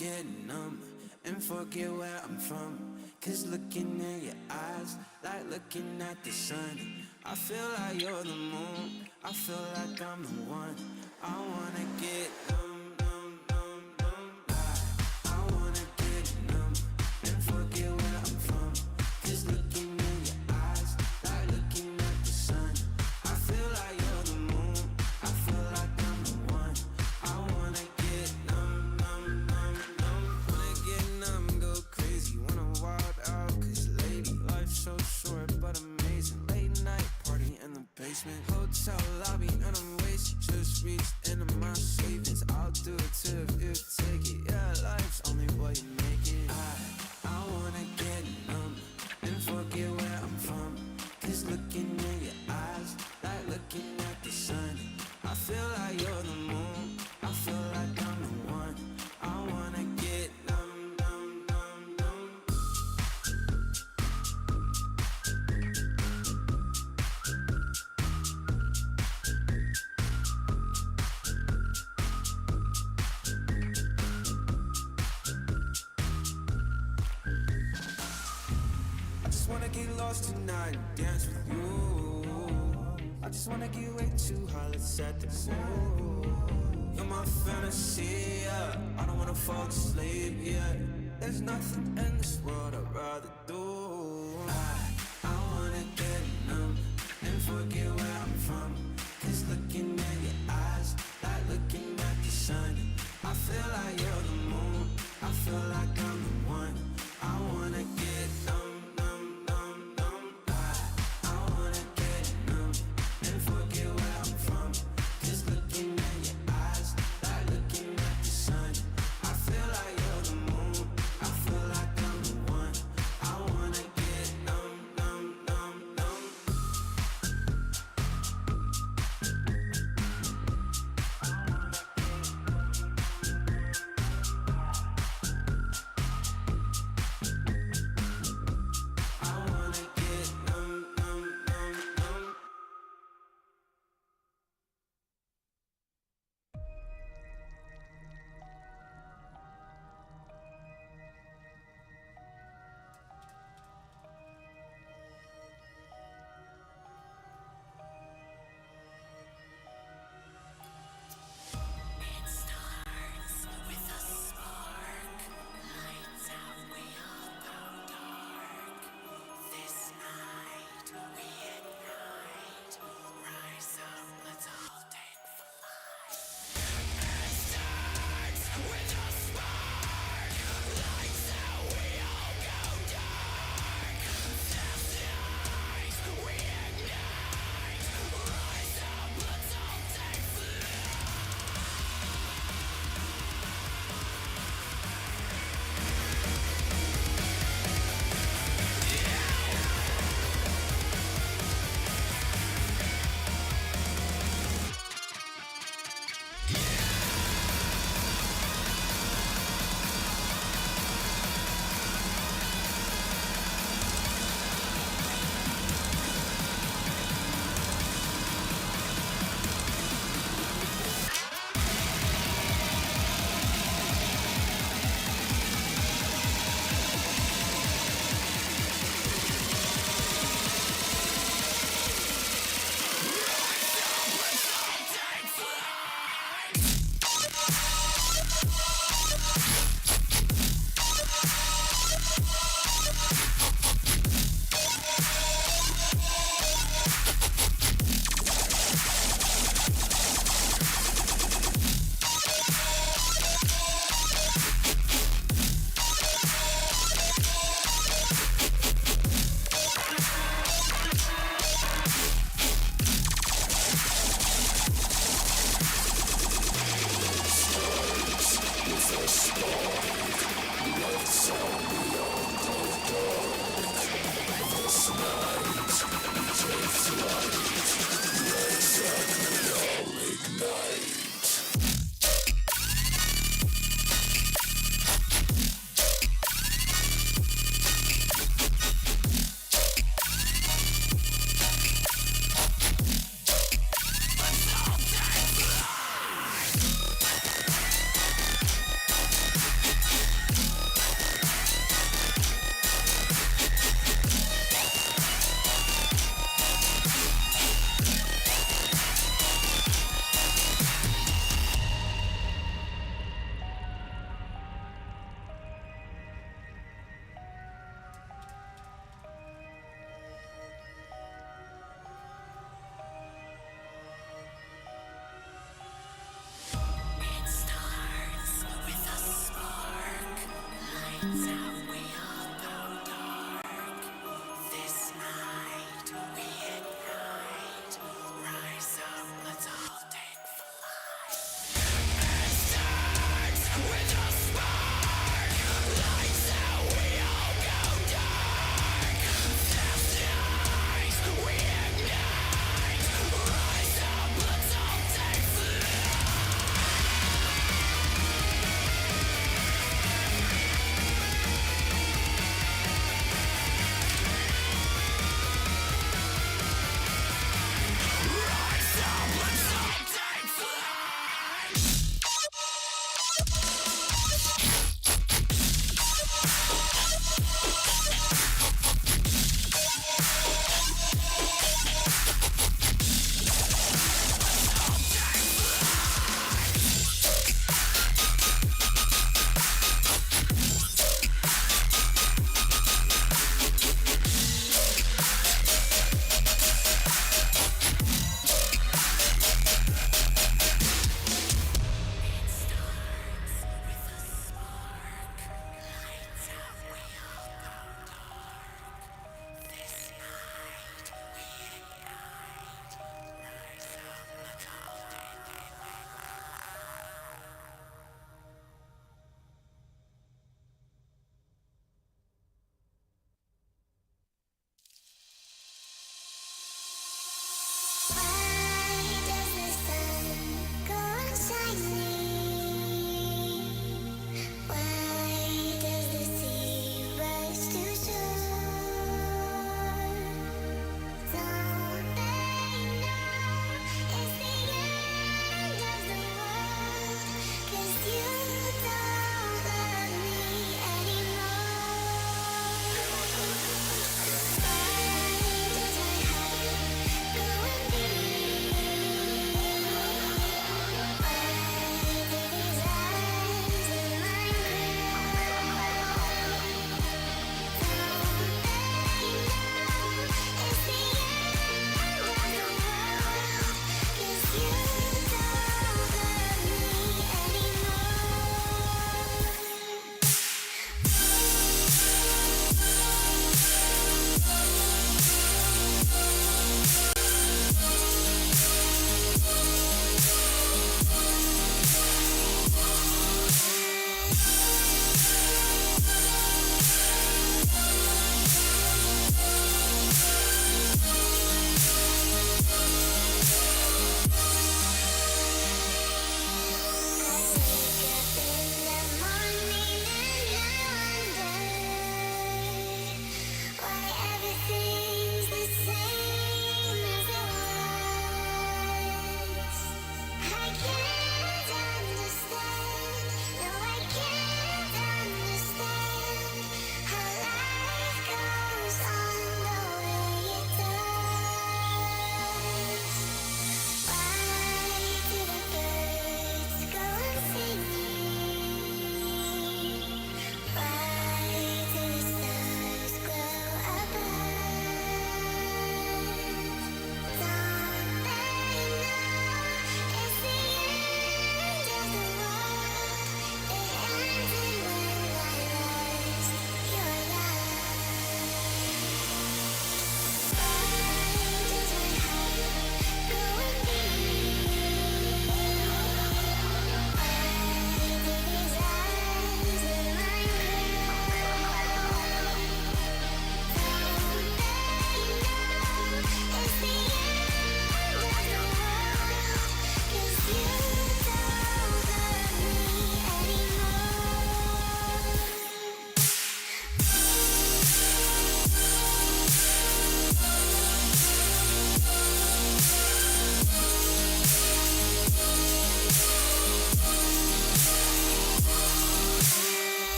get numb and forget where I'm from. Cause looking in your eyes, like looking at the sun. I feel like you're the moon, I feel like I'm the one. I wanna get numb, numb, numb, numb. I wanna get numb and forget where I'm from. Cause looking in your eyes, like looking at the sun. I feel like you're the moon, I feel like I'm the one. I wanna get numb, numb, numb, numb. Wanna get numb, go crazy, wanna wild out. Cause lady, life's so short but amazing. Late night party in the basement, hotel lobby and I'm wasted. Just reached into my savings, I'll do it too if you take it. Yeah, life's only what you make it. I wanna get numb and forget where I'm from. Cause looking in your eyes, like looking at the sun. I feel like you're the moon, I feel like I'm the one. I wanna get numb, numb, numb, numb. I just wanna get lost tonight and dance with you. I just wanna get way too high, let's set the mood. You're my fantasy, yeah. I don't wanna fall asleep, yeah. There's nothing in this world I'd rather do. I wanna get numb and forget where I'm from. Cause looking in your eyes, like looking at the sun. I feel like you're the moon, I feel like I'm the one. I wanna get numb, numb, numb, numb. I wanna get numb and forget where I'm from. Cause looking in your eyes, like looking at the sun. I feel like you're the moon, I feel like I'm the one. I wanna get numb, numb, numb, numb.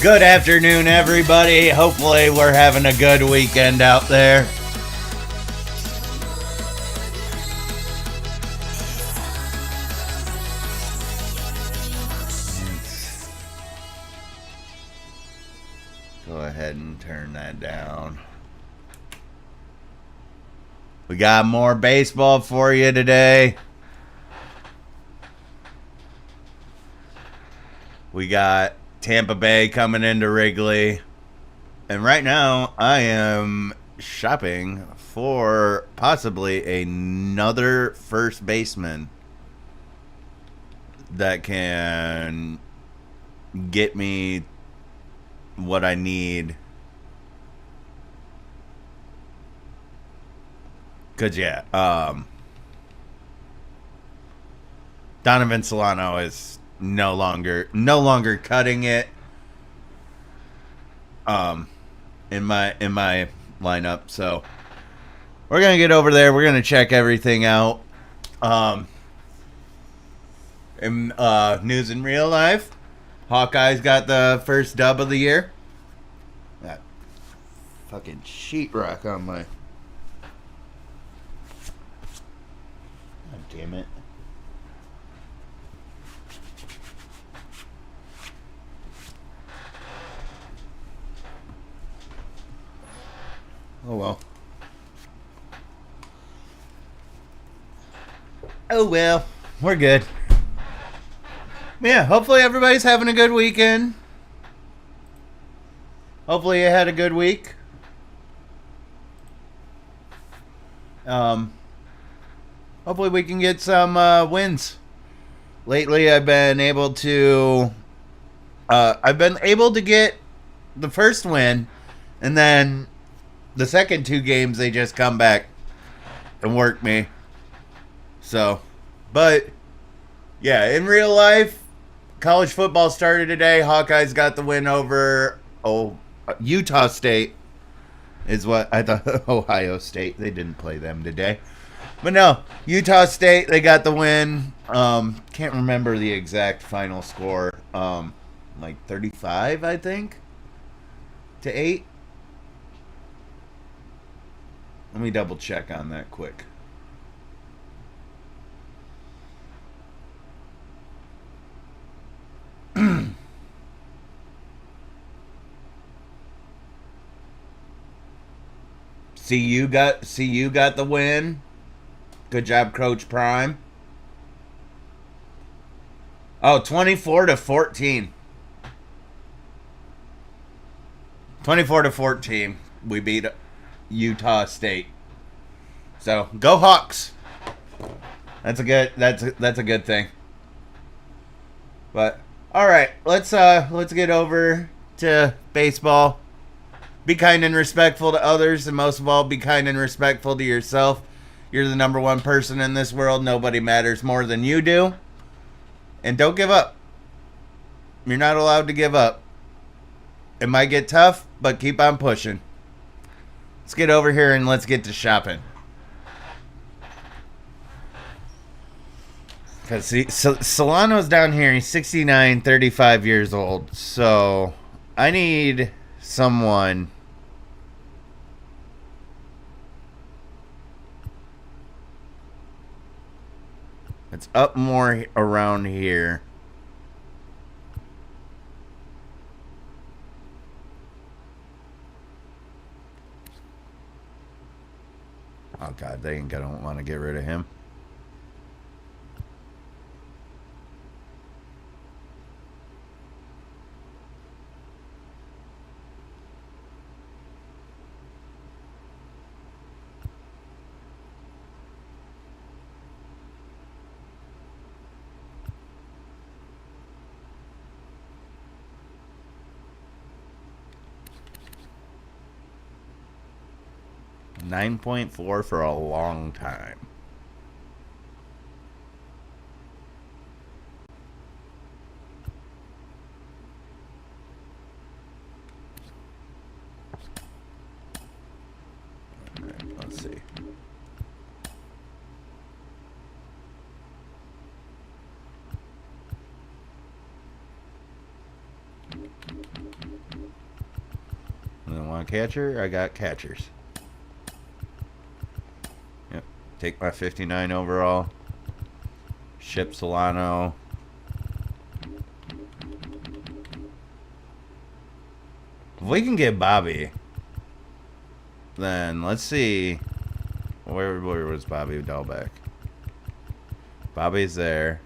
Good afternoon, everybody. Hopefully we're having a good weekend out there. Go ahead and turn that down. We got more baseball for you today. We got Tampa Bay coming into Wrigley. And right now, I am shopping for possibly another first baseman that can get me what I need. Cause Donovan Solano is no longer cutting it. In my lineup, so we're gonna get over there. We're gonna check everything out. In news in real life, Hawkeyes got the first dub of the year. That fucking sheetrock on my. God damn it. Oh well. Oh well. We're good. Yeah, hopefully everybody's having a good weekend. Hopefully you had a good week. Hopefully we can get some wins. Lately I've been able to get the first win, and then the second two games, they just come back and work me. So, but, yeah, in real life, college football started today. Hawkeyes got the win over Utah State is what I thought. Ohio State. They didn't play them today. But no, Utah State, they got the win. Can't remember the exact final score. Like 35, I think, to 8. Let me double check on that quick. CU got the win. Good job, Coach Prime. Oh, 24-14. 24-14. We beat Utah State. So go Hawks. That's a good thing. But all right, let's get over to baseball. Be kind and respectful to others, and most of all, be kind and respectful to yourself. You're the number one person in this world. Nobody matters more than you do. And don't give up. You're not allowed to give up. It might get tough, but keep on pushing. Let's get over here and let's get to shopping. Because Solano's down here. He's 69, 35 years old. So I need someone that's up more around here. Oh God, they ain't gonna want to get rid of him. $9.4 for a long time. Let's see. want catcher? I got catchers. Yep. Take my 59 overall. Ship Solano. If we can get Bobby, then let's see. Where was Bobby Dahlbeck? Bobby's there.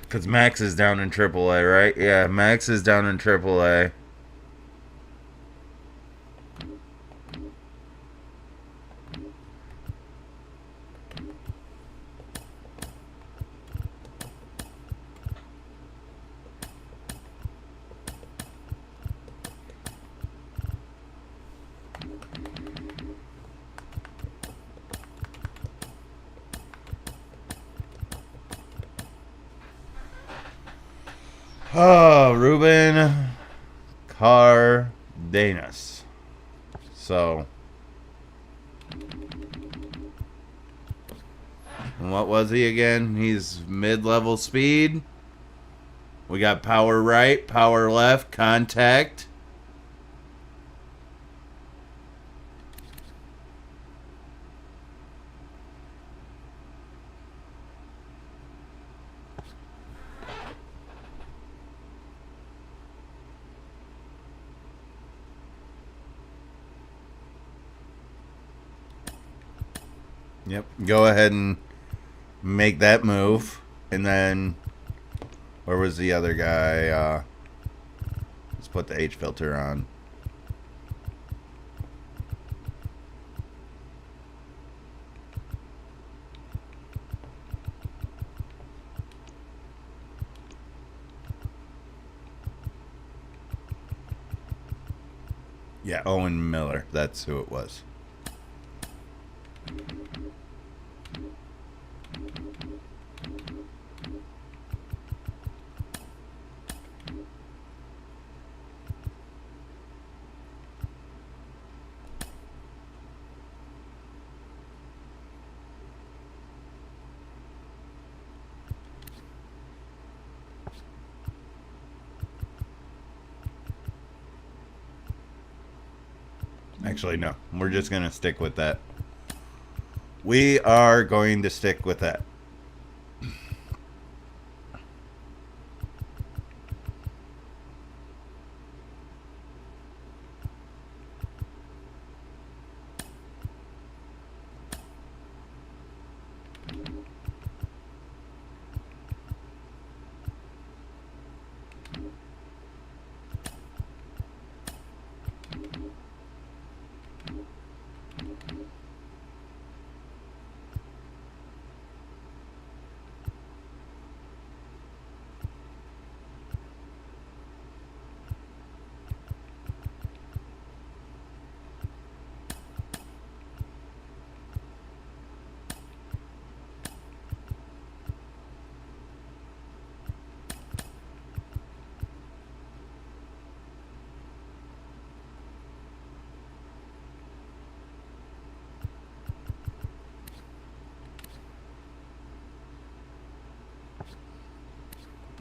Because Max is down in AAA, right? Yeah, Max is down in AAA. Oh, Ruben Cardenas. So, and what was he again? He's mid-level speed. We got power right, power left, contact. Yep. Go ahead and make that move. And then, where was the other guy? Let's put the H filter on. Yeah, Owen Miller. That's who it was. Actually, no. We're just going to stick with that. We are going to stick with that.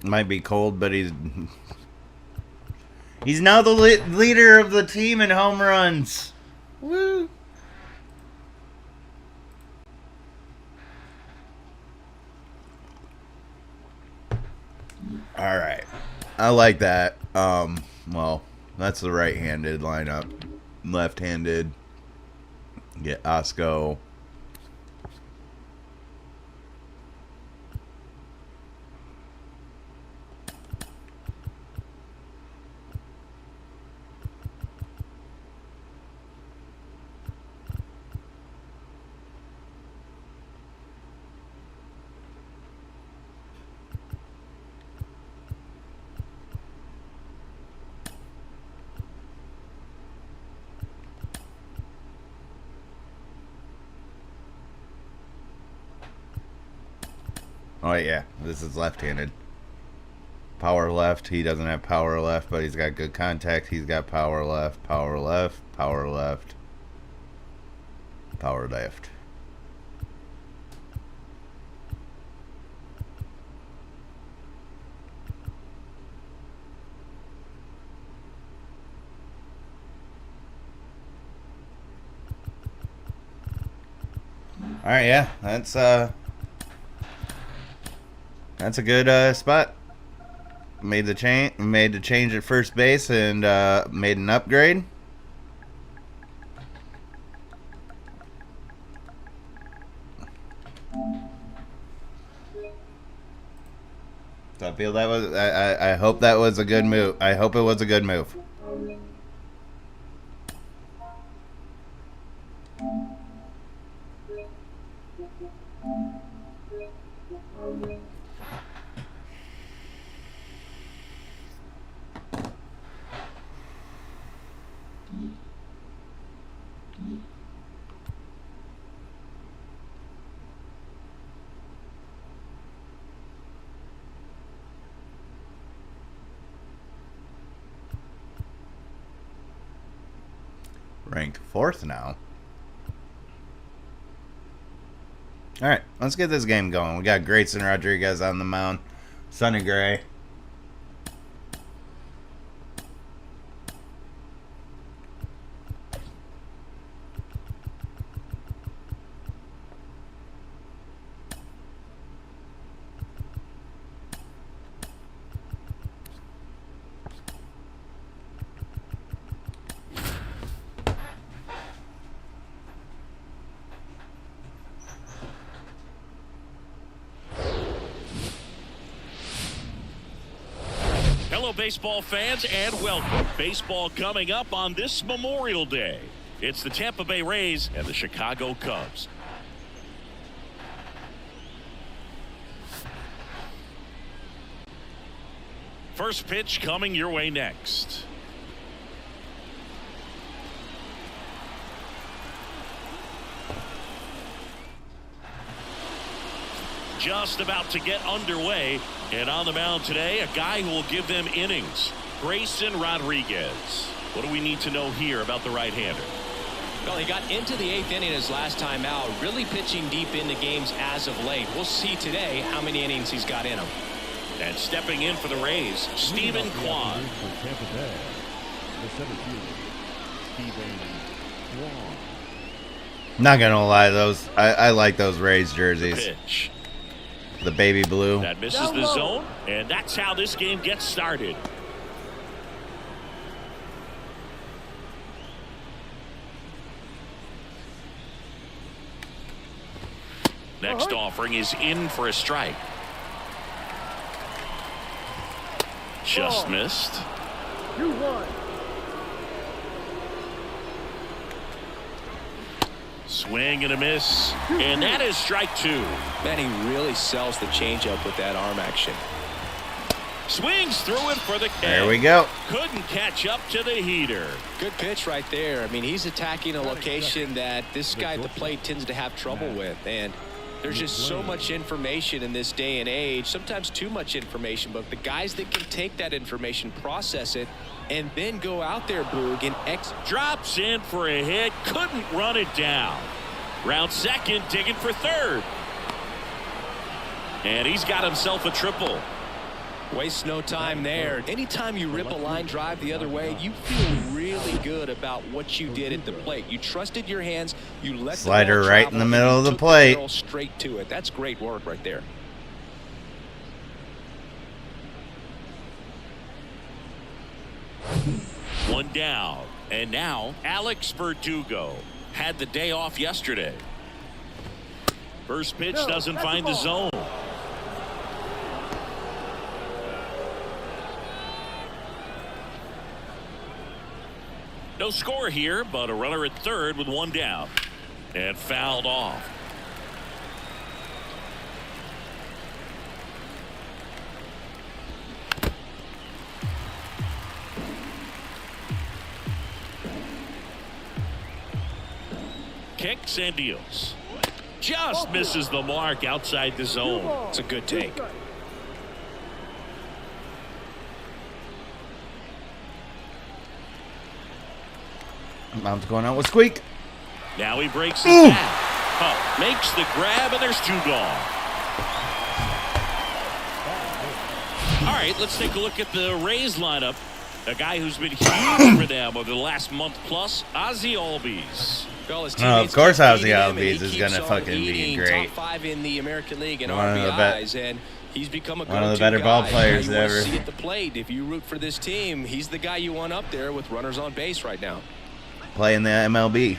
Might be cold, but he's now the leader of the team in home runs. Woo! All right, I like that. Well, that's the right-handed lineup. Left-handed, get Osco. Oh, yeah. This is left-handed. Power left. He doesn't have power left, but he's got good contact. He's got power left, power left, power left, power left. All right, yeah, that's a good spot. Made the change at first base and made an upgrade. So I feel that was I hope that was a good move. I hope it was a good move. Ranked 4th now. All right, let's get this game going. We got Grayson Rodriguez on the mound. Sonny Gray. Hello, baseball fans, and welcome. Baseball coming up on this Memorial Day. It's the Tampa Bay Rays and the Chicago Cubs. First pitch coming your way next. Just about to get underway, and on the mound today, a guy who will give them innings, Grayson Rodriguez. What do we need to know here about the right-hander? Well, he got into the 8th inning his last time out, really pitching deep into games as of late. We'll see today how many innings he's got in him. And stepping in for the Rays, Stephen Kwan. Not gonna lie, I like those Rays jerseys. Pitch. The baby blue. That misses the zone, and that's how this game gets started. Next offering is in for a strike. Just missed. 2-1. Swing and a miss, and that is strike 2. Man, he really sells the changeup with that arm action. Swings through it for the catch. There we go. Couldn't catch up to the heater. Good pitch right there. I mean, he's attacking a location that this guy at the plate tends to have trouble with, and there's just so much information in this day and age, sometimes too much information, but the guys that can take that information, process it, and then go out there, Boog, and drops in for a hit, couldn't run it down. Round second, digging for third. And he's got himself a triple. Waste no time there. Anytime you rip a line drive the other way, you feel really good about what you did at the plate. You trusted your hands. You let slider the ball right in the travel, middle of the took plate. barrel straight to it. That's great work right there. One down. And now Alex Verdugo had the day off yesterday. First pitch doesn't find the zone. No score here, but a runner at third with one down. And fouled off. Kicks and deals. just misses the mark outside the zone. It's a good take. Mom's going out with squeak. Now he breaks his bat. Makes the grab, and there's 2 gone. All right, let's take a look at the Rays lineup. A guy who's been huge for them over the last month plus, Ozzie Albies. Well, Of course Ozzie Albies is going to fucking be great. Top 5 in the American League in One of the RBIs, and he's become a one of the go-to better ball guy. players You wanna ever. see at the plate. If you root for this team, he's the guy you want up there with runners on base right now. Playing the MLB.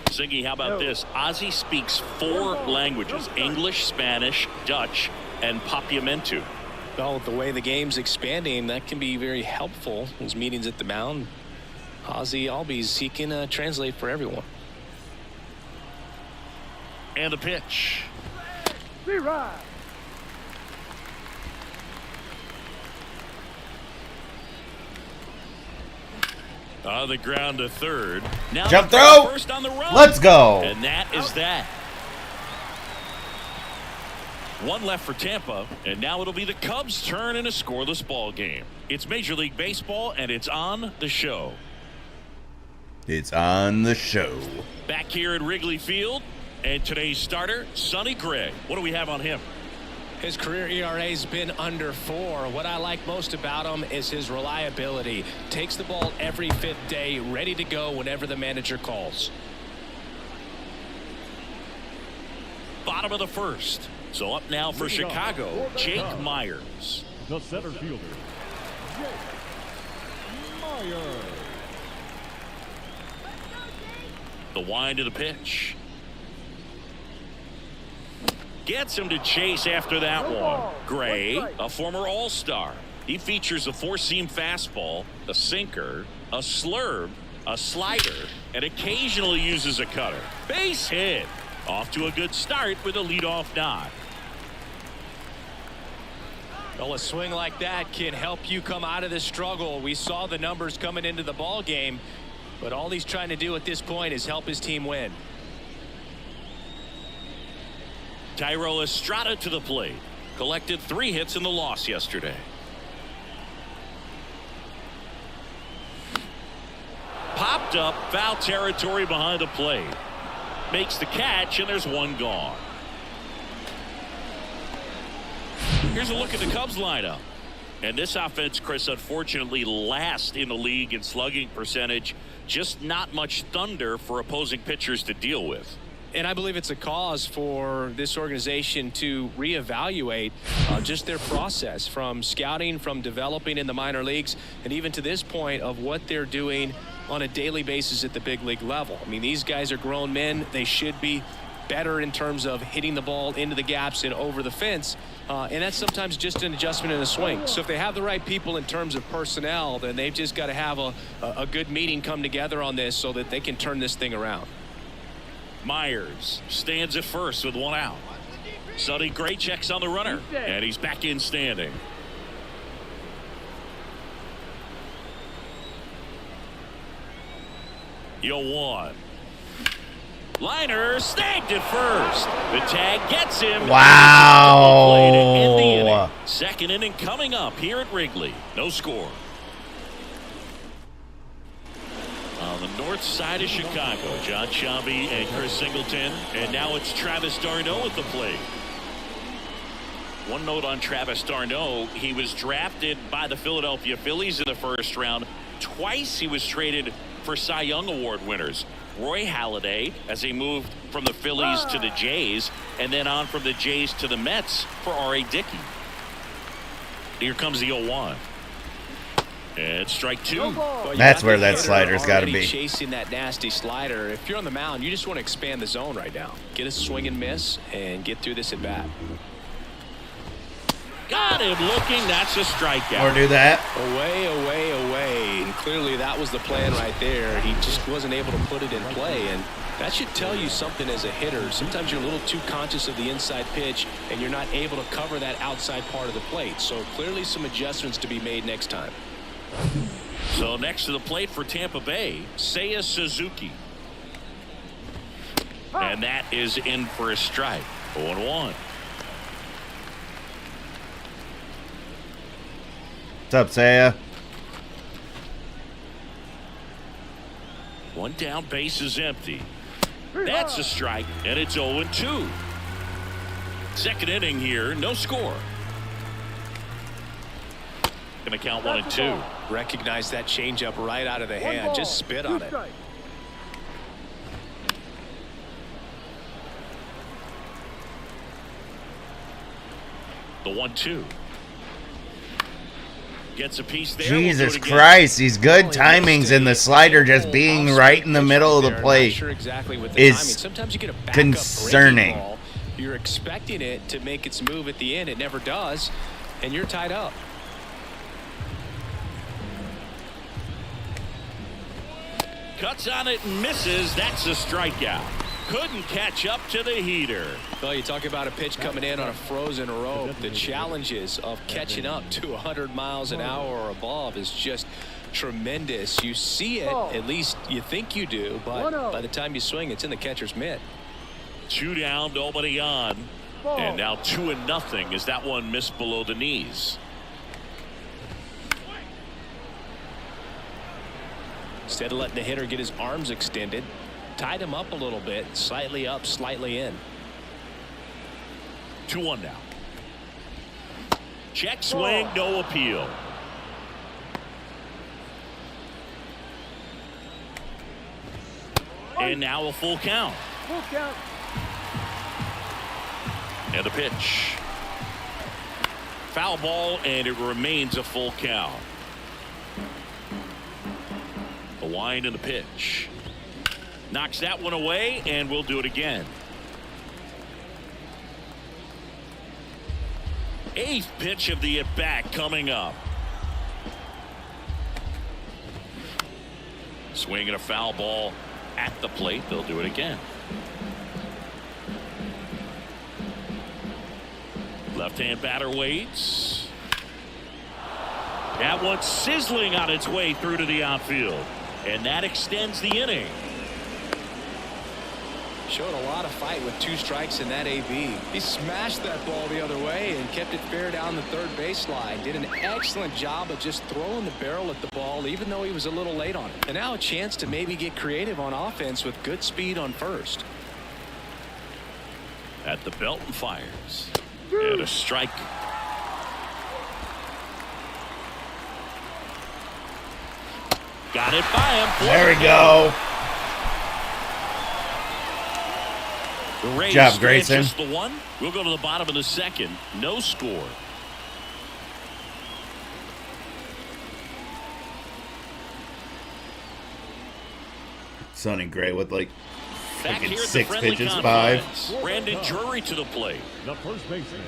Ziggy, how about this? Ozzie speaks 4 languages: English, Spanish, Dutch, and Papiamentu. Well, the way the game's expanding, that can be very helpful. Those meetings at the mound, Ozzie Albies, he can translate for everyone. And the pitch. On the ground to third. Now Jump throw. First on the run. Let's go. And that is that. 1 left for Tampa, and now it'll be the Cubs' turn in a scoreless ball game. It's Major League Baseball, and it's on the show. It's on the show. Back here at Wrigley Field, and today's starter, Sonny Gray. What do we have on him? His career ERA's been under 4. What I like most about him is his reliability. Takes the ball every 5th day, ready to go whenever the manager calls. Bottom of the first. So up now for Chicago, Jake Myers. The center fielder, Jake Myers. The wind of the pitch. Gets him to chase after that one. Gray, a former All-Star. He features a 4-seam fastball, a sinker, a slurve, a slider, and occasionally uses a cutter. Base hit. Off to a good start with a leadoff knock. Well, a swing like that can help you come out of this struggle. We saw the numbers coming into the ball game, but all he's trying to do at this point is help his team win. Tyrell Estrada to the plate. Collected 3 hits in the loss yesterday. Popped up, foul territory behind the plate. Makes the catch, and there's 1 gone. Here's a look at the Cubs lineup. And this offense, Chris, unfortunately last in the league in slugging percentage. Just not much thunder for opposing pitchers to deal with. And I believe it's a cause for this organization to reevaluate just their process, from scouting, from developing in the minor leagues, and even to this point of what they're doing on a daily basis at the big league level. I mean, these guys are grown men. They should be better in terms of hitting the ball into the gaps and over the fence. And that's sometimes just an adjustment in a swing. So if they have the right people in terms of personnel, then they've just got to have a good meeting come together on this so that they can turn this thing around. Myers stands at first with 1 out. Sonny Gray checks on the runner, and he's back in standing. Yo 1. Liner snagged at first. The tag gets him. Wow. Play to end the inning. Second inning coming up here at Wrigley. No score. On the north side of Chicago, John Sciambi and Chris Singleton. And now it's Travis d'Arnaud at the plate. One note on Travis d'Arnaud. He was drafted by the Philadelphia Phillies in the first round. Twice he was traded for Cy Young Award winners. Roy Halladay, as he moved from the Phillies to the Jays, and then on from the Jays to the Mets for R.A. Dickey. Here comes the 0-1. And strike 2. Well, That's where that slider's got to be. Chasing that nasty slider. If you're on the mound, you just want to expand the zone right now. Get a swing and miss and get through this at bat. Got him looking. That's a strikeout. Or do that. Away, away, away. And clearly that was the plan right there. He just wasn't able to put it in play. And that should tell you something as a hitter. Sometimes you're a little too conscious of the inside pitch and you're not able to cover that outside part of the plate. So clearly some adjustments to be made next time. So next to the plate for Tampa Bay, Seiya Suzuki. And that is in for a strike. 0-1. What's up, Saya? One down, base is empty. That's a strike, and it's 0-2. Second inning here, no score. Gonna count 1-2. Recognize that changeup right out of the hand. Just spit on it. The 1-2. Gets a piece there. Jesus Christ, these good timings and the slider just being right in the middle of the plate is concerning. You're expecting it to make its move at the end. It never does, and you're tied up. Cuts on it and misses. That's a strikeout. Couldn't catch up to the heater. Well, you talk about a pitch coming in on a frozen rope. The challenges of catching up to 100 miles an hour or above is just tremendous. You see it, at least you think you do, but by the time you swing, it's in the catcher's mitt. 2 down, nobody on. And now 2-0 as that one missed below the knees. Instead of letting the hitter get his arms extended, tied him up a little bit, slightly up, slightly in. 2-1 now. Check swing, no appeal. And now a full count. And the pitch. Foul ball, and it remains a full count. The wind and the pitch. Knocks that one away, and we'll do it again. 8th pitch of the at-bat coming up. Swinging a foul ball at the plate. They'll do it again. Left-hand batter waits. That one's sizzling on its way through to the outfield. And that extends the inning. Showed a lot of fight with 2 strikes in that AB. He smashed that ball the other way and kept it fair down the third baseline. Did an excellent job of just throwing the barrel at the ball, even though he was a little late on it. And now a chance to maybe get creative on offense with good speed on first. At the belt and fires. And a strike. Got it by him. There we go. The Rays job, Grayson. Just the one. We'll go to the bottom of the second. No score. Sonny Gray with like Back here at the 6 friendly pitches, confines. 5. Brandon Drury to the plate. The first baseman,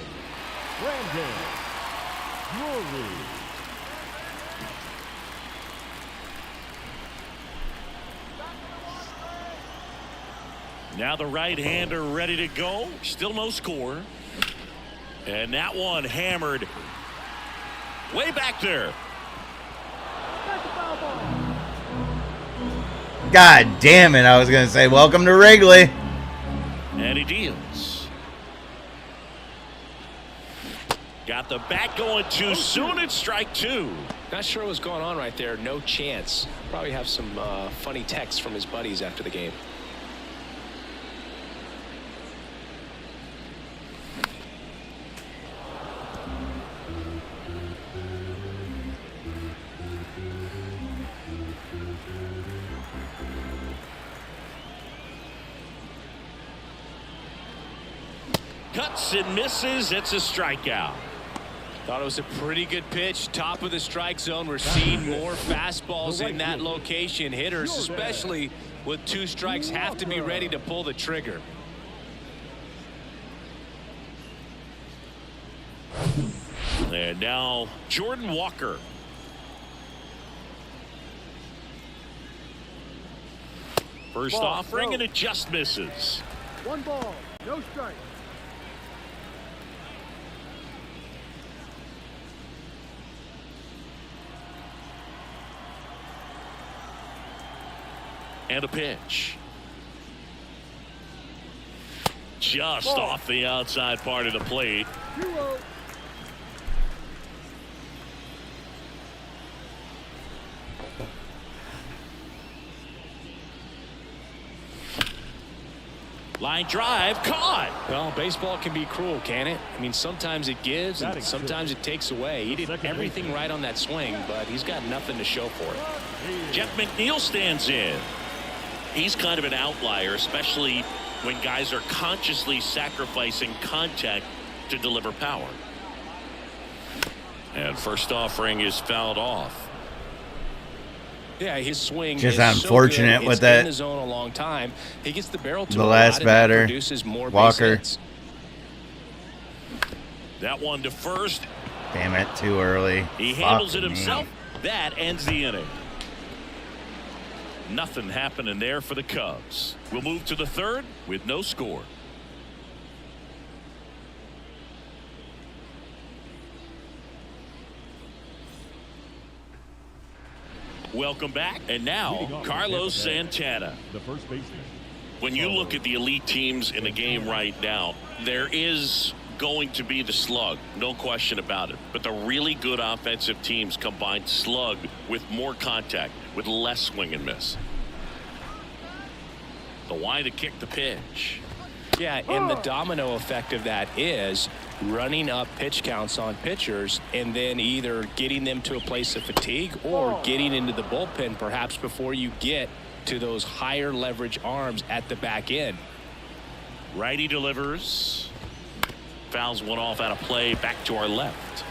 Brandon Drury. Now the right-hander ready to go. Still no score. And that one hammered way back there. God damn it, I was going to say welcome to Wrigley. And he deals. Got the bat going too soon. It's strike 2. Not sure what's going on right there. No chance. Probably have some funny texts from his buddies after the game. Cuts and misses. It's a strikeout. Thought it was a pretty good pitch. Top of the strike zone. We're seeing more fastballs in that location. Hitters, especially with 2 strikes, have to be ready to pull the trigger. And now Jordan Walker. First offering, and it just misses. 1 ball, no strike. And a pitch. just off the outside part of the plate. 2-0. Line drive, caught. Well, baseball can be cruel, can it? I mean, sometimes it gives and sometimes it takes away. He did everything right on that swing, but he's got nothing to show for it. Jeff McNeil stands in. He's kind of an outlier, especially when guys are consciously sacrificing contact to deliver power. And first offering is fouled off. Yeah, his swing Just is unfortunate so good. with It's that. in the zone a long time. He gets the barrel to The a last lot and batter, produces more base Walker. hits. That one to first. Damn it, too early. He handles it Fuck me. himself. That ends the inning. Nothing happening there for the Cubs. We'll move to the third with no score. Welcome back. And now, Carlos Santana. The first baseman. When you look at the elite teams in the game right now, there is going to be the slug, no question about it. But the really good offensive teams combine slug with more contact, with less swing and miss. The why to kick the pitch. Yeah, and the domino effect of that is running up pitch counts on pitchers and then either getting them to a place of fatigue or getting into the bullpen perhaps before you get to those higher leverage arms at the back end. Righty delivers. Fouls one off out of play, back to our left.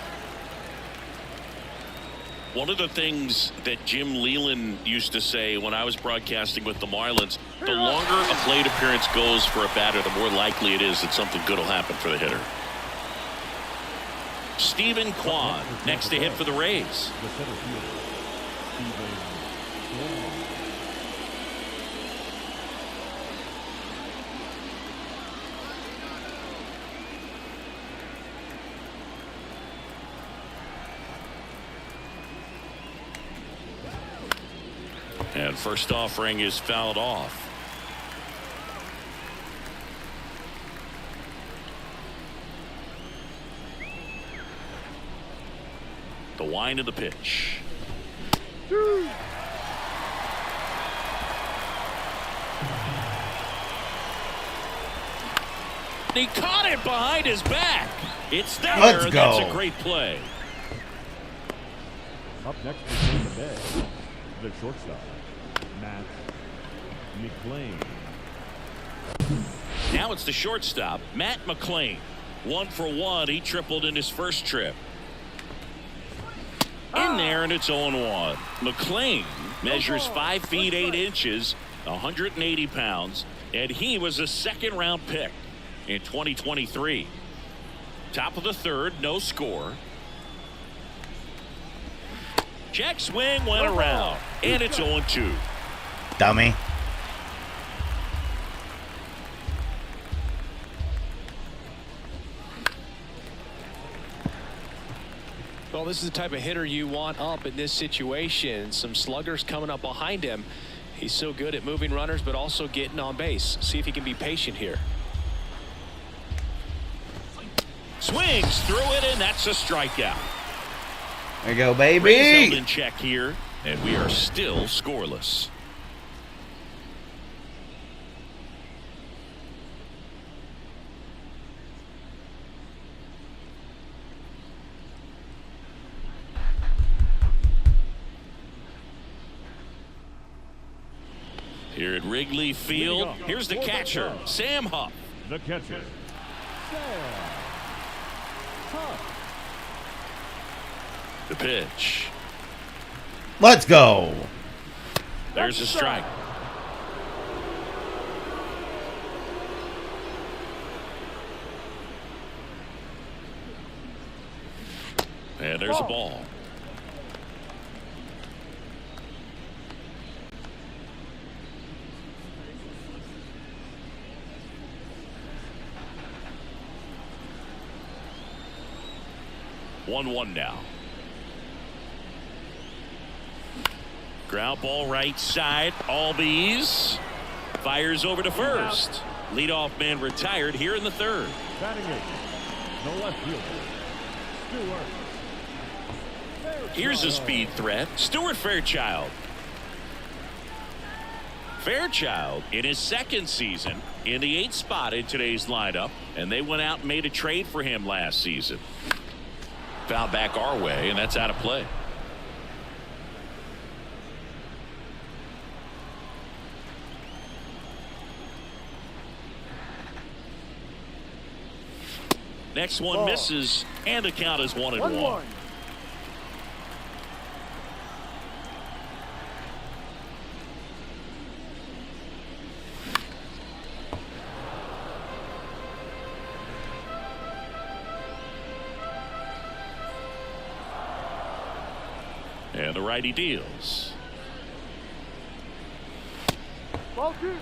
One of the things that Jim Leland used to say when I was broadcasting with the Marlins, the longer a plate appearance goes for a batter, the more likely it is that something good will happen for the hitter. Stephen Kwan next to hit for the Rays. The center fielder, Stephen Kwan. And first offering is fouled off. The wind of the pitch. He caught it behind his back. It's there. Let's go. That's a great play. Up next for Tampa Bay, the shortstop, Matt McClain. Now it's the shortstop, Matt McClain. 1 for 1. He tripled in his first trip. In there, and it's 0-1. McClain measures 5 feet 8 inches, 180 pounds, and he was a second-round pick in 2023. Top of the third, no score. Check swing went around, and it's 0-2. Dummy. Well, this is the type of hitter you want up in this situation. Some sluggers coming up behind him. He's so good at moving runners, but also getting on base. See if he can be patient here. Swings through it, and that's a strikeout. There you go, Rays held baby. in check here, and we are still scoreless. Here at Wrigley Field, here's the catcher, Sam Huff. The catcher, Sam Huff. The pitch. Let's go. There's a strike. And there's a ball. One now. Ground ball right side. Albies fires over to first. Leadoff man retired here in the third. Batting eighth, the left fielder, Stewart. Here's a speed threat, Stuart Fairchild. Fairchild in his second season in the 8th spot in today's lineup, and they went out and made a trade for him last season. Foul back our way, and that's out of play. Next one misses, and the count is 1-1. And the righty deals. Ball 2.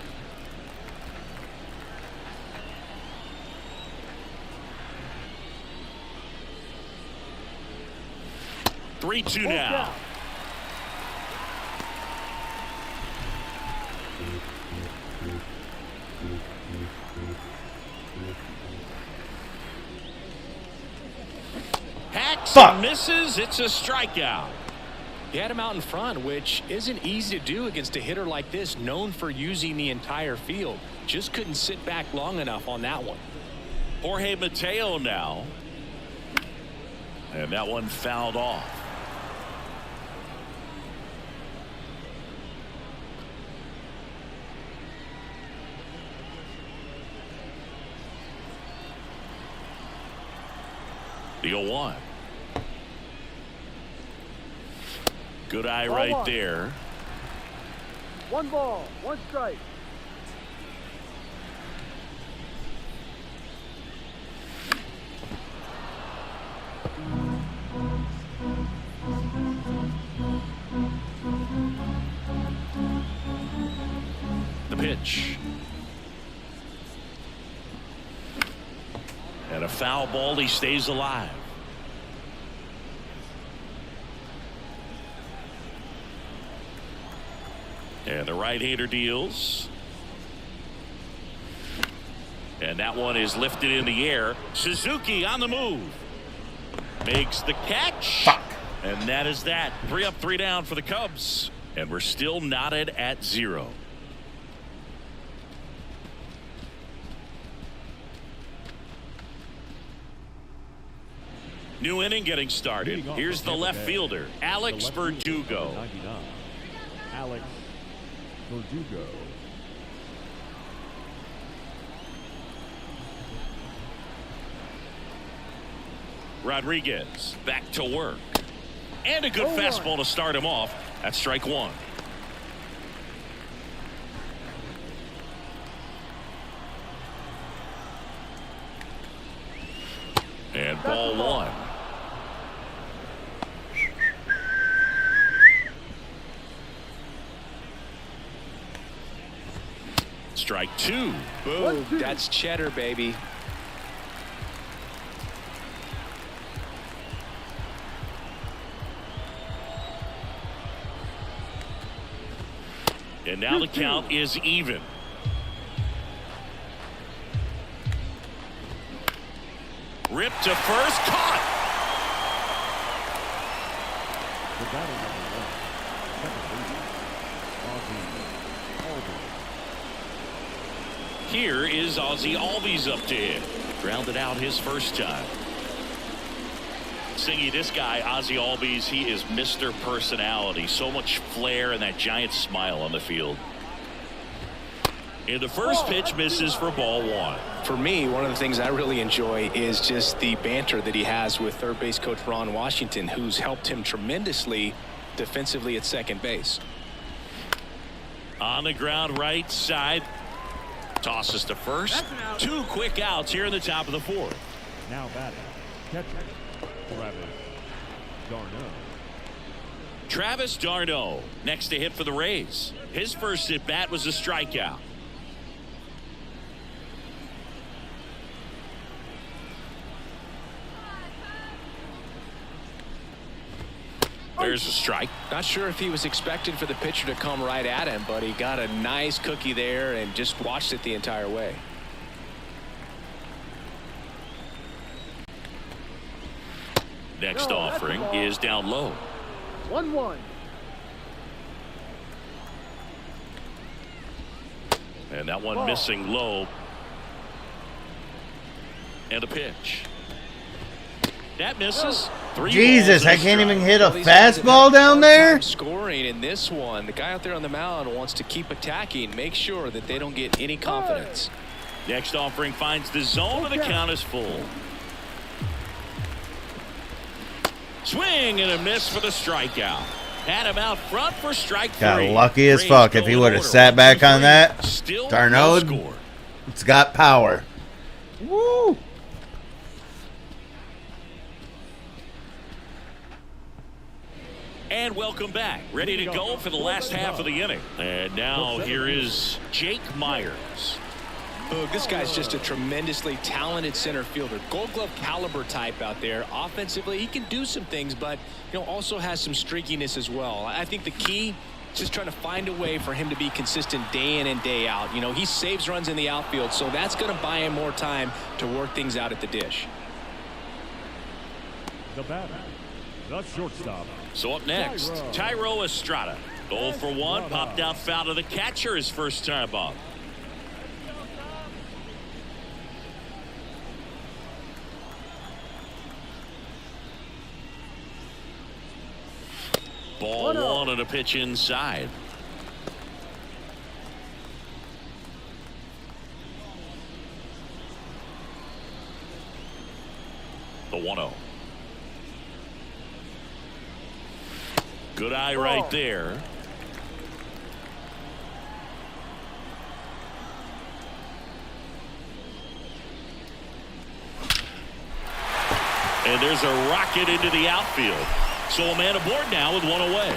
3-2 now. Hacks and misses. It's a strikeout. He had him out in front, which isn't easy to do against a hitter like this, known for using the entire field. Just couldn't sit back long enough on that one. Jorge Mateo now. And that one fouled off. The 0-1. Good eye Ball right 1. there. 1 ball, 1 strike. The pitch. And a foul ball. He stays alive. And the right-hander deals. And that one is lifted in the air. Suzuki on the move. Makes the catch. Fuck. And that is that. 3 up, 3 down for the Cubs. And we're still knotted at 0. New inning getting started. Leading off Here's for the Tampa left Bay, fielder, Alex the left fielder, Verdugo. 99, Alex Verdugo. Rodriguez back to work. And a good fastball to start him off. That's strike 1. And ball 1. Strike 2. Boom. That's cheddar, baby. And now the count is even. Ripped to first, caught. The batter number 1, second baseman, Ozzie Albies. Here is Ozzie Albies up to hit. Grounded out his first time. Singy, this guy, Ozzie Albies, he is Mr. Personality. So much flair and that giant smile on the field. And the first pitch misses for ball 1. For me, one of the things I really enjoy is just the banter that he has with third base coach Ron Washington, who's helped him tremendously defensively at second base. On the ground right side. Tosses to first. 2 quick outs here in the top of the 4th. Now batting, catcher, Travis d'Arnaud. Travis d'Arnaud next to hit for the Rays. His first at bat was a strikeout. There's a strike. Not sure if he was expecting for the pitcher to come right at him, but he got a nice cookie there and just watched it the entire way. Next No, that's offering the ball. is down low. 1-1. And that one missing low. And a pitch. That misses. 3 Jesus, balls and a I can't even strike. hit a Well, these guys have had fastball a down hard there. time scoring in this one. The guy out there on the mound wants to keep attacking, make sure that they don't get any confidence. Next offering finds the zone, and the count is full. Swing and a miss for the strikeout. Had him out front for strike 3. Got lucky as Rays fuck. If go he in would have order. sat back 1-2-3. on that, Still Darno, no score. it's got power. Woo! And welcome back. Ready to go for the last half of the inning. And now here is Jake Myers. Look, this guy's just a tremendously talented center fielder. Gold Glove caliber type out there. Offensively, he can do some things, but also has some streakiness as well. I think the key is just trying to find a way for him to be consistent day in and day out. He saves runs in the outfield, so that's going to buy him more time to work things out at the dish. The batter, the shortstop. So up next, Tyro Estrada. 0 for 1, popped out foul to the catcher his first time up. Ball 1 and a pitch inside. The 1-0. Good eye right there. And there's a rocket into the outfield. So a man aboard now with 1 away.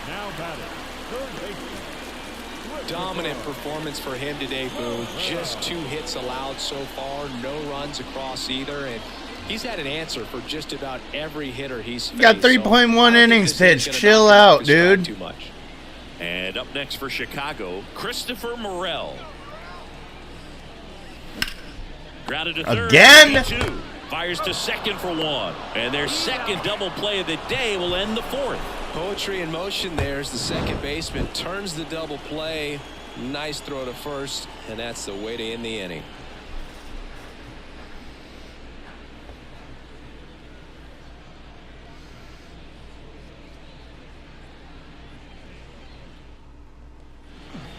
Now batting, third baseman. Dominant performance for him today, Boo. Just 2 hits allowed so far. No runs across either. And he's had an answer for just about every hitter he's faced. Got 3.1 innings pitched. Chill out, dude. Too much. And up next for Chicago, Christopher Morel. Grounded to third. Again? 2. Fires to second for 1. And their second double play of the day will end the 4th. Poetry in motion there as the second baseman turns the double play. Nice throw to first, and that's the way to end the inning.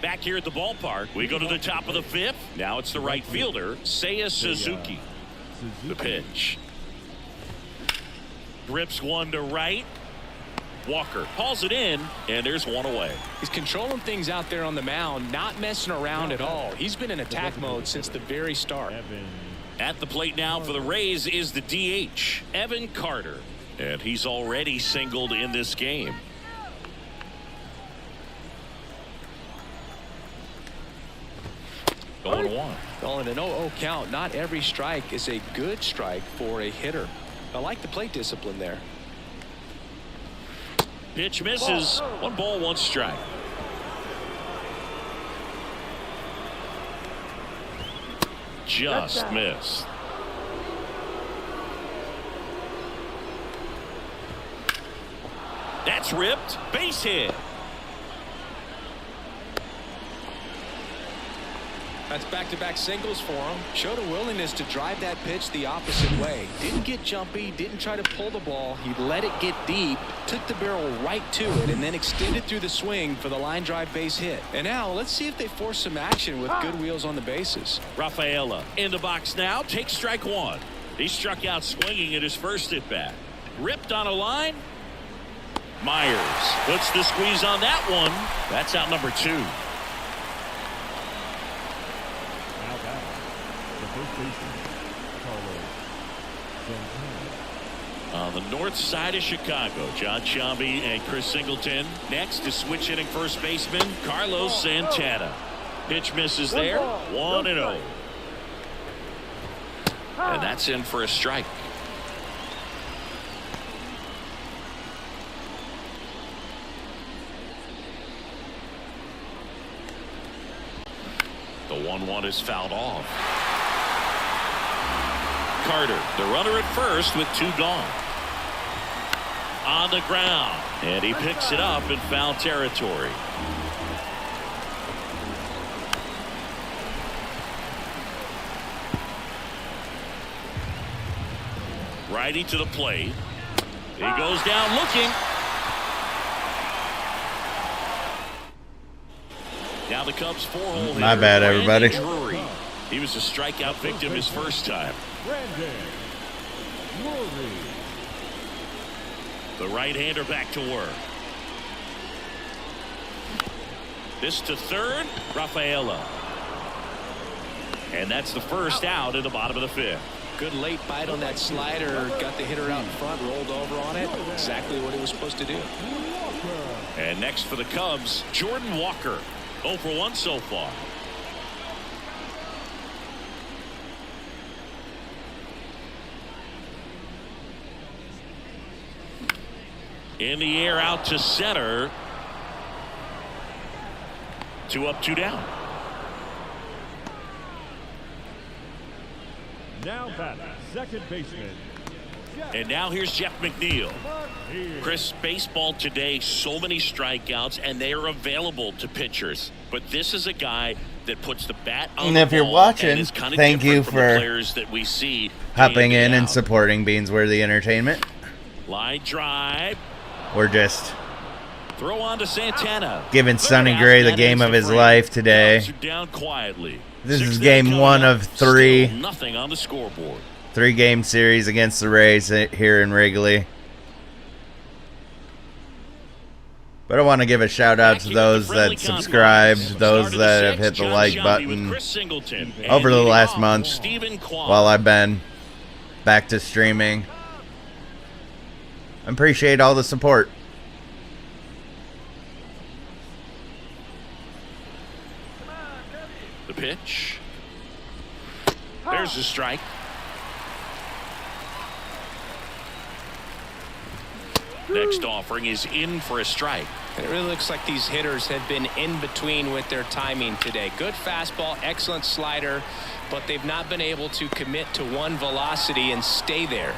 Back here at the ballpark, we go to the top of the 5th. Now it's the right fielder, Seiya Suzuki. The pitch. Rips one to right. Walker hauls it in, and there's 1 away. He's controlling things out there on the mound, not messing around at all. He's been in attack mode since the very start. At the plate now for the Rays is the DH, Evan Carter. And he's already singled in this game. Going 1. On an 0-0 count, not every strike is a good strike for a hitter. I like the plate discipline there. Pitch misses. 1 ball, 1 strike. Just missed. That's ripped. Base hit. That's back-to-back singles for him. Showed a willingness to drive that pitch the opposite way. Didn't get jumpy, didn't try to pull the ball. He let it get deep, took the barrel right to it, and then extended through the swing for the line drive base hit. And now let's see if they force some action with good wheels on the bases. Rafaela in the box now, takes strike 1. He struck out swinging at his first at bat. Ripped on a line. Myers puts the squeeze on that one. That's out number 2. Now batting, the first baseman, Carlos. On the north side of Chicago, John Sciambi and Chris Singleton. Next to switch hitting first baseman, Carlos Santana. Pitch misses there. 1-0. And that's in for a strike. The 1-1 is fouled off. Carter, the runner at first with 2 gone. On the ground, and he picks it up in foul territory. Righty to the plate. He goes down looking. Now the Cubs 4-hole hitter. My bad, everybody. Drury. He was a strikeout victim his first time. The right-hander back to work. This to third, Rafaela. And that's the first out in the bottom of the 5th. Good late bite on that slider. Got the hitter out in front, rolled over on it. Exactly what he was supposed to do. And next for the Cubs, Jordan Walker. 0 for 1 so far. In the air out to center. 2 up, 2 down. Now batting, second baseman. And now here's Jeff McNeil. Chris, baseball today, so many strikeouts, and they are available to pitchers. But this is a guy that puts the bat on And the if you're ball watching, and is kind of thank you different from the for players that we see hopping day in day and out. supporting Beansworthy Entertainment. Line drive. We're just Throw on to Santana. giving Third Sonny out, Gray the that game ends of the his frame. life today. Cubs are down quietly. This is Sixth game inning 1 coming of up. 3. Still nothing on the scoreboard. 3-game series against the Rays here in Wrigley. But I want to give a shout out to those that subscribed, those that have hit the like button over the last month while I've been back to streaming. I appreciate all the support. The pitch. There's a strike. Next offering is in for a strike. It really looks like these hitters have been in between with their timing today. Good fastball, excellent slider, but they've not been able to commit to one velocity and stay there.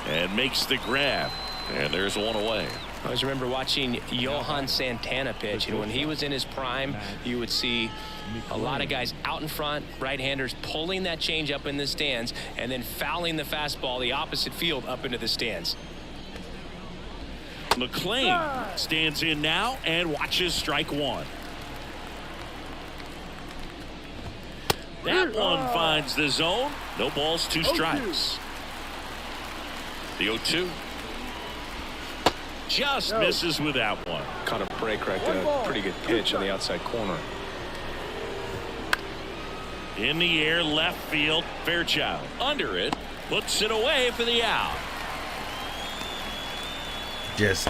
And makes the grab. And there's one away. I always remember watching Johan Santana pitch, and when he was in his prime, you would see a lot of guys out in front, right-handers pulling that change up in the stands and then fouling the fastball the opposite field up into the stands. McLean stands in now and watches strike 1. That one finds the zone. No balls, 2 strikes. The 0-2. Just misses with that one. Caught a break right there. Pretty good pitch on the outside corner. In the air, left field, Fairchild. Under it, puts it away for the out. Just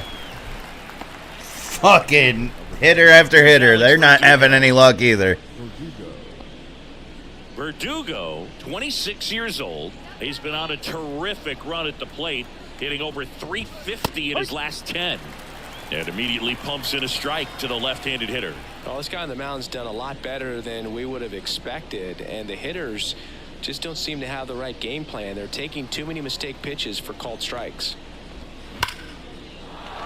fucking hitter after hitter. They're not having any luck either. Verdugo, 26 years old. He's been on a terrific run at the plate, hitting over 350 in his last 10. And immediately pumps in a strike to the left-handed hitter. Well, this guy on the mound's done a lot better than we would have expected, and the hitters just don't seem to have the right game plan. They're taking too many mistake pitches for called strikes.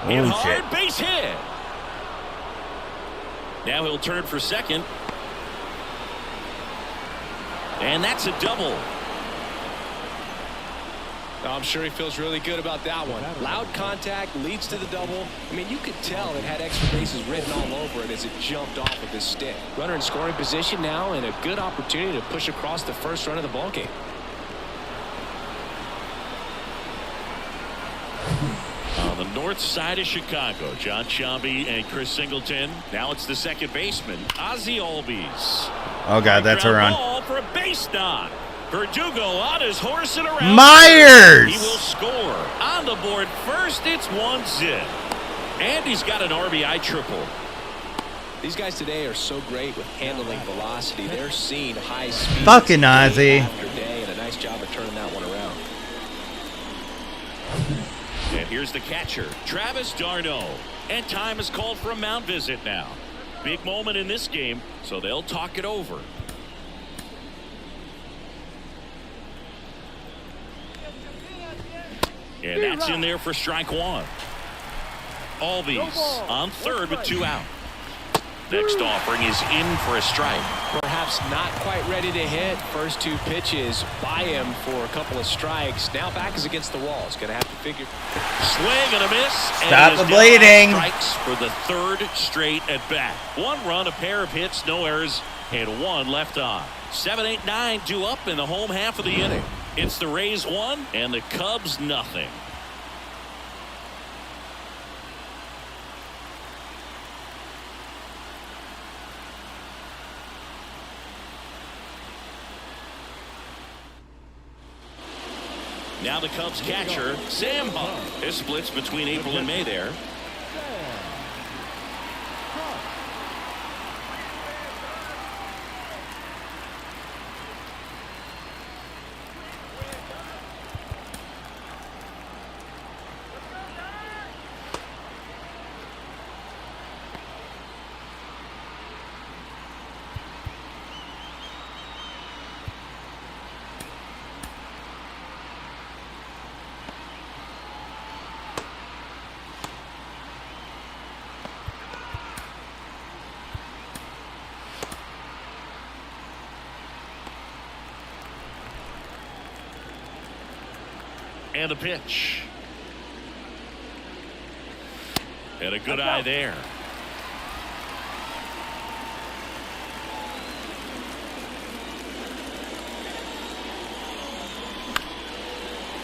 In Oh, hard, shit. base hit. Now he'll turn for second. And that's a double. I'm sure he feels really good about that one. Loud contact leads to the double. I mean, you could tell it had extra bases written all over it as it jumped off of his stick. Runner in scoring position now, and a good opportunity to push across the first run of the ballgame. On the north side of Chicago, John Sciambi and Chris Singleton. Now it's the second baseman, Ozzie Albies. Oh, God, that's a run. Ball for a base knock. Verdugo on his horse and around. Myers! He will score. On the board first, it's 1-0. And he's got an RBI triple. These guys today are so great with handling velocity. They're seeing high speed. Fucking Ozzie. Day after day, and a nice job of turning that one around. And here's the catcher, Travis d'Arnaud. And time is called for a mound visit now. Big moment in this game, so they'll talk it over. And that's in there for strike one. Albies on third with 2 out. Next offering is in for a strike. Perhaps not quite ready to hit. First 2 pitches by him for a couple of strikes. Now back is against the wall. He's going to have to figure. Swing and a miss. Stop the bleeding. Strikes for the 3rd straight at bat. 1 run, a pair of hits, no errors, and 1 left on. 7, 8, 9 due up in the home half of the inning. It's the Rays 1 and the Cubs nothing. Now the Cubs catcher, Sam Huff. His splits between April and May there. And a pitch. And a good eye there.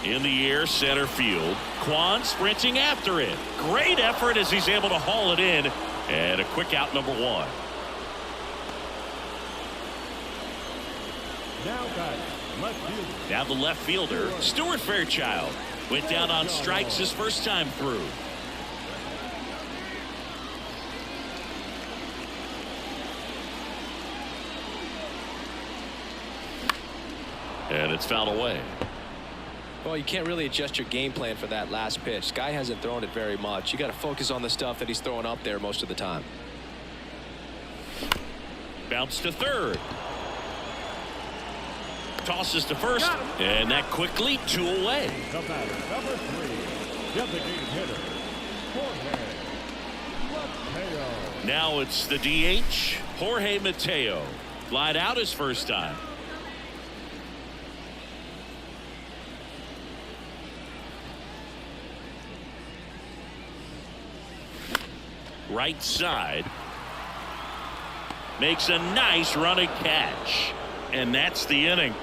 In the air, center field. Kwan sprinting after it. Great effort as he's able to haul it in. And a quick out, number 1. Now got left fielder. Now the left fielder, Stuart Fairchild, went down on strikes his first time through. And it's fouled away. Well, you can't really adjust your game plan for that last pitch. This guy hasn't thrown it very much. You got to focus on the stuff that he's throwing up there most of the time. Bounce to third. Tosses to first, and that quickly 2 away. The batter, number 3, designated hitter, Jorge Mateo. Now it's the DH, Jorge Mateo. Flied out his first time. Right side. Makes a nice running catch. And that's the inning.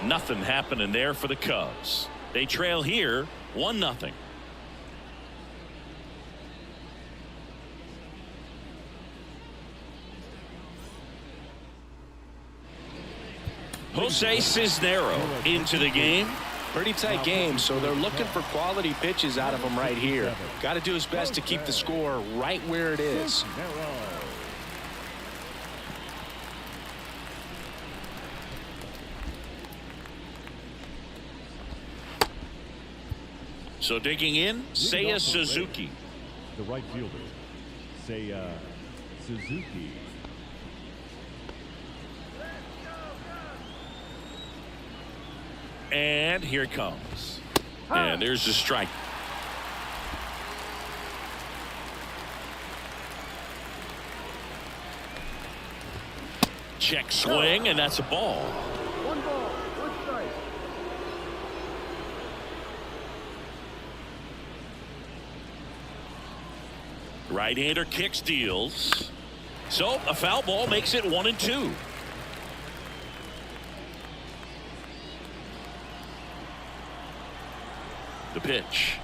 Nothing happening there for the Cubs. They trail here 1-0. Jose Cisnero into the game. Pretty tight game, so they're looking for quality pitches out of him right here. Got to do his best to keep the score right where it is. So digging in, Seiya Suzuki. The right fielder, Seiya Suzuki. And here it comes. And there's the strike. Check swing, and that's a ball. 1 ball, 1 strike. Right-hander kicks, deals. So a foul ball makes it 1-2. The pitch.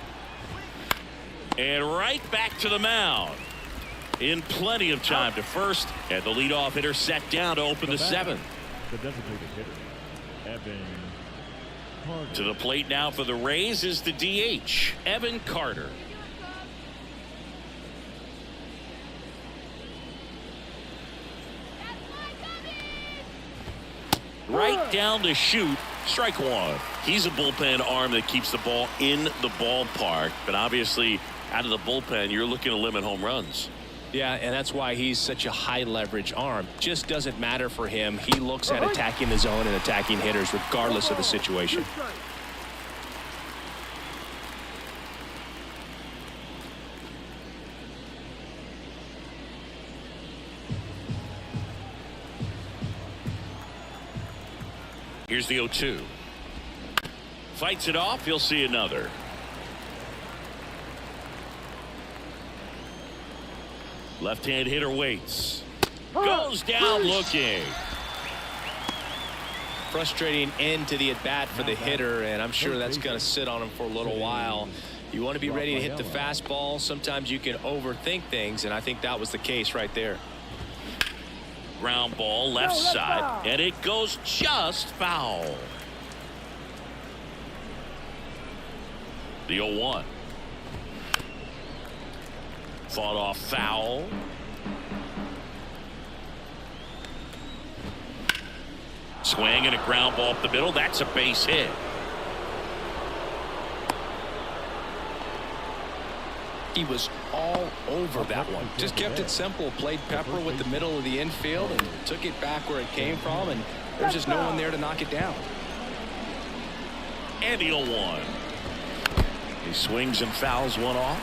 And right back to the mound. In plenty of time to first. And the leadoff hitter set down to open the 7th. The designated hitter, Evan Carter. To the plate now for the Rays is the DH, Evan Carter. Right down the chute, strike 1. He's a bullpen arm that keeps the ball in the ballpark, but obviously out of the bullpen you're looking to limit home runs. Yeah, and that's why he's such a high leverage arm. Just doesn't matter for him. He looks at attacking the zone and attacking hitters regardless of the situation. Here's the 0-2. Fights it off. He'll see another. Left-hand hitter waits. Goes down looking. Frustrating end to the at-bat for the hitter, and I'm sure that's going to sit on him for a little while. You want to be ready to hit the fastball. Sometimes you can overthink things, and I think that was the case right there. Ground ball left side, and it goes just foul. The 0-1. Fought off foul. Swing and a ground ball up the middle. That's a base hit. He was all over that one. Just kept it simple. Played pepper with the middle of the infield and took it back where it came from, and there's just no one there to knock it down. And the 0-1. He swings and fouls one off.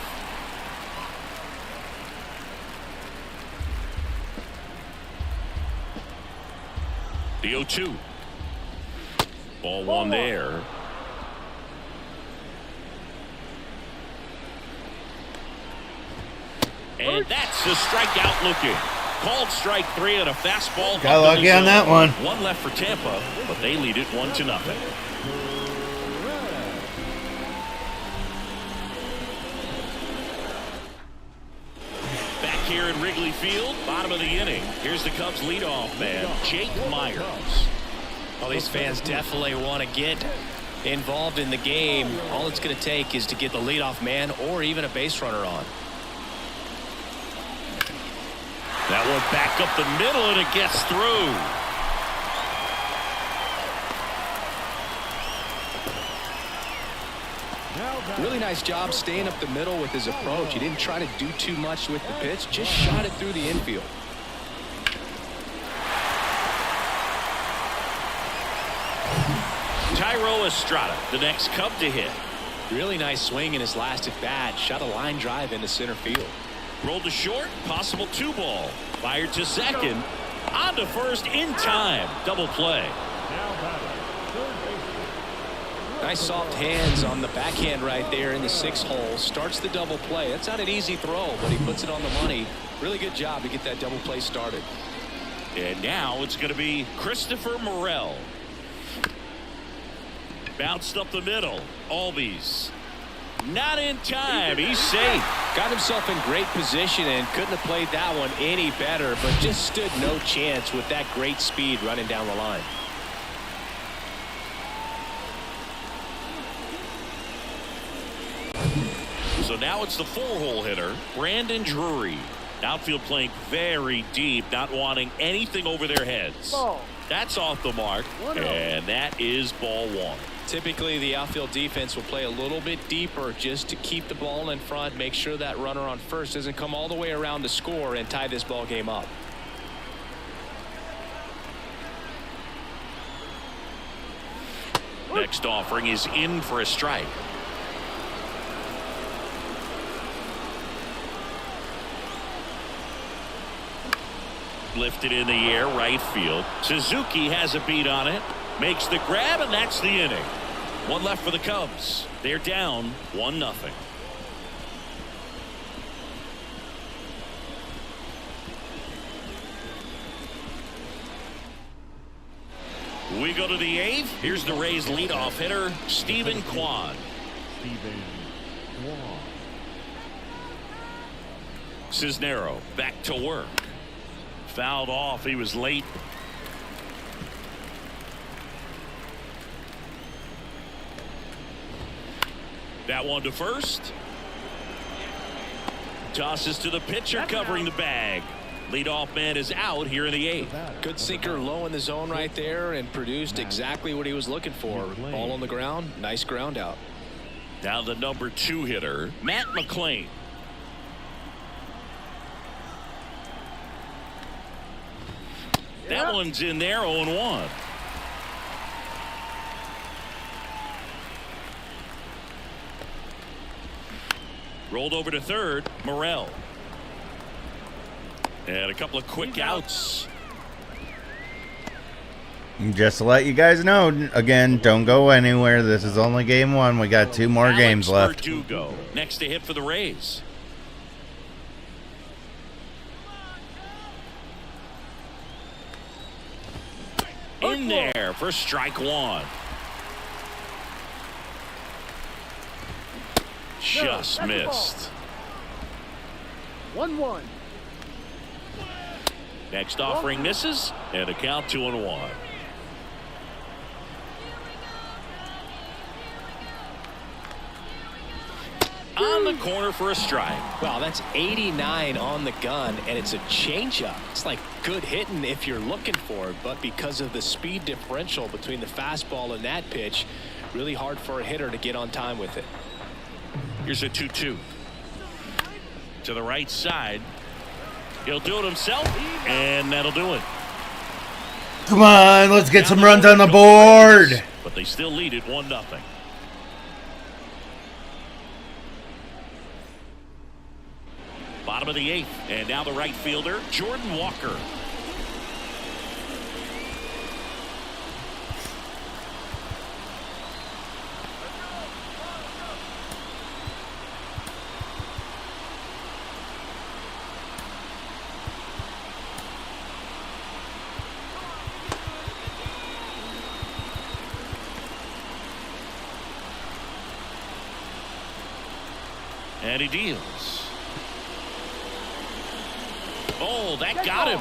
The 0-2. Ball one there. And that's the strikeout looking. Called strike 3 on a fastball. Got lucky on that one. One left for Tampa, but they lead it 1-0. Back here at Wrigley Field, bottom of the inning. Here's the Cubs leadoff man, Jake Myers. Well, these fans definitely want to get involved in the game. All it's going to take is to get the leadoff man or even a base runner on. That one back up the middle, and it gets through. Really nice job staying up the middle with his approach. He didn't try to do too much with the pitch, just shot it through the infield. Tyro Estrada, the next Cub to hit. Really nice swing in his last at bat. Shot a line drive into center field. Rolled to short, possible 2-ball. Fired to second, on to first in time. Double play. Nice soft hands on the backhand right there in the 6th hole. Starts the double play. That's not an easy throw, but he puts it on the money. Really good job to get that double play started. And now it's going to be Christopher Morel. Bounced up the middle. Albies. Not in time. He's safe. Got himself in great position and couldn't have played that one any better, but just stood no chance with that great speed running down the line. So now it's the 4-hole hitter, Brandon Drury. Outfield playing very deep, not wanting anything over their heads. That's off the mark, and that is ball 1. Typically, the outfield defense will play a little bit deeper just to keep the ball in front, make sure that runner on first doesn't come all the way around to score and tie this ball game up. Next offering is in for a strike. Lifted in the air, right field. Suzuki has a beat on it. Makes the grab, and that's the inning. One left for the Cubs. They're down 1-0. We go to the 8th. Here's the Rays leadoff hitter, Stephen Kwan. Cisnero back to work. Fouled off. He was late. That one to first. Tosses to the pitcher, covering the bag. Leadoff man is out here in the 8th. Good sinker low in the zone right there and produced exactly what he was looking for. Ball on the ground. Nice ground out. Now the number 2 hitter, Matt McClain. That one's in there, 0-1. Rolled over to third, Morel. And a couple of quick outs. Just to let you guys know, again, don't go anywhere. This is only game 1. We got 2 more games left. Verdugo, next to hit for the Rays. In there for strike 1. Just missed. 1-1. Next offering misses, and a count 2-1. On the corner for a strike. Wow, that's 89 on the gun, and it's a changeup. It's like good hitting if you're looking for it, but because of the speed differential between the fastball and that pitch, really hard for a hitter to get on time with it. Here's a 2-2. To the right side. He'll do it himself, and that'll do it. Come on, let's get some runs on the board. But they still lead it 1-0. Bottom of the 8th, and now the right fielder, Jordan Walker. And he deals. Oh, that got him.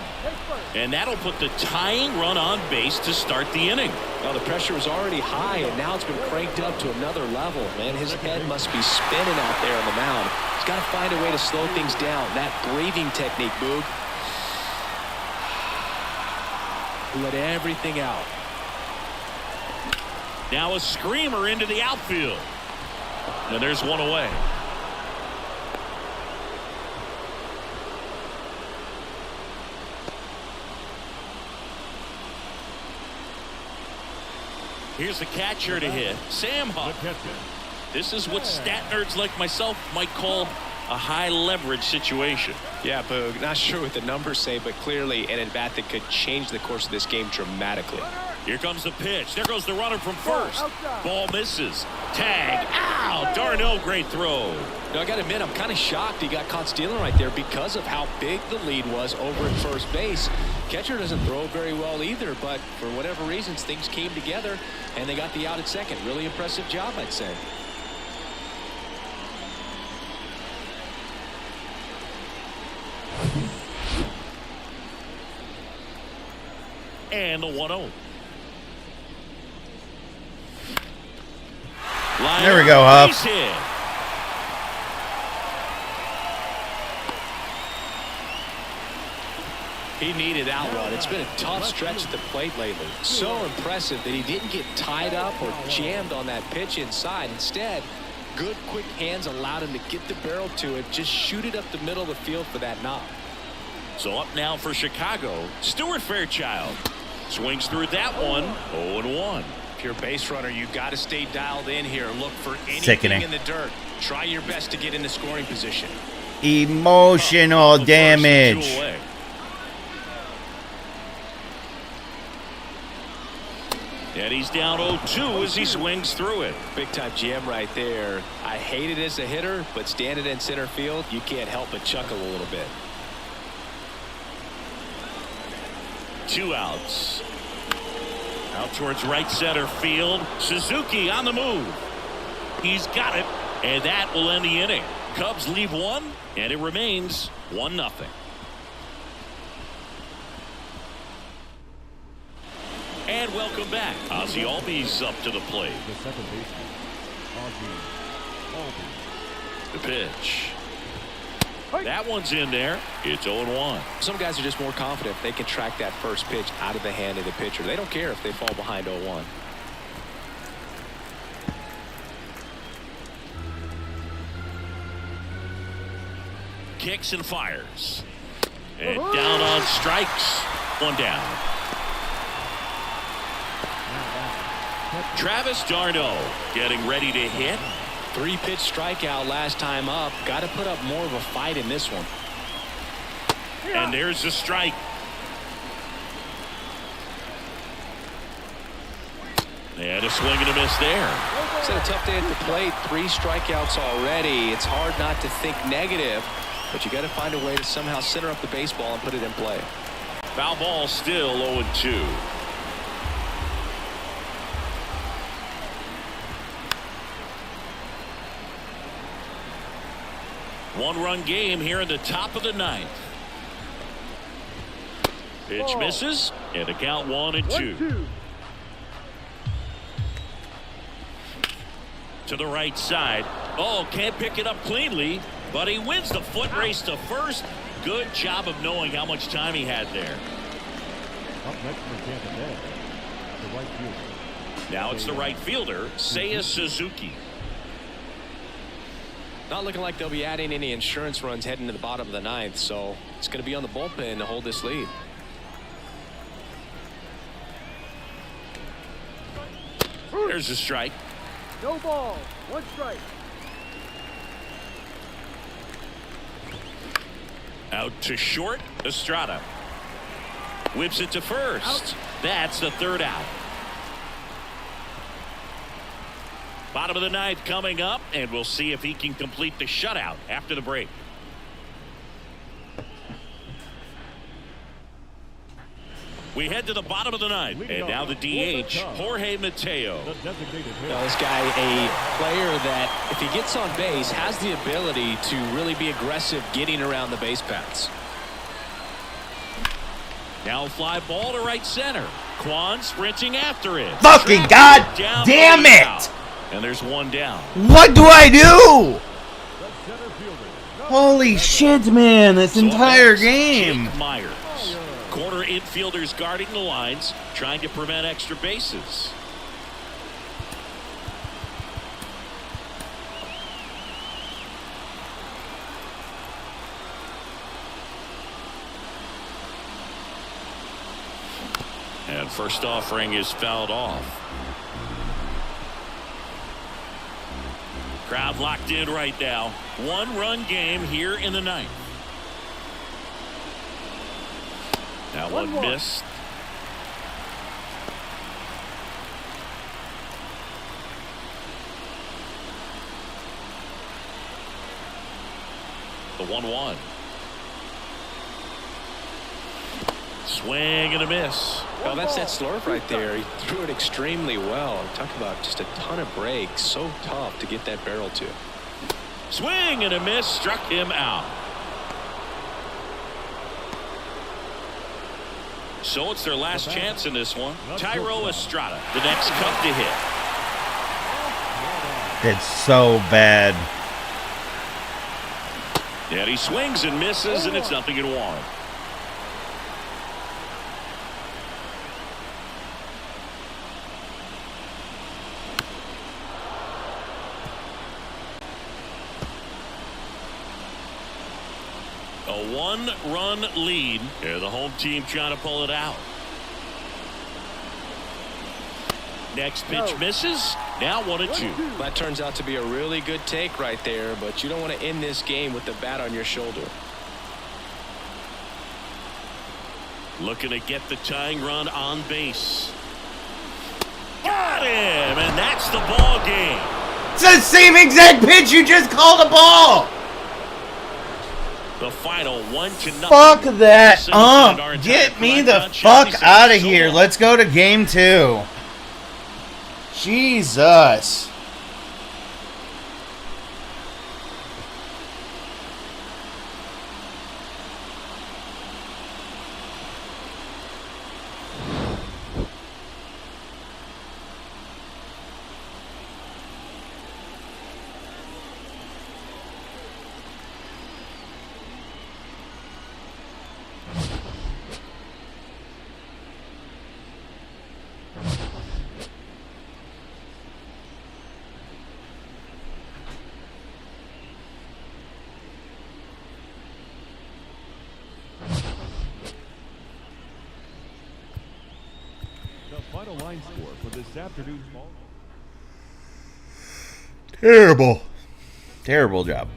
And that'll put the tying run on base to start the inning. Well, the pressure was already high, and now it's been cranked up to another level. Man, his head must be spinning out there on the mound. He's got to find a way to slow things down. That breathing technique, Boog. Let everything out. Now a screamer into the outfield. And there's one away. Here's the catcher to hit, Sam Huff. This is what stat nerds like myself might call a high leverage situation. Yeah, Boog, not sure what the numbers say, but clearly an at-bat that could change the course of this game dramatically. Here comes the pitch. There goes the runner from first. Ball misses. Tag. Ow! Darnell, great throw. Now, I got to admit, I'm kind of shocked he got caught stealing right there because of how big the lead was over at first base. Catcher doesn't throw very well either, but for whatever reasons, things came together, and they got the out at second. Really impressive job, I'd say. And the 1-0. There we go, Huff. He needed that one. It's been a tough stretch at the plate lately. So impressive that he didn't get tied up or jammed on that pitch inside. Instead, good quick hands allowed him to get the barrel to it, just shoot it up the middle of the field for that knock. So up now for Chicago, Stuart Fairchild. Swings through that one, 0-1. If you're a base runner, you got to stay dialed in here. Look for anything Sickening. in the dirt. Try your best to get in the scoring position. Emotional damage. And he's down 0-2 as he swings through it. Big time jam right there. I hate it as a hitter, but standing in center field, you can't help but chuckle a little bit. 2 outs. Out towards right center field. Suzuki on the move. He's got it, and that will end the inning. Cubs leave 1, and it remains 1-0. And welcome back. Ozzie Albies up to the plate. The second baseman, Ozzie Albies. The pitch. That one's in there. It's 0-1. Some guys are just more confident they can track that first pitch out of the hand of the pitcher. They don't care if they fall behind 0-1. Kicks and fires. And down on strikes. 1 down. Travis d'Arnaud getting ready to hit. 3-pitch strikeout last time up. Got to put up more of a fight in this one. And there's the strike. And a swing and a miss there. It's had a tough day at the plate. 3 strikeouts already. It's hard not to think negative, but you got to find a way to somehow center up the baseball and put it in play. Foul ball, still 0-2. One-run game here in the top of the 9th. Pitch misses, and the count 1-2. To the right side. Oh, can't pick it up cleanly, but he wins the foot race to first. Good job of knowing how much time he had there. Up next for Tampa Bay, the right fielder. Now it's the right fielder, Seiya Suzuki. Not looking like they'll be adding any insurance runs heading to the bottom of the 9th, so it's going to be on the bullpen to hold this lead. There's a strike. No ball. 1 strike. Out to short, Estrada. Whips it to first. That's the 3rd out. Bottom of the 9th coming up, and we'll see if he can complete the shutout after the break. We head to the bottom of the 9th, and now the DH, Jorge Mateo. The designated hitter. Now, this guy, a player that, if he gets on base, has the ability to really be aggressive getting around the base paths. Now fly ball to right center. Kwan sprinting after it. Fucking god damn it! And there's 1 down. What do I do? The center fielder. Holy shit, man. This entire game. Jake Myers. Corner infielders guarding the lines, trying to prevent extra bases. And first offering is fouled off. Crowd locked in right now. 1-run game here in the 9th. That one missed. The 1-1. Swing and a miss. Well, that's that slurve right there. He threw it extremely well. Talk about just a ton of breaks. So tough to get that barrel to. Swing and a miss. Struck him out. So it's their last chance in this one. Tyro Estrada, the next cup to hit. It's so bad. And he swings and misses, and it's 0-1. A 1-run lead, and the home team trying to pull it out. Next pitch misses. Now 1-2. That turns out to be a really good take right there, but you don't want to end this game with the bat on your shoulder. Looking to get the tying run on base. Got him, and that's the ball game. It's the same exact pitch you just called a ball. The final 1-0. Fuck that. Get me the fuck out of here. Let's go to game 2. Jesus. Final line score for this afternoon's ball. Terrible. Terrible job.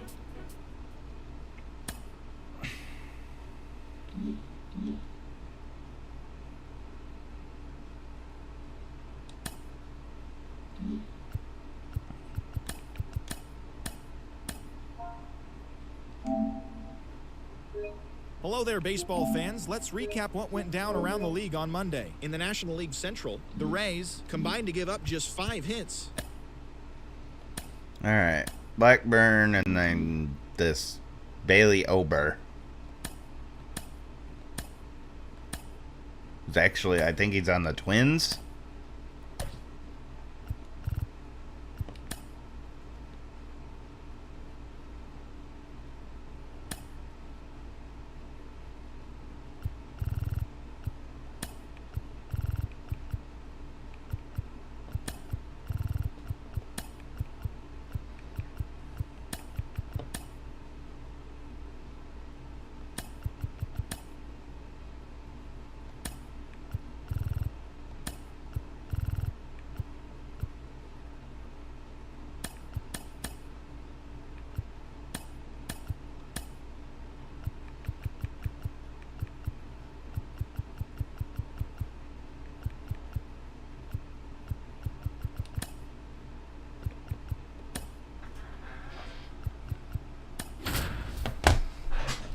Hello there, baseball fans. Let's recap what went down around the league on Monday. In the National League Central, the Rays combined to give up just 5 hits. All right. Blackburn and then this Bailey Ober. Actually, I think he's on the Twins.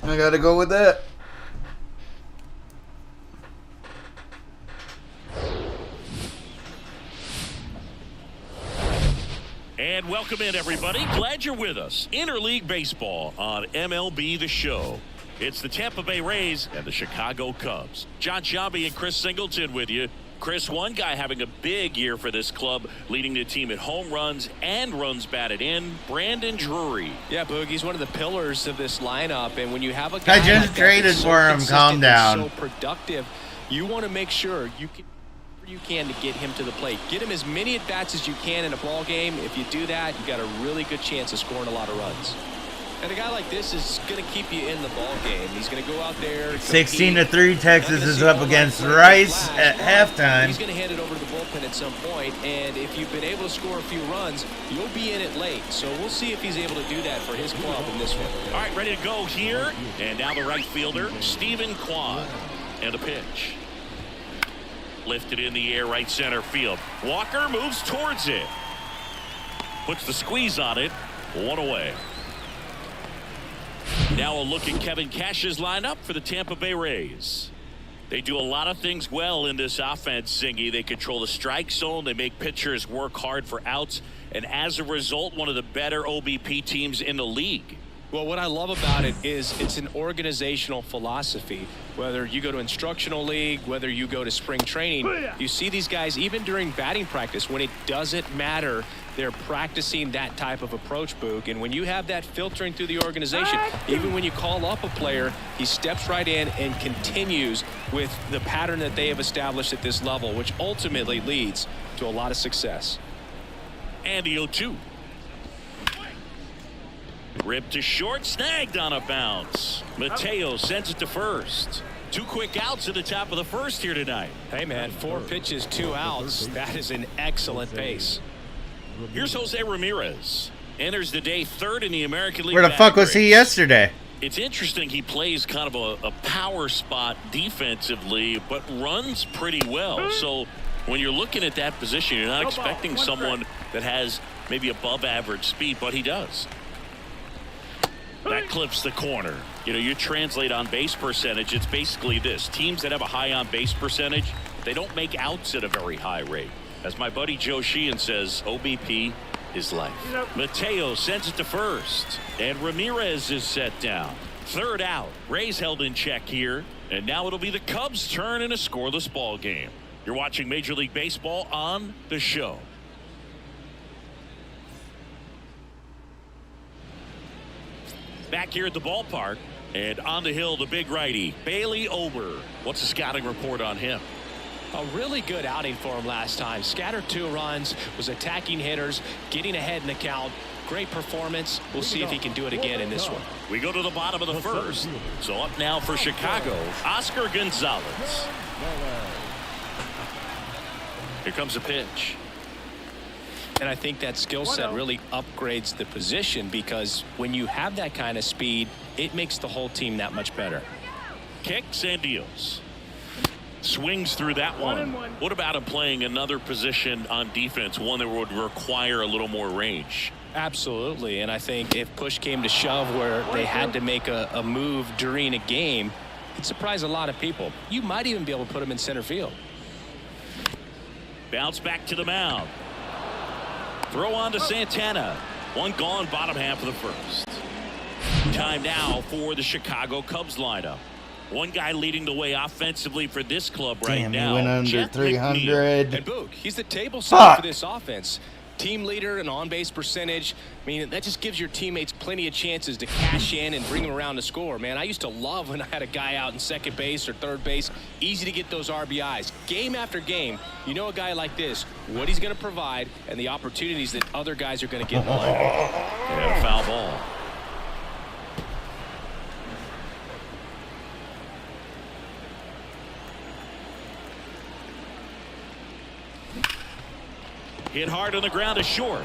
I gotta go with that. And welcome in, everybody. Glad you're with us. Interleague Baseball on MLB The Show. It's the Tampa Bay Rays and the Chicago Cubs. John Shabby and Chris Singleton with you. Chris, one guy having a big year for this club, leading the team in home runs and runs batted in, Brandon Drury. Yeah, Boog, he's one of the pillars of this lineup, and when you have a guy I just like traded that that's for him. consistent Calm and down. so productive, you want to make sure you can to get him to the plate. Get him as many at-bats as you can in a ball game. If you do that, you got a really good chance of scoring a lot of runs. And a guy like this is going to keep you in the ball game. He's going to go out there. 16-3, Texas is up against Rice at halftime. He's going to hand it over to the bullpen at some point, and if you've been able to score a few runs, you'll be in it late. So we'll see if he's able to do that for his club in this one. All right, ready to go here. And now the right fielder, Stephen Kwan. And the pitch. Lifted in the air, right center field. Walker moves towards it. Puts the squeeze on it. 1 away. Now a look at Kevin Cash's lineup for the Tampa Bay Rays. They do a lot of things well in this offense, Zingy. They control the strike zone. They make pitchers work hard for outs. And as a result, one of the better OBP teams in the league. Well, what I love about it is it's an organizational philosophy. Whether you go to instructional league, whether you go to spring training, you see these guys even during batting practice when it doesn't matter. They're practicing that type of approach, Boog. And when you have that filtering through the organization, even when you call up a player, he steps right in and continues with the pattern that they have established at this level, which ultimately leads to a lot of success. And the 0-2. Ripped to short, snagged on a bounce. Mateo sends it to first. 2 quick outs at the top of the first here tonight. Hey, man, 4 pitches, 2 outs. That is an excellent pace. Here's Jose Ramirez. Enters the day 3rd in the American League. Where the fuck was he yesterday? It's interesting he plays kind of a power spot defensively, but runs pretty well. So when you're looking at that position, you're not expecting someone that has maybe above average speed, but he does. That clips the corner. You know, you translate on base percentage, it's basically this. Teams that have a high on base percentage, they don't make outs at a very high rate. As my buddy Joe Sheehan says, OBP is life. Mateo sends it to first, and Ramirez is set down. 3rd out. Rays held in check here, and now it'll be the Cubs' turn in a scoreless ball game. You're watching Major League Baseball on The Show. Back here at the ballpark, and on the hill, the big righty, Bailey Ober. What's the scouting report on him? A really good outing for him last time. Scattered 2 runs, was attacking hitters, getting ahead in the count. Great performance. We'll see if he can do it again in this one. We go to the bottom of the 1st. So up now for Chicago, Oscar Gonzalez. Here comes a pitch. And I think that skill set really upgrades the position, because when you have that kind of speed, it makes the whole team that much better. Kicks and deals. Swings through that one. What about him playing another position on defense, one that would require a little more range? Absolutely, and I think if push came to shove where they had to make a move during a game, it'd surprise a lot of people. You might even be able to put him in center field. Bounce back to the mound. Throw on to Santana. One gone, bottom half of the first. Time now for the Chicago Cubs lineup. One guy leading the way offensively for this club right Damn, now. he went under Jeff 300. And Boog, he's the table setter for this offense. Team leader and on-base percentage. I mean, that just gives your teammates plenty of chances to cash in and bring them around to score. Man, I used to love when I had a guy out in second base or third base. Easy to get those RBIs. Game after game, you know a guy like this, what he's going to provide and the opportunities that other guys are going to get in the lineup. And a foul ball. Hit hard on the ground to short.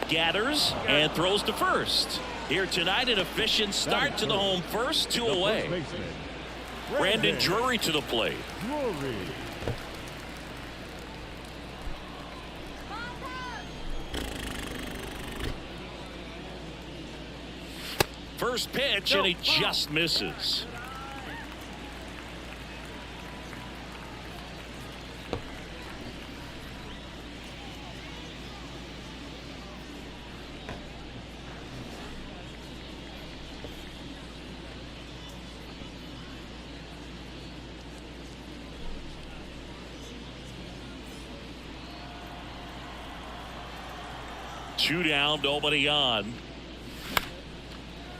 Gathers and throws to first. Here tonight, an efficient start to the home first, 2 away. Brandon Drury to the plate. First pitch, and he just misses. Two down, nobody on.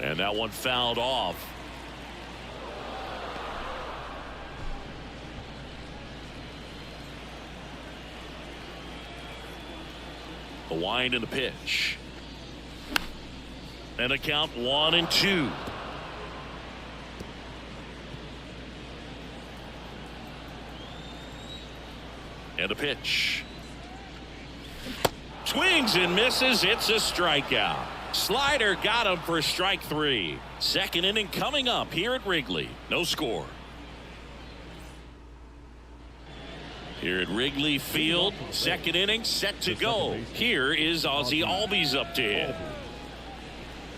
And that one fouled off. The wind and the pitch. And a count 1-2. And a pitch. Swings and misses. It's a strikeout. Slider got him for strike 3. Second inning coming up here at Wrigley. No score. Here at Wrigley Field, second inning set to go. Here is Ozzie Albies up to hit.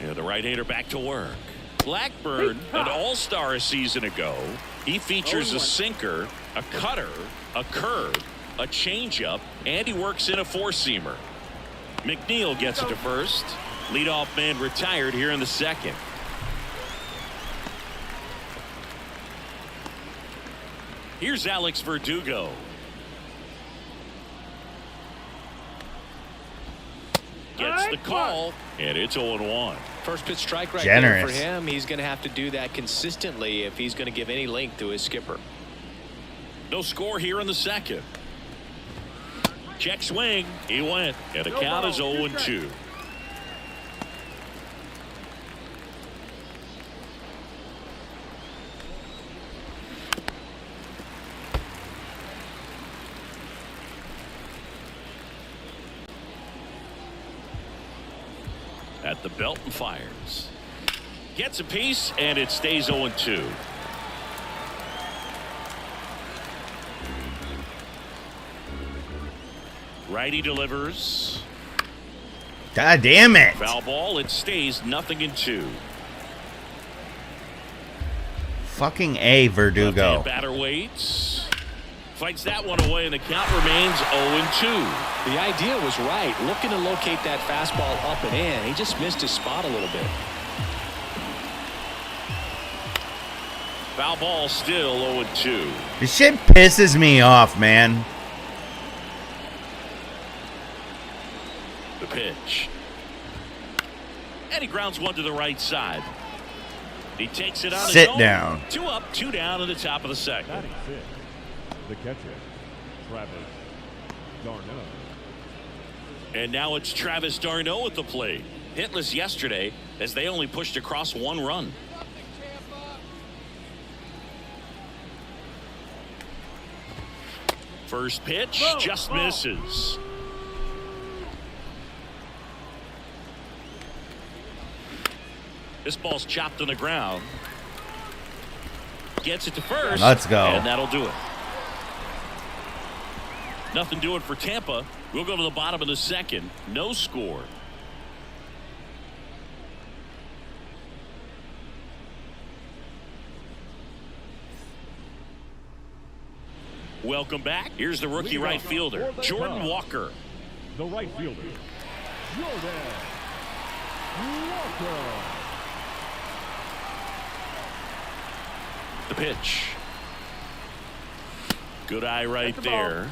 And the right-hander back to work. Blackburn, an all-star a season ago. He features a sinker, a cutter, a curve, a changeup, and he works in a four-seamer. McNeil gets it to first. Leadoff man retired here in the second. Here's Alex Verdugo. Gets the call, and it's 0-1. First pitch strike right there for him. He's going to have to do that consistently if he's going to give any length to his skipper. No score here in the second. Check swing. He went. And the count is 0-2. At the belt and fires. Gets a piece, and it stays 0-2. Righty delivers. God damn it. Foul ball. It stays 0-2. Fucking A, Verdugo. Left-hand batter waits. Fights that one away, and the count remains 0-2. The idea was right. Looking to locate that fastball up and in. He just missed his spot a little bit. Foul ball still 0-2. This shit pisses me off, man. The pitch. And he grounds one to the right side. He takes it on his own. Sit down. 2 up, 2 down in the top of the second. Batting fifth, the catcher, Travis d'Arnaud. And now it's Travis d'Arnaud at the plate. Hitless yesterday as they only pushed across 1 run. First pitch just misses. This ball's chopped on the ground. Gets it to first. Let's go. And that'll do it. Nothing doing for Tampa. We'll go to the bottom of the second. No score. Welcome back. Here's the rookie right fielder, Jordan Walker. The right fielder, Jordan Walker. The pitch. Good eye right there.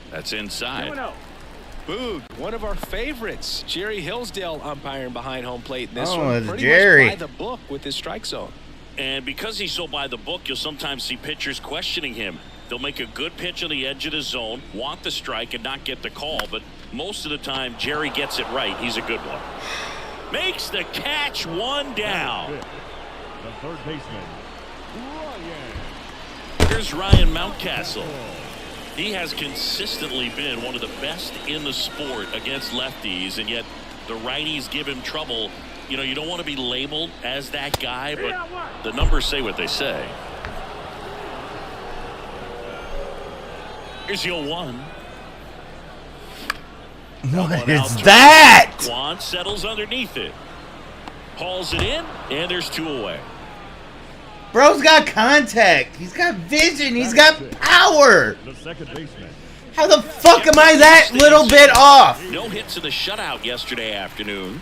That's inside. Boog, one of our favorites, Jerry Hillsdale umpiring behind home plate in this one. It's Pretty Jerry. much by the book with his strike zone. And because he's so by the book, you'll sometimes see pitchers questioning him. They'll make a good pitch on the edge of the zone, want the strike, and not get the call. But most of the time, Jerry gets it right. He's a good one. Makes the catch, one down. The third baseman, Ryan. Here's Ryan Mountcastle. He has consistently been one of the best in the sport against lefties, and yet the righties give him trouble. You know, you don't want to be labeled as that guy, but the numbers say what they say. Here's the 0-1. What is that? Quan settles underneath it. Hauls it in, and there's 2 away. Bro's got contact. He's got vision. He's got power. The second baseman, How the fuck am I that little bit off? No hits in the shutout yesterday afternoon.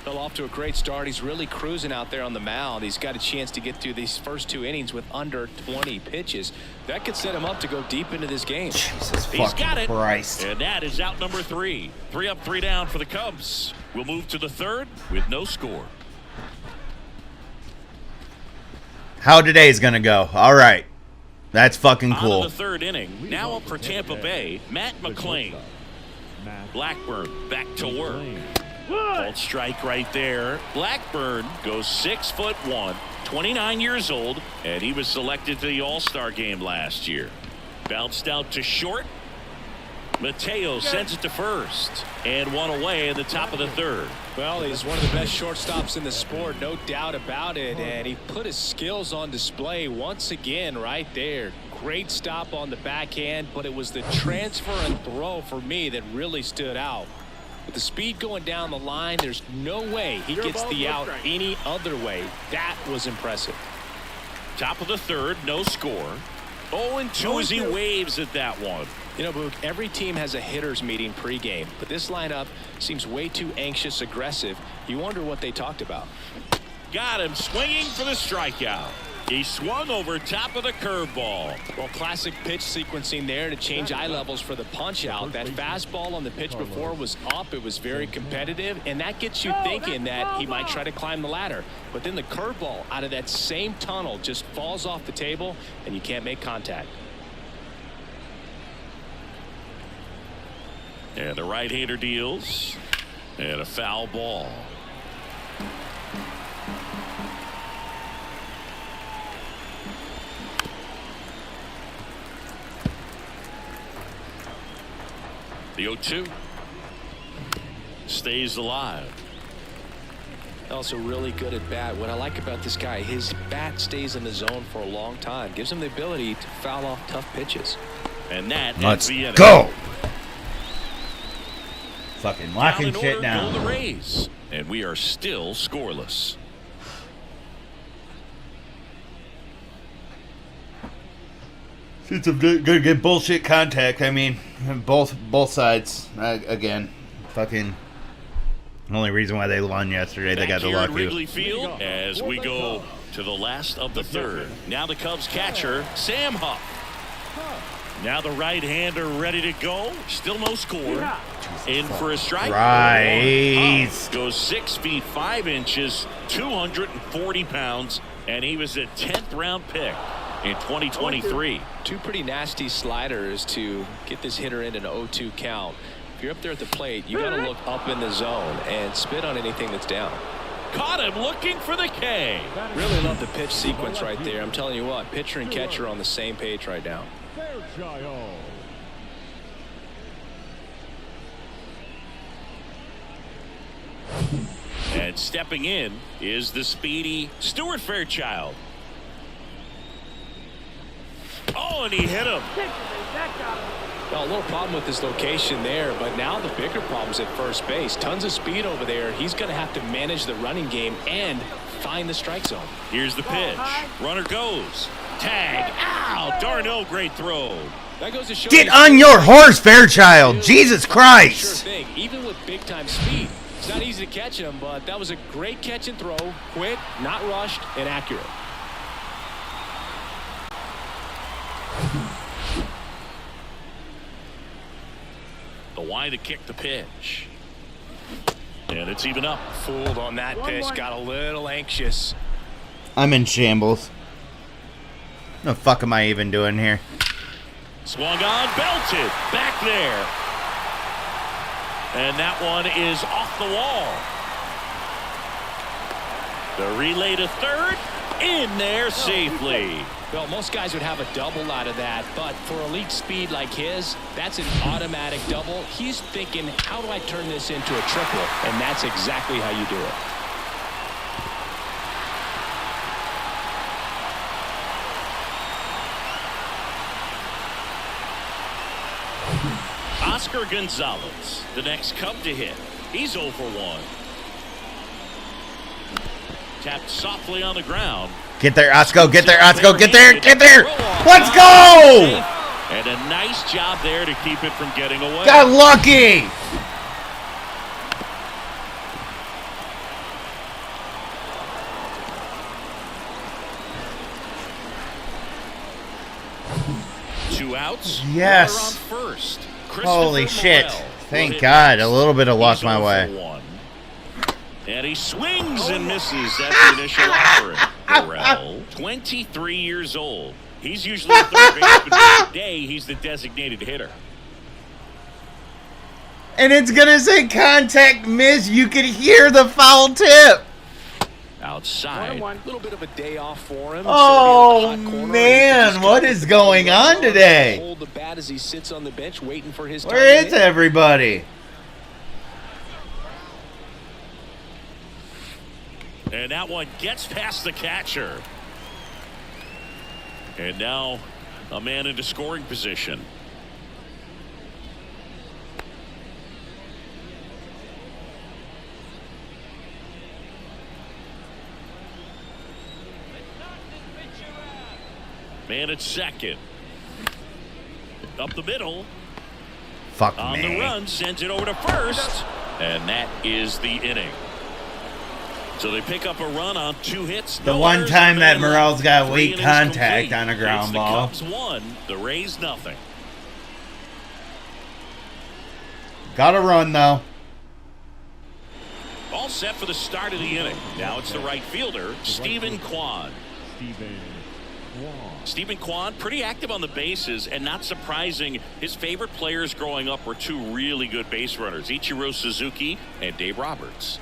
Fell off to a great start. He's really cruising out there on the mound. He's got a chance to get through these first 2 innings with under 20 pitches. That could set him up to go deep into this game. Jesus He's got fucking it. Christ. And that is out number 3. 3 up, 3 down for the Cubs. We'll move to the third with no score. How today's gonna go? All right, that's fucking On cool. to the third inning. Now up for Tampa Bay, Matt McClain. Matt Blackburn back to work. McClain. Called strike right there. Blackburn goes 6'1", 29 years old, and he was selected to the All-Star game last year. Bounced out to short. Mateo sends it to first, and 1 away in the top of the third. Well, he's one of the best shortstops in the sport, no doubt about it, and he put his skills on display once again right there. Great stop on the backhand, but it was the transfer and throw for me that really stood out. With the speed going down the line, there's no way he gets the out any other way. That was impressive. Top of the third, no score. 0-2 as he waves at that one. You know, Boog, every team has a hitters meeting pregame, but this lineup seems way too anxious, aggressive. You wonder what they talked about. Got him swinging for the strikeout. He swung over top of the curveball. Well, classic pitch sequencing there to change eye levels for the punch out. That fastball on the pitch before was up. It was very competitive, and that gets you thinking that he might try to climb the ladder. But then the curveball out of that same tunnel just falls off the table, and you can't make contact. And the right-hander deals. And a foul ball. The 0-2 stays alive. Also really good at bat. What I like about this guy, his bat stays in the zone for a long time. Gives him the ability to foul off tough pitches. And that Let's ends the inning. go. Fucking locking Down in shit order down. go the Rays. And we are still scoreless. It's a good bullshit contact. I mean, both sides. Again, fucking. Only reason why they won yesterday, they got the Back here at lucky. Wrigley Field as we go to the last of the third. Now the Cubs catcher, Sam Huff. Now the right-hander ready to go. Still no score. In for a strike. Right. Huff goes 6 feet 5 inches, 240 pounds, and he was a 10th round pick in 2023. Two pretty nasty sliders to get this hitter in an 0-2 count. If you're up there at the plate, you got to look up in the zone and spit on anything that's down. Caught him looking for the K. Really love the pitch sequence right there. I'm telling you what, pitcher and catcher are on the same page right now. Fairchild. And stepping in is the speedy Stuart Fairchild. Oh, and he hit him. Well, a little problem with this location there, but now the bigger problem's at first base. Tons of speed over there. He's going to have to manage the running game and find the strike zone. Here's the pitch. Runner goes. Tag. Ow! Darno, great throw. That goes to show Get on your horse, Fairchild. Jesus Christ. Sure thing. Even with big-time speed, it's not easy to catch him, but that was a great catch and throw. Quick, not rushed, and accurate. The wide to kick the pitch. And it's even up. Fooled on that pitch. Got a little anxious. I'm in shambles. What the fuck am I even doing here? Swung on, belted, back there. And that one is off the wall. The relay to third, in there safely. Well, most guys would have a double out of that, but for elite speed like his, that's an automatic double. He's thinking, how do I turn this into a triple? And that's exactly how you do it. Oscar Gonzalez, the next Cub to hit. He's 0 for 1. Tapped softly on the ground. Get there, Oscar. Get there, Oscar. Get there. Get there. Let's go. And a nice job there to keep it from getting away. Got lucky. Two outs. Yes. Runner on first. Holy shit. Morel Thank God. A little bit of luck my way. 1. And he swings and misses at the initial offering. Morel, 23 years old. He's usually a third baseman, but today he's the designated hitter. And it's going to say contact miss. You could hear the foul tip. Outside. A little bit of a day off for him. Oh, man. What is going on today? Hold the bat as he sits on the bench waiting for his time. Where is everybody? And that one gets past the catcher. And now a man into scoring position. Man at second. Up the middle. Fuck On me. the run, sends it over to first. And that is the inning. So they pick up a run on 2 hits. The No one errors, time that and Morel's got 3 weak innings contact complete. on a ground It's ball. The Cubs 1, the Rays nothing. Got a run, though. All set for the start of the inning. Now it's the right fielder, Stephen Kwan. Stephen Kwan, pretty active on the bases, and not surprising, his favorite players growing up were 2 really good base runners, Ichiro Suzuki and Dave Roberts.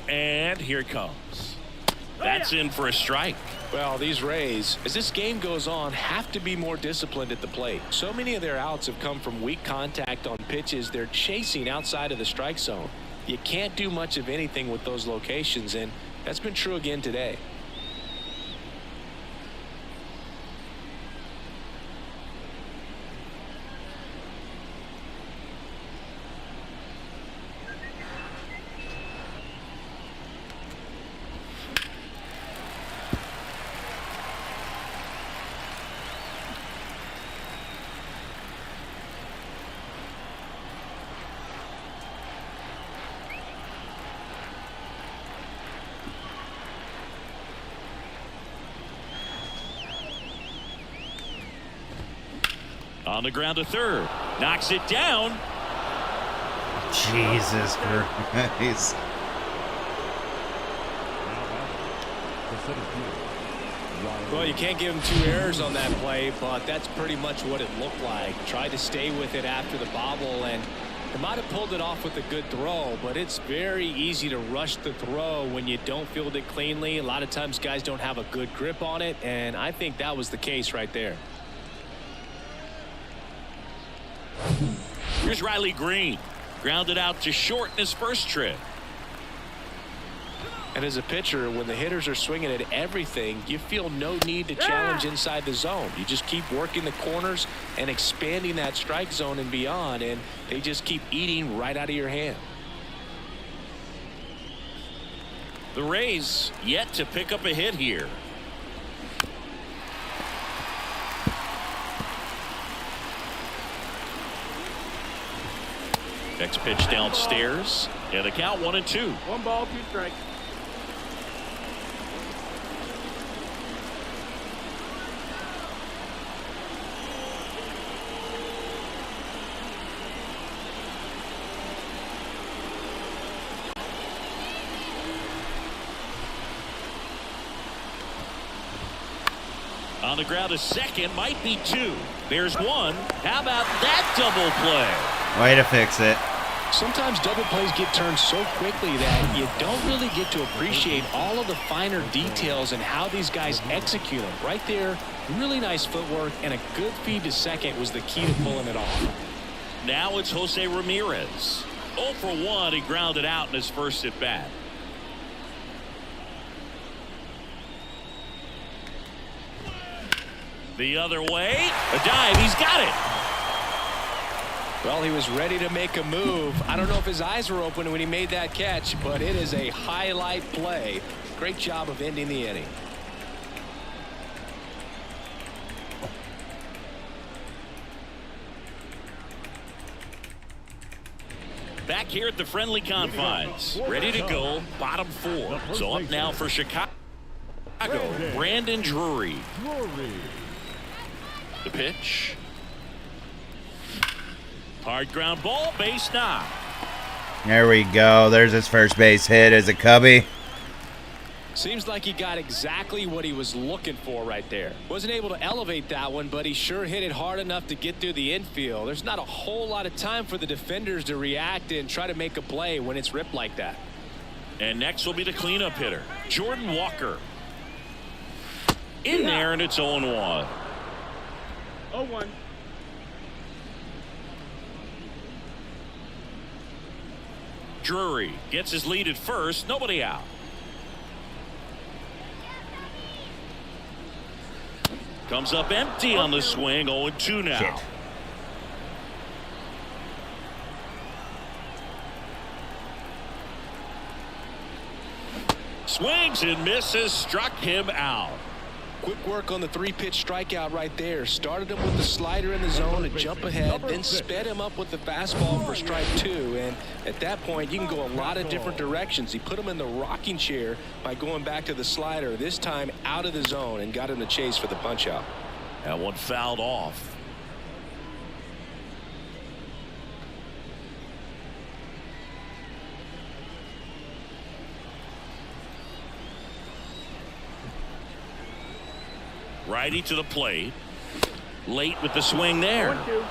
And here it comes. That's in for a strike. Well, these Rays, as this game goes on, have to be more disciplined at the plate. So many of their outs have come from weak contact on pitches they're chasing outside of the strike zone. You can't do much of anything with those locations, and that's been true again today. On the ground to third. Knocks it down. Jesus Christ. Well, you can't give him 2 errors on that play, but that's pretty much what it looked like. Tried to stay with it after the bobble, and he might have pulled it off with a good throw, but it's very easy to rush the throw when you don't field it cleanly. A lot of times guys don't have a good grip on it, and I think that was the case right there. Here's Riley Green. Grounded out to short in his first trip. And as a pitcher, when the hitters are swinging at everything, you feel no need to challenge inside the zone. You just keep working the corners and expanding that strike zone and beyond, and they just keep eating right out of your hand. The Rays yet to pick up a hit here. Next pitch downstairs, and the count 1-2. 1 ball, 2 strikes. On the ground, a second, might be 2. There's 1. How about that double play? Way to fix it. Sometimes double plays get turned so quickly that you don't really get to appreciate all of the finer details and how these guys execute them. Right there, really nice footwork, and a good feed to second was the key to pulling it off. Now it's Jose Ramirez. 0 for 1. He grounded out in his first at bat. The other way, a dive, he's got it. Well, he was ready to make a move. I don't know if his eyes were open when he made that catch, but it is a highlight play. Great job of ending the inning. Back here at the friendly confines, ready to go, bottom 4. So up now for Chicago, Brandon Drury. The pitch. Hard ground ball, base knock. There we go. There's his first base hit as a Cubby. Seems like he got exactly what he was looking for right there. Wasn't able to elevate that one, but he sure hit it hard enough to get through the infield. There's not a whole lot of time for the defenders to react and try to make a play when it's ripped like that. And next will be the cleanup hitter, Jordan Walker. In there, and it's 0-1. 0-1. Drury gets his lead at first, nobody out. Comes up empty on the swing, 0-2 now. Shit. Swings and misses, struck him out. Quick work on the 3-pitch strikeout right there. Started him with the slider in the zone to jump ahead, then sped him up with the fastball for strike 2. And at that point, you can go a lot of different directions. He put him in the rocking chair by going back to the slider, this time out of the zone, and got him to chase for the punch out. That one fouled off. Righty to the plate. Late with the swing there. 1-2.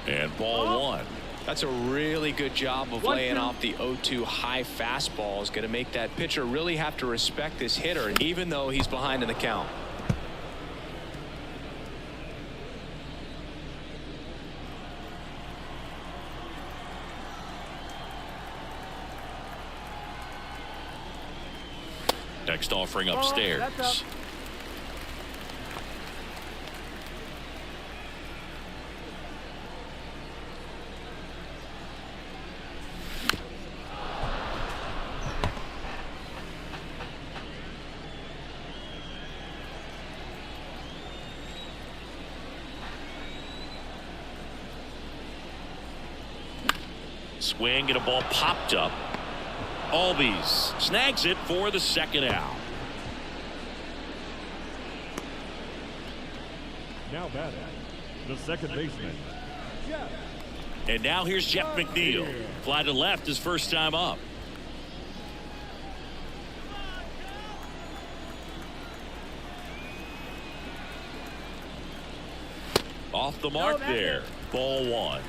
And ball 1. That's a really good job of laying off the 0-2 high fastball. Is going to make that pitcher really have to respect this hitter, even though he's behind in the count. Next offering upstairs. That's up. Swing and a ball popped up. Albies snags it for the second out. Now batting, the second baseman. And now here's Jeff McNeil. Fly to left his first time up. Off the mark there. Ball 1.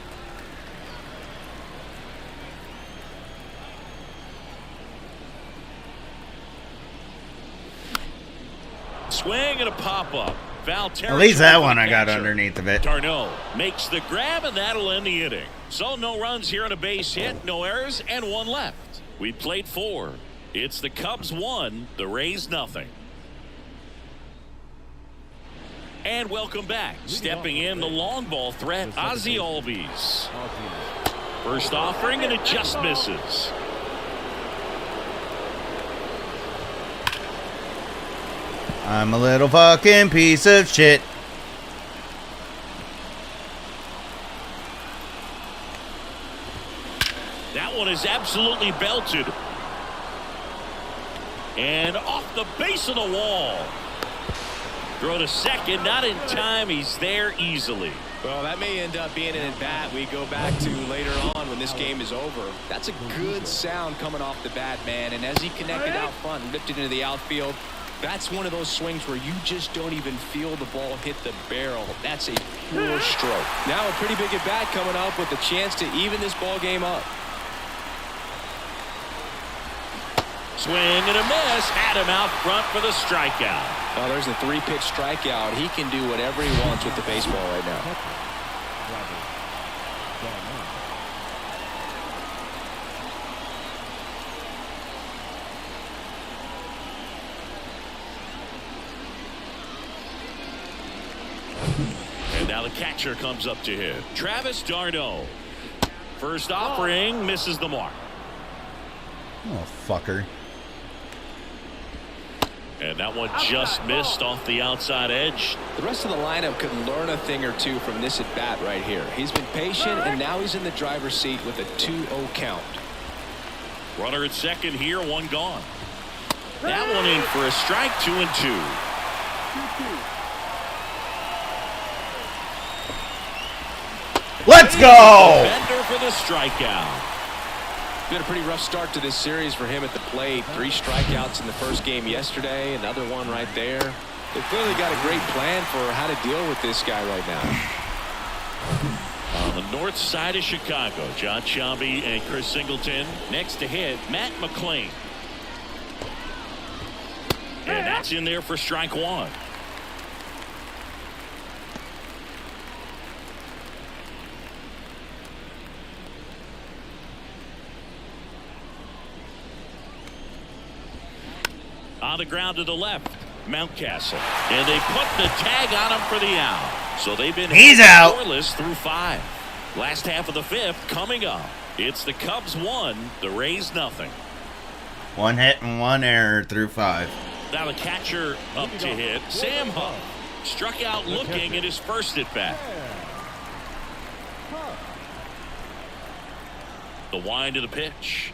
Swing and a pop-up. foul At territory. least that for one the I got catcher. underneath of it. Darno makes the grab, and that'll end the inning. So no runs here on a base hit, no errors, and one left. We played 4. It's the Cubs 1, the Rays nothing. And welcome back. Stepping in the long ball threat, Ozzie Albies. First offering, and it just misses. I'm a little fucking piece of shit. That one is absolutely belted. And off the base of the wall. Throw to second, not in time. He's there easily. Well, that may end up being an at-bat we go back to later on when this game is over. That's a good sound coming off the bat, man. And as he connected out front and ripped it into the outfield, that's one of those swings where you just don't even feel the ball hit the barrel. That's a pure stroke. Now a pretty big at-bat coming up with a chance to even this ball game up. Swing and a miss. Had him out front for the strikeout. Oh, there's a 3-pitch strikeout. He can do whatever he wants with the baseball right now. And now the catcher comes up to hit. Travis d'Arnaud. First offering, misses the mark. Oh, fucker. And that one just missed off the outside edge. The rest of the lineup could learn a thing or two from this at-bat right here. He's been patient, and now he's in the driver's seat with a 2-0 count. Runner at second here, one gone. That one in for a strike, 2-2. Let's go! Bender for the strikeout. Been a pretty rough start to this series for him at the plate. 3 strikeouts in the first game yesterday. Another one right there. They've clearly got a great plan for how to deal with this guy right now. On the north side of Chicago, John Sciambi and Chris Singleton. Next to hit, Matt McClain. And that's in there for strike 1. On the ground to the left, Mountcastle. And they put the tag on him for the out. So they've been He's out. scoreless through 5. Last half of the 5th coming up. It's the Cubs 1, the Rays nothing. 1 hit and 1 error through 5. Now the catcher up to hit. Sam Huff struck out looking at his first at bat. The wind of the pitch.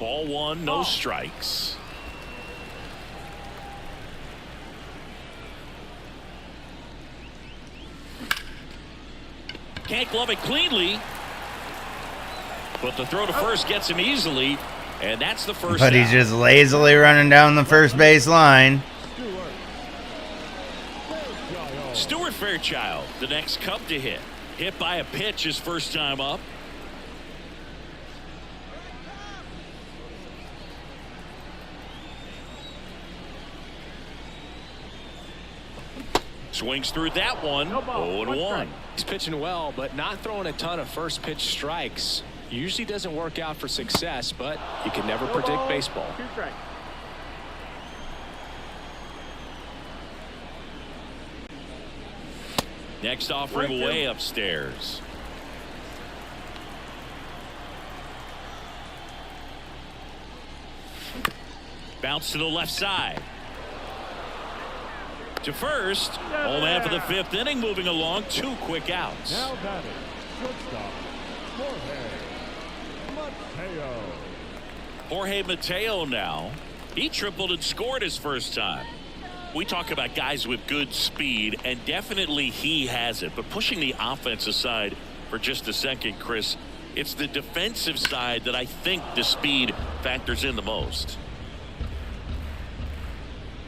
Ball 1, no strikes. Can't glove it cleanly. But the throw to first gets him easily. And that's the first But he's out. just lazily running down the first base line. Stuart Fairchild, the next Cub to hit. Hit by a pitch his first time up. Swings through that one. 0-1. He's pitching well, but not throwing a ton of first pitch strikes. Usually doesn't work out for success, but you can never predict baseball. 2 strikes. Next offering way upstairs. Bounce to the left side. To first. Home half of the 5th inning, moving along. 2 quick outs. Now batting, shortstop, Mateo. Jorge Mateo now. He tripled and scored his first time. We talk about guys with good speed, and definitely he has it. But pushing the offense aside for just a second, Chris, it's the defensive side that I think the speed factors in the most.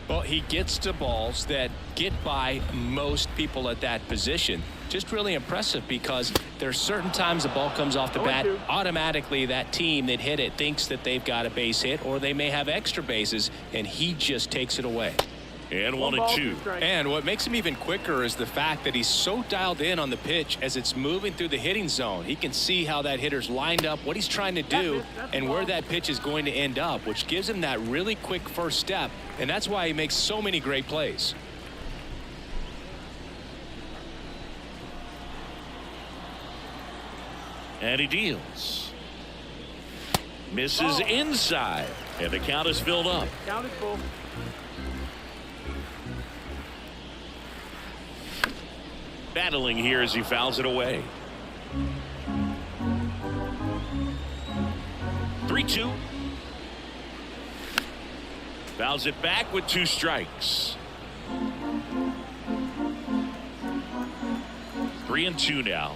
Well, he gets to balls that get by most people at that position. Just really impressive because there's certain times the ball comes off the bat, automatically that team that hit it thinks that they've got a base hit or they may have extra bases, and he just takes it away. And 1 and ball, 2. 2 strikes. And what makes him even quicker is the fact that he's so dialed in on the pitch as it's moving through the hitting zone. He can see how that hitter's lined up, what he's trying to do, and where that pitch is going to end up, which gives him that really quick first step. And that's why he makes so many great plays. And he deals. Misses inside. And the count is filled up. Count is full. Battling here as he fouls it away. 3-2. Fouls it back with 2 strikes. 3-2 now.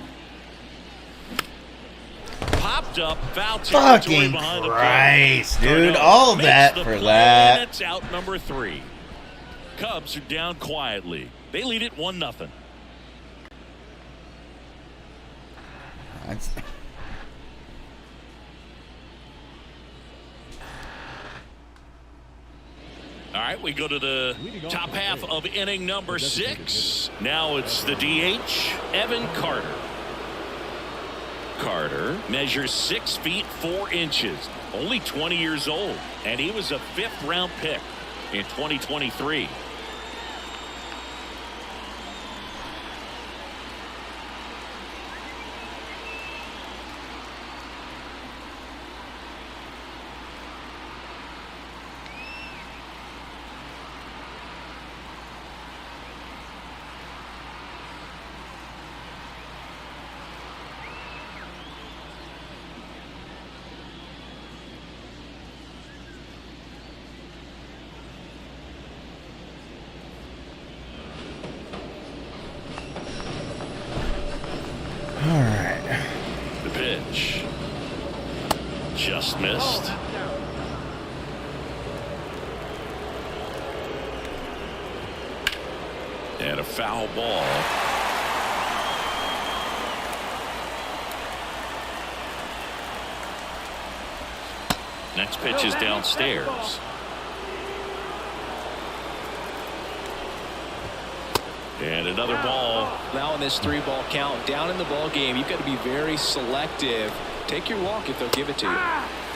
Popped up, foul territory Fucking behind the Christ, plate. dude. Cardone All of makes that the for play, that. and it's out number 3. Cubs are down quietly. They lead it 1-0. That's... All right, we go to the top half of inning number 6. Now it's the DH, Evan Carter. Carter measures 6 feet 4 inches, only 20 years old, and he was a 5th-round pick in 2023. All right. The pitch. Just missed. And a foul ball. Next pitch is downstairs. And another ball. Now in this 3-ball count, down in the ball game, you've got to be very selective. Take your walk if they'll give it to you.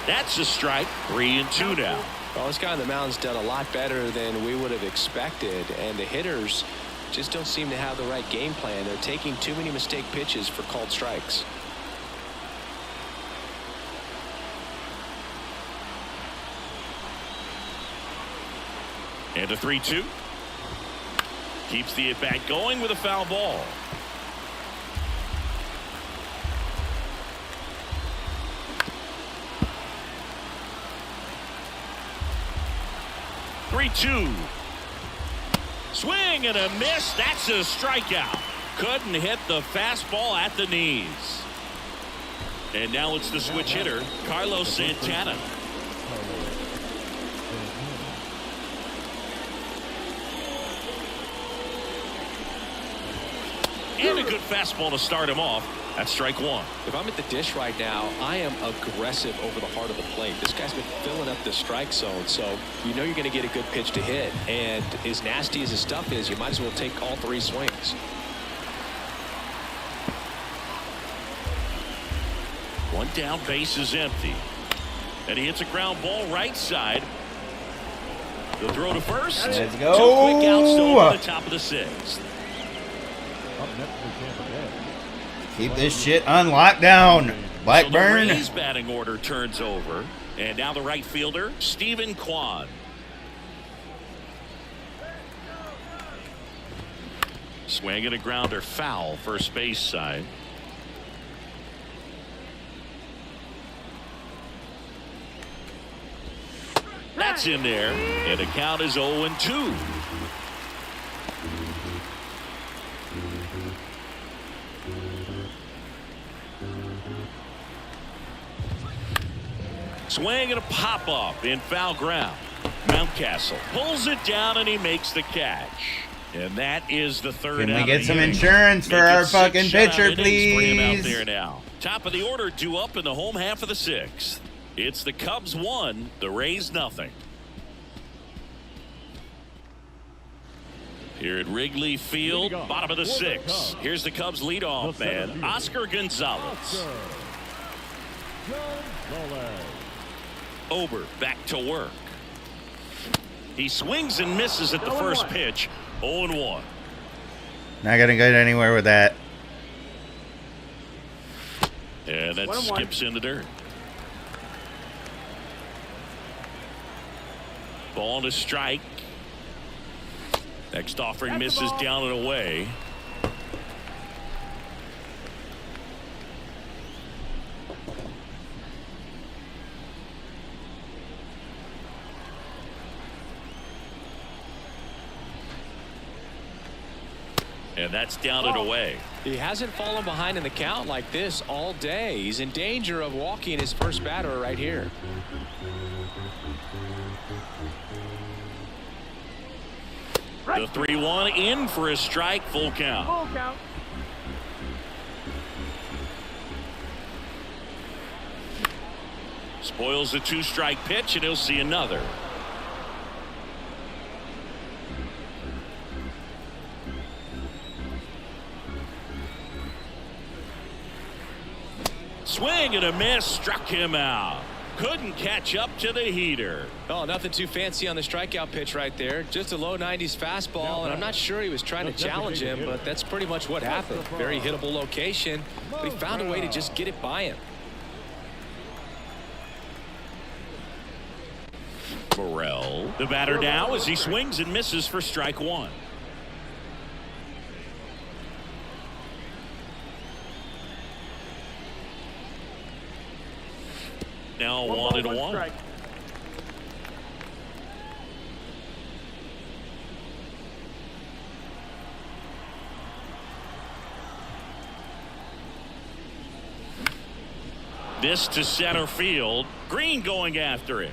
That's a strike. 3-2 now. Well, this guy on the mound's done a lot better than we would have expected, and the hitters just don't seem to have the right game plan. They're taking too many mistake pitches for called strikes. And a 3-2. Keeps the at-bat going with a foul ball. Three-two. Swing and a miss. That's a strikeout. Couldn't hit the fastball at the knees. And now it's the switch hitter, Carlos Santana. And a good fastball to start him off. That's strike 1. If I'm at the dish right now, I am aggressive over the heart of the plate. This guy's been filling up the strike zone, so you know you're going to get a good pitch to hit. And as nasty as his stuff is, you might as well take all 3 swings. One down, base is empty. And he hits a ground ball right side. The throw to first. Let's 2 go. quick outs to open the top of the 6th. Up next for Tampa Bay. Keep this shit on lockdown. Blackburn. So the Rays batting order turns over. And now the right fielder, Stephen Kwan. Swing and a grounder foul, first base side. That's in there. And the count is 0-2. Swing and a pop-up in foul ground. Mountcastle pulls it down and he makes the catch. And that is the third. Can we out get of the some inning. insurance for Make it our 6 fucking shutout pitcher, innings for him out please? there now. Top of the order due up in the home half of the 6th. It's the Cubs 1, the Rays nothing. Here at Wrigley Field, bottom of the sixth. Here's the Cubs leadoff man, Oscar Gonzalez. Ober back to work. He swings and misses at the first pitch. 0-1. Not going to get anywhere with that. And that skips in the dirt. Ball to strike. Next offering misses down and away. And that's down and away. He hasn't fallen behind in the count like this all day. He's in danger of walking his first batter right here. The 3-1 in for a strike, full count. Full count. Spoils the 2-strike pitch, and he'll see another. Swing and a miss, struck him out. Couldn't catch up to the heater. Oh, nothing too fancy on the strikeout pitch right there. Just a low 90s fastball, and I'm not sure he was trying to challenge him, but that's pretty much what happened. Very hittable location, but he found a way to just get it by him. Burrell, the batter now as he swings and misses for strike one. Now 1-1. This to center field. Green going after it.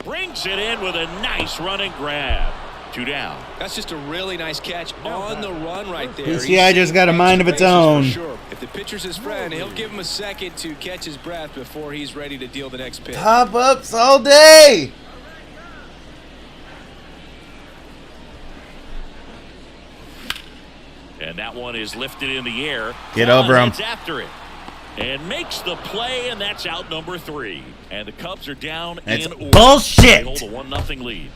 Brings it in with a nice running grab. 2 down. That's just a really nice catch on the run right there. PCI just got a mind of its own. Sure. If the pitcher's his friend, he'll give him a second to catch his breath before he's ready to deal the next pitch. Pop ups all day. And that one is lifted in the air. Get over him. After it. And makes the play, and that's out number 3. And the Cubs are down That's in order. bullshit. They hold a 1-0 lead.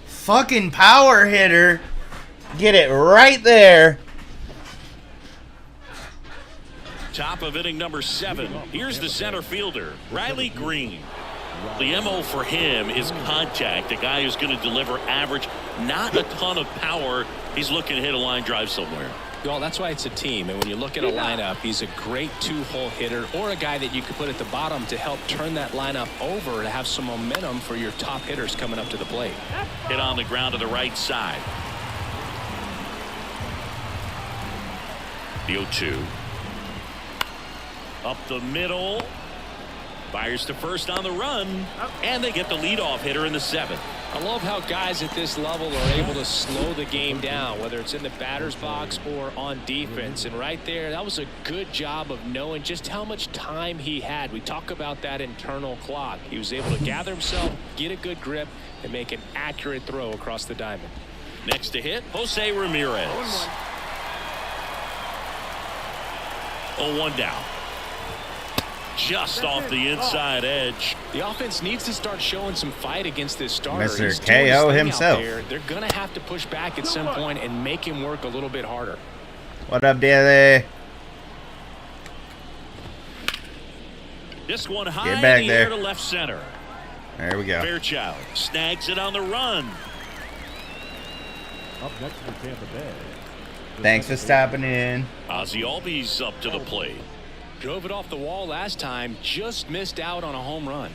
Fucking power hitter. Get it right there. Top of inning number 7. Here's the center fielder, Riley Green. The MO for him is contact. A guy who's going to deliver average, not a ton of power. He's looking to hit a line drive somewhere. Well, that's why it's a team. And when you look at a lineup, he's a great 2-hole hitter or a guy that you could put at the bottom to help turn that lineup over to have some momentum for your top hitters coming up to the plate. Hit on the ground to the right side. The 0-2. Up the middle. Fires to first on the run. And they get the leadoff hitter in the 7th. I love how guys at this level are able to slow the game down, whether it's in the batter's box or on defense. And right there, that was a good job of knowing just how much time he had. We talk about that internal clock. He was able to gather himself, get a good grip, and make an accurate throw across the diamond. Next to hit, Jose Ramirez. 0-1 down. Just off the inside edge. The offense needs to start showing some fight against this starter. Mr. He's doing his KO thing himself. out there. They're going to have to push back at some point and make him work a little bit harder. What up, Daly? This one high Get back in the there. air to left center. There we go. Fairchild snags it on the run. Up next for Tampa Bay. Thanks for stopping in. Ozzie Albies up to the plate. Drove it off the wall last time, just missed out on a home run.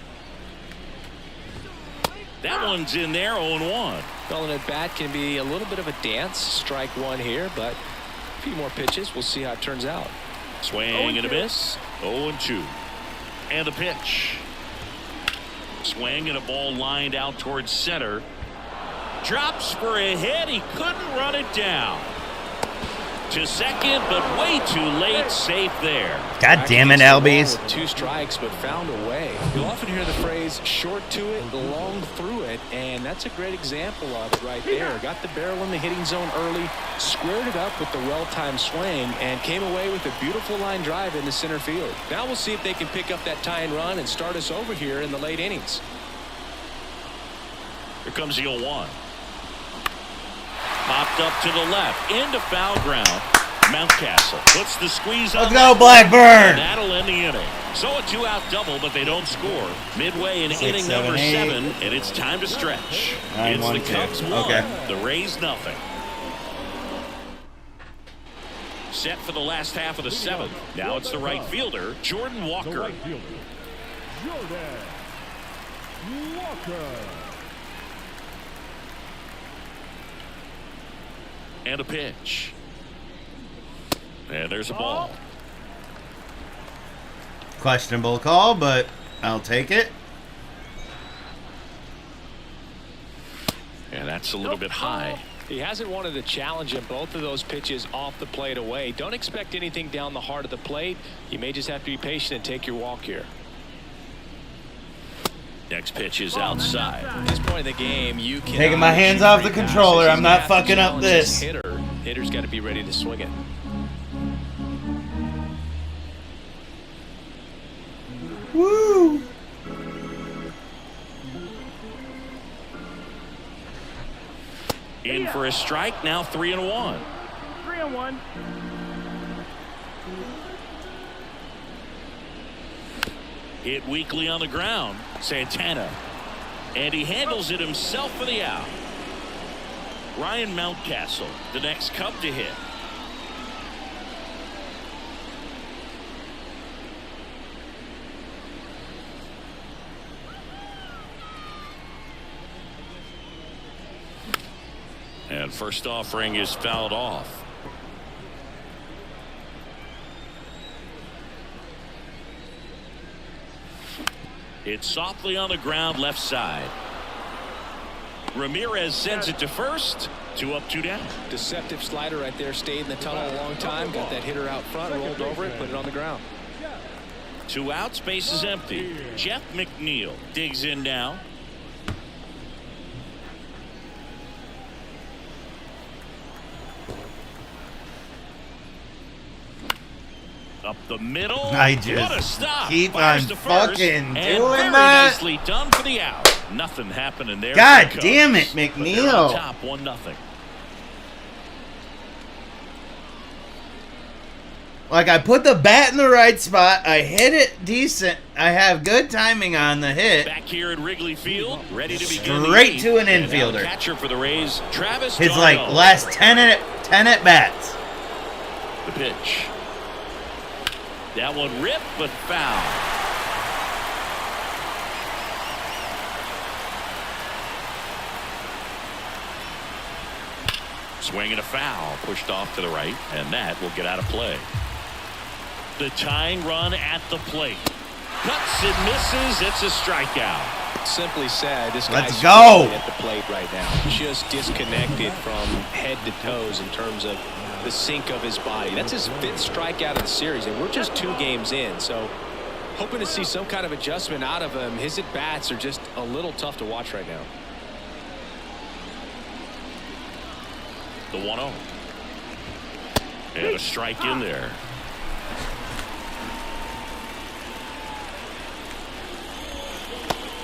That one's in there, 0-1. Calling at bat can be a little bit of a dance. Strike one here, but a few more pitches. We'll see how it turns out. Swing and a miss. 0-2. And the pitch. Swing and a ball lined out towards center. Drops for a hit. He couldn't run it down. to second, but way too late. Safe there. God damn it, Albies. With 2 strikes, but found a way. You'll often hear the phrase short to it, long through it, and that's a great example of it right there. Got the barrel in the hitting zone early, squared it up with the well-timed swing, and came away with a beautiful line drive in the center field. Now we'll see if they can pick up that tying run and start us over here in the late innings. Here comes the 0-1. Popped up to the left, into foul ground. Mountcastle puts the squeeze on. Let's go, Blackburn! And that'll end the inning. So a 2-out double, but they don't score. Midway in inning number 7, and it's time to stretch. It's the Cubs 1, the Rays nothing. Set for the last half of the 7th. Now it's the right fielder, Jordan Walker. The right fielder, Jordan Walker. And a pitch. And there's a ball. Questionable call, but I'll take it. And that's a little bit high. He hasn't wanted to challenge him. Both of those pitches off the plate away. Don't expect anything down the heart of the plate. You may just have to be patient and take your walk here. Next pitch is outside. At this point in the game, you can Taking my hands off the controller. I'm not fucking up this. Hitter's got to be ready to swing it. Woo! In for a strike. Now 3-1. 3-1. Hit weakly on the ground. Santana. And he handles it himself for the out. Ryan Mountcastle, the next Cub to hit. And first offering is fouled off. It's softly on the ground left side. Ramirez sends it to first. 2 up, 2 down. Deceptive slider right there. Stayed in the tunnel a long time. Got that hitter out front. Rolled over it. Put it on the ground. 2 outs. Base is empty. Jeff McNeil digs in now. Up the middle. I What a just stop. keep Fires on to first, fucking and doing very that. Nicely done for the out. Nothing happening there. God for the damn it, Cubs, but they're on McNeil. top 1-0. Like, I put the bat in the right spot. I hit it decent. I have good timing on the hit. Back here at Wrigley Field, ready to begin the Straight eighth. to an And now infielder. the catcher for the Rays, Travis His, Darno. like, last 10 at bats. The pitch. That one ripped, but foul. Swing and a foul, pushed off to the right, and that will get out of play. The tying run at the plate. Cuts and misses. It's a strikeout. Simply said, this Let's guy's go. at the plate right now. Just disconnected from head to toes in terms of the sink of his body. That's his 5th strikeout of the series, and we're just 2 games in. So hoping to see some kind of adjustment out of him. His at-bats are just a little tough to watch right now. The 1-0. And a strike in there.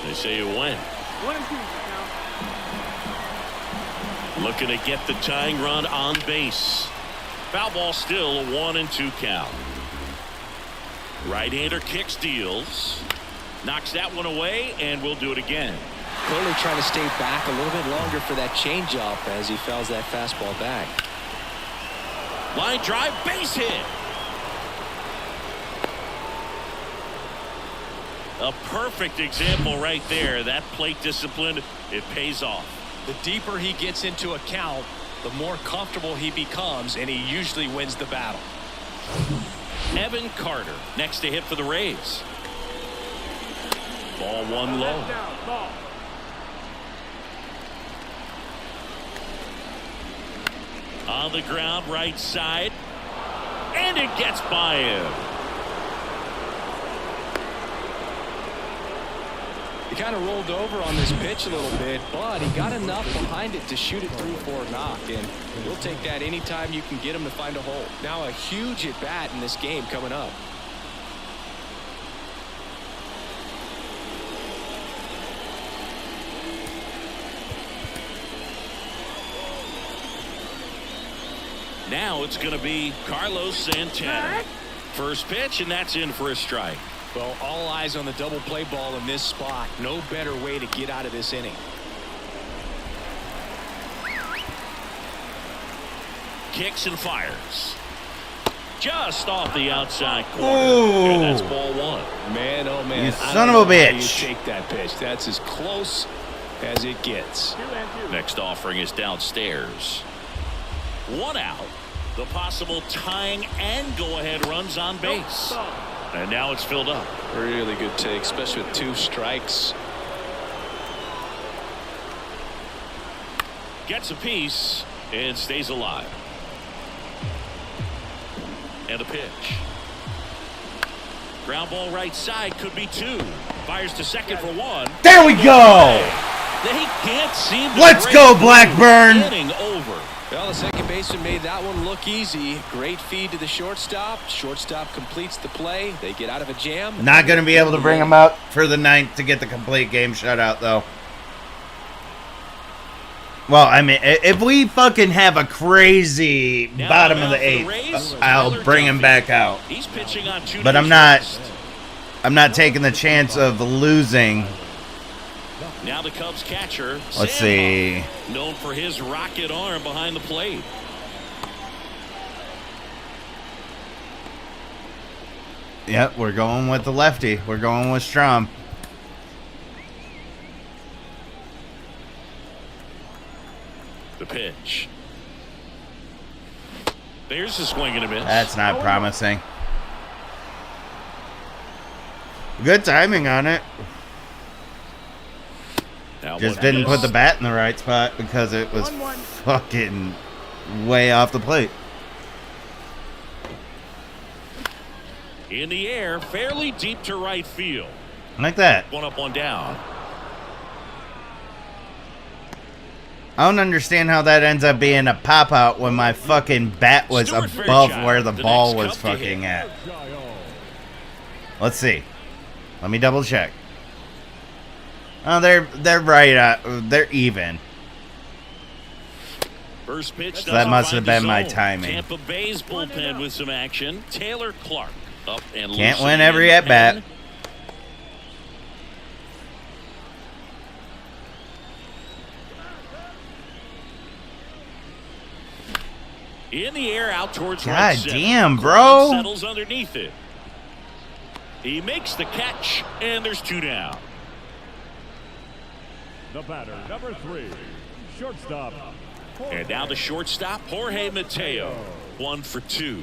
They say you win. 1-2 now. Looking to get the tying run on base. Foul ball still, a 1-2 count. Right-hander kicks, deals. Knocks that one away, and we'll do it again. Clearly trying to stay back a little bit longer for that changeup as he fouls that fastball back. Line drive, base hit. A perfect example right there. That plate discipline, it pays off. The deeper he gets into a count, the more comfortable he becomes, and he usually wins the battle. Evan Carter next to hit for the Rays. Ball 1 low. Down, ball. On the ground, right side. And it gets by him. He kind of rolled over on this pitch a little bit, but he got enough behind it to shoot it through for a knock, and you'll take that anytime you can get him to find a hole. Now a huge at bat in this game coming up. Now it's going to be Carlos Santana. First pitch, and that's in for a strike. Well, all eyes on the double play ball in this spot. No better way to get out of this inning. Kicks and fires. Just off the outside corner. And that's ball one. Man, oh man. You son of a bitch. You take that pitch. That's as close as it gets. Next offering is downstairs. One out. The possible tying and go-ahead runs on base. And now it's filled up. Really good take, especially with 2 strikes. Gets a piece and stays alive. And a pitch. Ground ball right side, could be 2. Fires to second for 1. There we go. They can't seem to Let's break go, the Blackburn. inning over. Well, the second baseman made that one look easy. Great feed to the shortstop. Shortstop completes the play. They get out of a jam. Not going to be able to bring him out for the 9th to get the complete game shutout, though. Well, I mean, if we fucking have a crazy Now bottom of out the for 8th, Rays, I'll Tyler bring him Duffy. back out. He's pitching on 2 But days I'm not rest. taking the chance of losing. Now the Cubs catcher. Let's Sam, see. known for his rocket arm behind the plate. Yep, we're going with the lefty. We're going with Strom. The pitch. There's a swing and a miss. That's not promising. Good timing on it. Now Just one didn't put miss. the bat in the right spot because it was fucking way off the plate. In the air, fairly deep to right field. Like that. One up, one down. I don't understand how that ends up being a pop out when my fucking bat was Stuart above Fairchild, where the the ball next was Cub to fucking hit. at. Let's see. Let me double check. Oh, they're right. They're even. First pitch. So that doesn't must find have the been my zone. timing. Tampa Bay's bullpen with some action. Taylor Clark up and Can't loose win in every the at bat. pen. In the air, out towards right God center. damn, Clark bro. settles underneath it. He makes the catch, and there's 2 down. The batter, number 3, shortstop. And now the shortstop, Jorge Mateo. 1 for 2.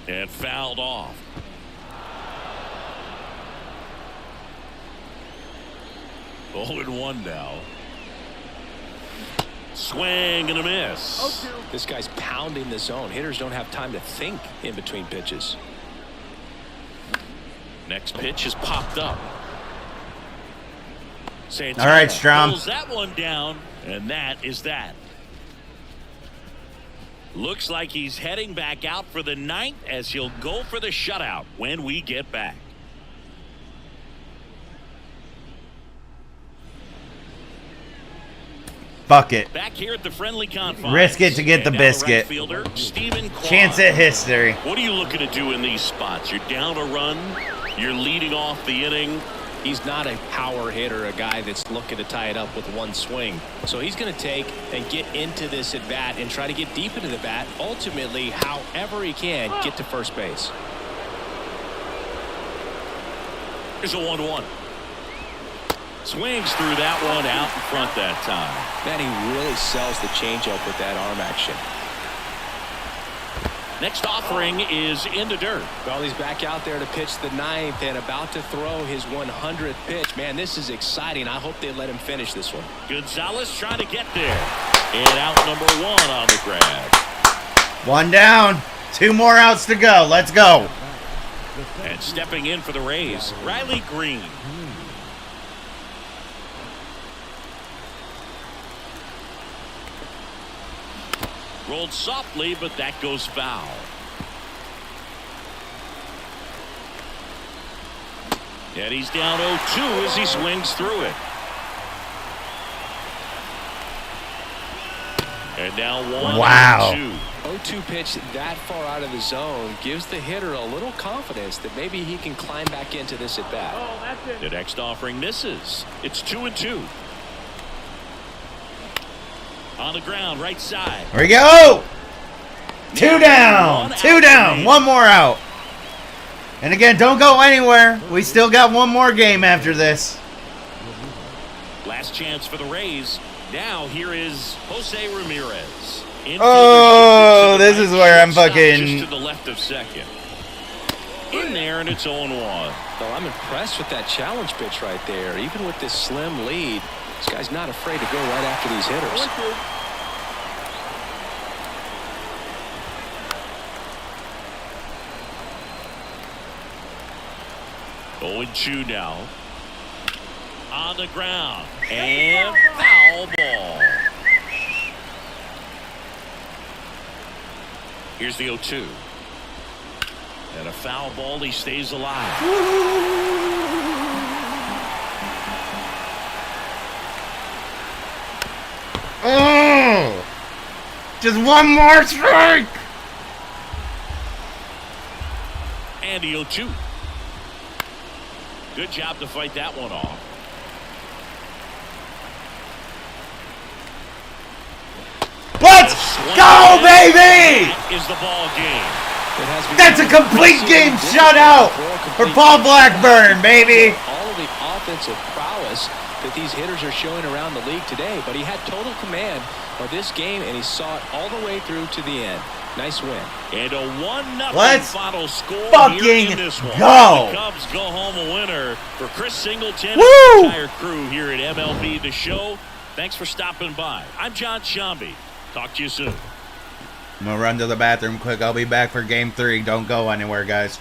And fouled off. Oh, and 1 now. Swing and a miss. This guy's pounding the zone. Hitters don't have time to think in between pitches. Next pitch is popped up. Santana All right, Strom. pulls that one down, and that is that. Looks like he's heading back out for the 9th as he'll go for the shutout when we get back. Fuck it. Back here at the friendly confines. Risk it to get the And now biscuit. right fielder, Stephen Kwan. Chance at history. What are you looking to do in these spots? You're down a run. You're leading off the inning. He's not a power hitter, a guy that's looking to tie it up with one swing. So he's going to take and get into this at bat and try to get deep into the bat. Ultimately, however he can, get to first base. Here's a 1-1. Swings through that one out in front that time. Man, he really sells the changeup with that arm action. Next offering is in the dirt. Well, he's back out there to pitch the 9th and about to throw his 100th pitch. Man, this is exciting. I hope they let him finish this one. Gonzalez trying to get there. And out number 1 on the grab. 1 down. 2 more outs to go. Let's go. And stepping in for the Rays, Riley Green. Rolled softly, but that goes foul. And he's down 0-2 as he swings through it. And now 1-2. Wow. 0-2 pitch that far out of the zone gives the hitter a little confidence that maybe he can climb back into this at bat. Oh, that's it. The next offering misses. It's 2-2. On the ground, right side. Here we go. 2 down. 2 down. 1 more out. And again, don't go anywhere. We still got 1 more game after this. Last chance for the Rays. Now here is Jose Ramirez. Oh, this is where I'm fucking... Just to the left of second. In there, and it's 0-1. Well, I'm impressed with that challenge pitch right there. Even with this slim lead, this guy's not afraid to go right after these hitters. 0-2 now. On the ground. And foul ball. Here's the 0-2. And a foul ball. He stays alive. Oh! Just 1 more strike! And the 0-2. Good job to fight that one off. Let's go, baby! That is the ball game. That's a complete game shutout for Paul Blackburn, baby! All of the offensive prowess that these hitters are showing around the league today, but he had total command of this game, and he saw it all the way through to the end. Nice win. And a 1-0 Let's final score fucking here in this one. go. The Cubs go home a winner. For Chris Singleton Woo! and the entire crew here at MLB The Show, thanks for stopping by. I'm John Shambi. Talk to you soon. I'm gonna run to the bathroom quick. I'll be back for game 3. Don't go anywhere, guys.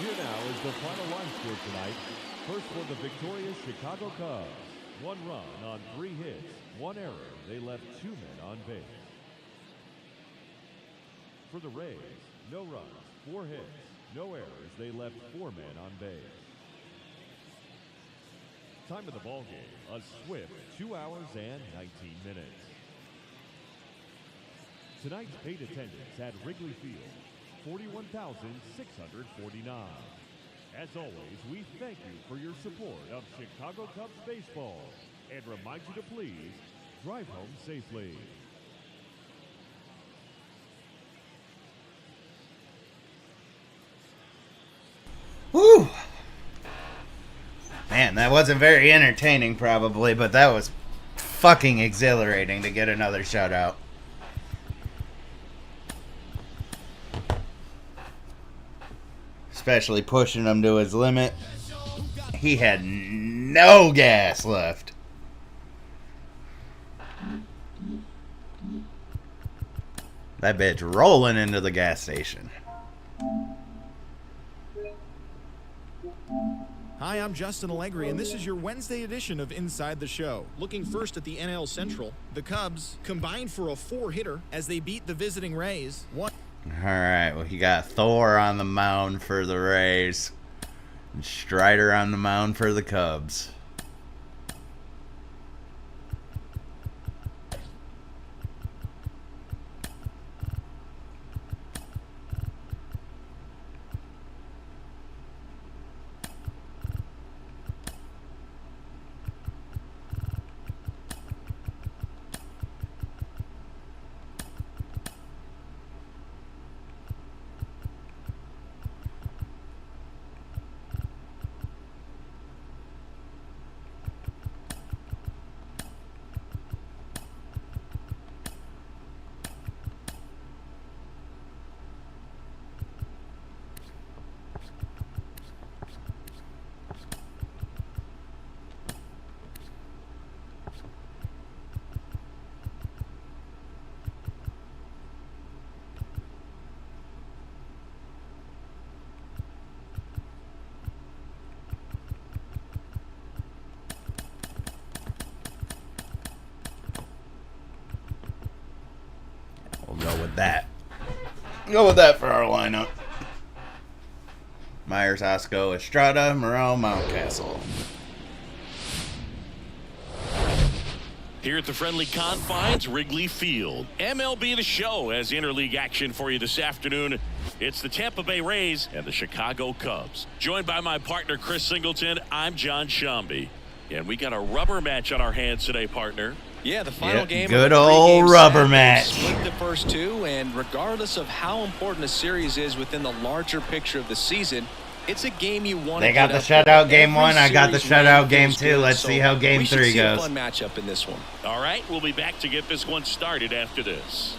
Here now is the final line score tonight. First for the victorious Chicago Cubs. 1 run on 3 hits, 1 error. They left 2 men on base. For the Rays, no runs, 4 hits, no errors. They left 4 men on base. Time of the ball game, a swift 2 hours and 19 minutes. Tonight's paid attendance at Wrigley Field, 41,649. As always, we thank you for your support of Chicago Cubs baseball and remind you to please drive home safely. Woo! Man, that wasn't very entertaining probably, but that was fucking exhilarating to get another shutout. Especially pushing him to his limit. He had no gas left. That bitch rolling into the gas station. Hi, I'm Justin Allegri, and this is your Wednesday edition of Inside the Show. Looking first at the NL Central, the Cubs combined for a 4-hitter as they beat the visiting Rays. Alright, well, you got Thor on the mound for the Rays. And Strider on the mound for the Cubs. We'll go with that. Go with that for our lineup. Myers, Osco, Estrada, Morel, Mountcastle. Here at the friendly confines, Wrigley Field. MLB The Show has interleague action for you this afternoon. It's the Tampa Bay Rays and the Chicago Cubs. Joined by my partner, Chris Singleton, I'm John Shambi. And we got a rubber match on our hands today, partner. Yeah, the final game. Good of the old three-game rubber set. match. Split the first two, and regardless of how important a series is within the larger picture of the season, it's a game you want to They got the shutout game one. I got the shutout game two. Let's see how game three goes. A fun matchup in this one. All right, we'll be back to get this one started after this.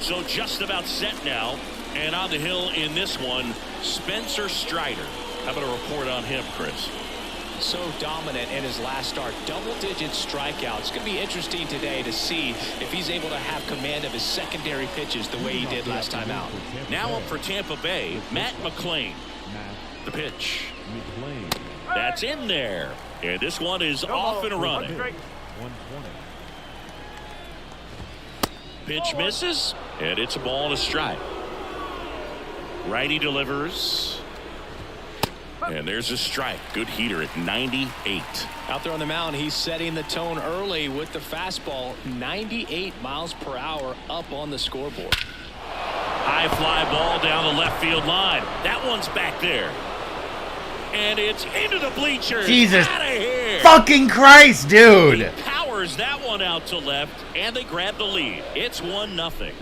So just about set now, and on the hill in this one, Spencer Strider. How about a report on him, Chris? So dominant in his last start, double-digit strikeouts. It's going to be interesting today to see if he's able to have command of his secondary pitches the way he did last time out. Now up for Tampa Bay, Matt McClain. The pitch. That's in there. And this one is off and running. Pitch misses, and it's a ball and a strike. Righty delivers. And there's a strike. Good heater at 98. Out there on the mound, he's setting the tone early with the fastball. 98 miles per hour up on the scoreboard. High fly ball down the left field line. That one's back there. And it's into the bleachers. Jesus Outta here. fucking Christ, dude. He powers that one out to left, and they grab the lead. It's 1-0.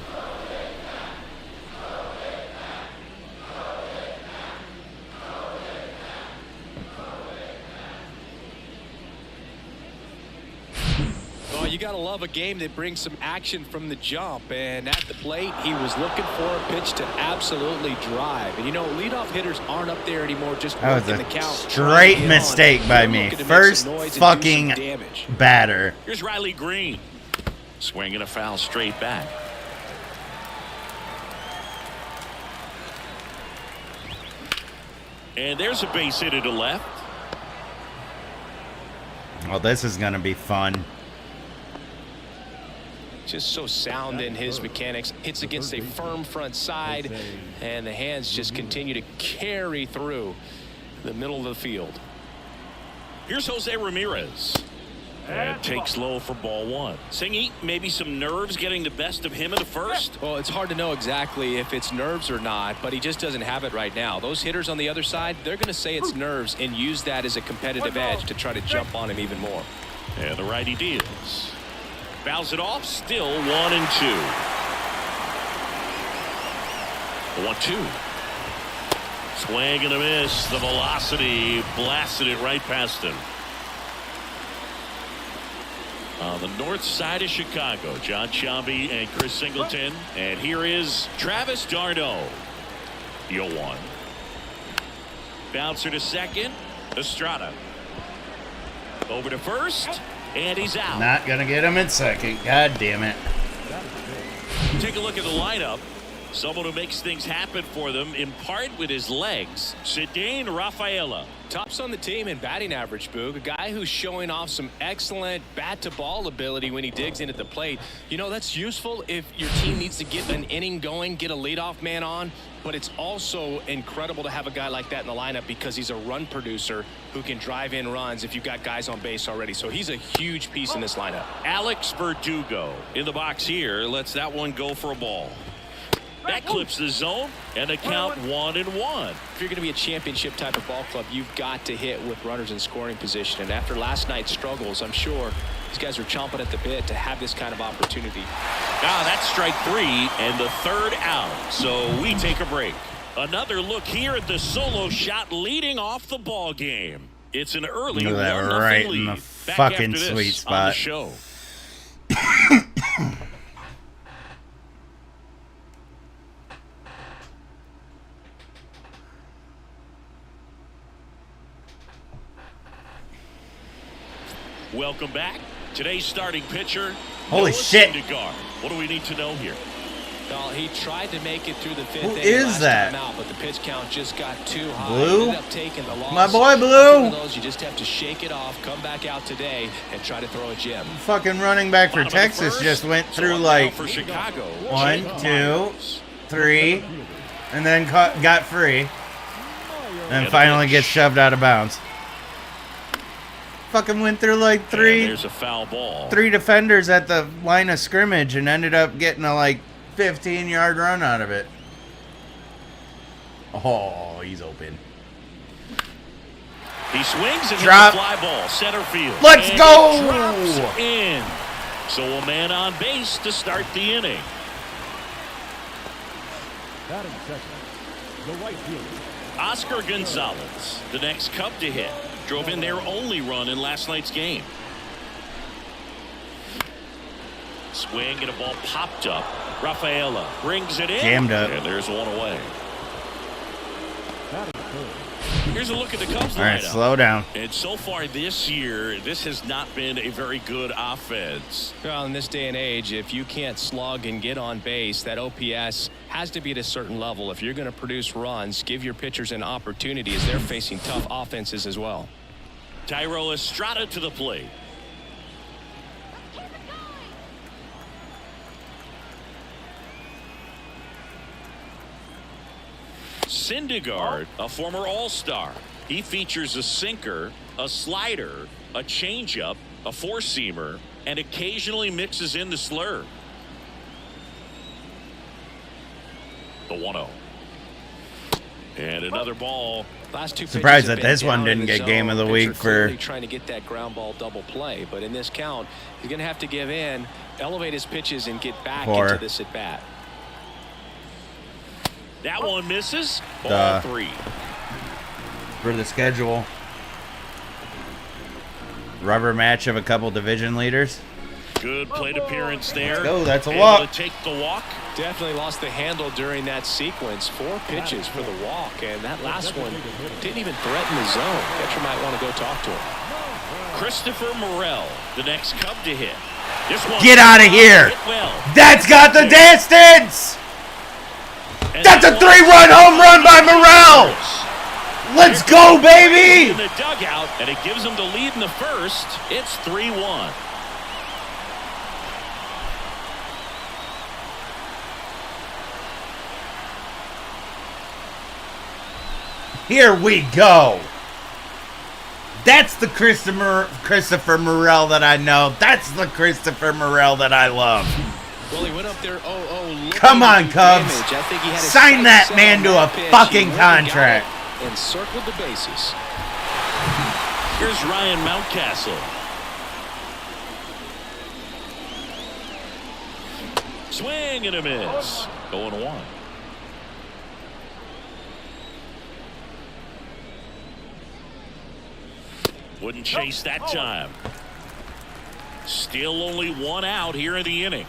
Well, you got to love a game that brings some action from the jump. And at the plate, he was looking for a pitch to absolutely drive. And, you know, leadoff hitters aren't up there anymore just That was working a the count. straight mistake by me. First fucking batter. Here's Riley Green. Swinging a foul straight back. And there's a base hit to left. Well, this is going to be fun. Just so sound in his mechanics. Hits against a firm front side, and the hands just continue to carry through the middle of the field. Here's Jose Ramirez. And takes low for ball one. Singy, maybe some nerves getting the best of him in the first? Well, it's hard to know exactly if it's nerves or not, but he just doesn't have it right now. Those hitters on the other side, they're going to say it's nerves and use that as a competitive edge to try to jump on him even more. And the righty deals. Fouls it off, still 1-2. 1-2. Swing and a miss. The velocity blasted it right past him. On the north side of Chicago, John Shambi and Chris Singleton. And here is Travis d'Arnaud. 0-1. Bouncer to second. Estrada. Over to first. And he's out. Not going to get him in second. God damn it. Take a look at the lineup. Someone who makes things happen for them, in part with his legs. Cedane Rafaela. Tops on the team in batting average, Boog. A guy who's showing off some excellent bat-to-ball ability when he digs in at the plate. You know, that's useful if your team needs to get an inning going, get a leadoff man on. But it's also incredible to have a guy like that in the lineup because he's a run producer who can drive in runs if you've got guys on base already. So he's a huge piece in this lineup. Alex Verdugo in the box here. Lets that one go for a ball. That clips the zone, and the count 1-1. If you're going to be a championship type of ball club, you've got to hit with runners in scoring position. And after last night's struggles, I'm sure these guys are chomping at the bit to have this kind of opportunity. That's strike 3 and the third out. So we take a break. Another look here at the solo shot leading off the ball game. It's an early 1-0 right lead. in the Back fucking after this sweet on spot. the show. Welcome back. Today's starting pitcher. Holy Noah shit. Syndergaard. What do we need to know here? Well, he tried to make it through the fifth Who inning is last that? time out, but the pitch count just got too high. Blue? Ended up taking the loss. My boy, Blue. That's one of those you just have to shake it off, come back out today, and try to throw a gem. Fucking running back for Bottom of the Texas first. just went So through one like down for Chicago. 1, Jake 2, Myers. 3, and then got free, and And finally pitch. gets shoved out of bounds. Fucking went through like And three there's a foul ball. defenders at the line of scrimmage and ended up getting a like 15-yard run out of it. Oh, he's open. He swings and Drop. hits a fly ball, center field. Let's And go! it drops in. So a man on base to start the inning. Batting second, the right fielder, Oscar Gonzalez, the next Cub to hit, drove in their only run in last night's game. Swing and a ball popped up. Rafaela brings it in. Jammed up. And there's one away. batting third, Here's a look at the Cubs All right, lineup. slow down. And so far this year, this has not been a very good offense. Well, in this day and age, if you can't slug and get on base, that OPS has to be at a certain level. If you're going to produce runs, give your pitchers an opportunity as they're facing tough offenses as well. Tyro Estrada to the plate. Syndergaard, a former All-Star. He features a sinker, a slider, a changeup, a four-seamer, and occasionally mixes in the slurve. The 1-0. And another ball. Last two Surprised pitches have that been this one down in didn't the get game zone. of the Pitcher week for- clearly trying to get that ground ball double play, but in this count, he's going to have to give in, elevate his pitches, and get back Four. into this at bat. That one misses. Ball 3. For the schedule. Rubber match of a couple division leaders. Good plate appearance there. Let's go, that's a Able walk. to take the walk. Definitely lost the handle during that sequence. 4 pitches for the walk, and that last one didn't even threaten the zone. Catcher might want to go talk to him. Christopher Morel, the next Cub to hit. This one Get out of here! hit well. That's got the distance! And That's a that 3-run home run by Morel! Let's go, in baby! the dugout, and it gives them the lead in the first. It's 3-1. Here we go. That's the Christopher Morel that I know. That's the Christopher Morel that I love. Well, he went up there 0-0. Come on, Cubs. I think he had his Sign that sights set man on to that a pitch. fucking He went and got contract. it and circled the bases. Here's Ryan Mountcastle. Swing and a miss. 0-1. Wouldn't chase that time. Still only 1 out here in the inning.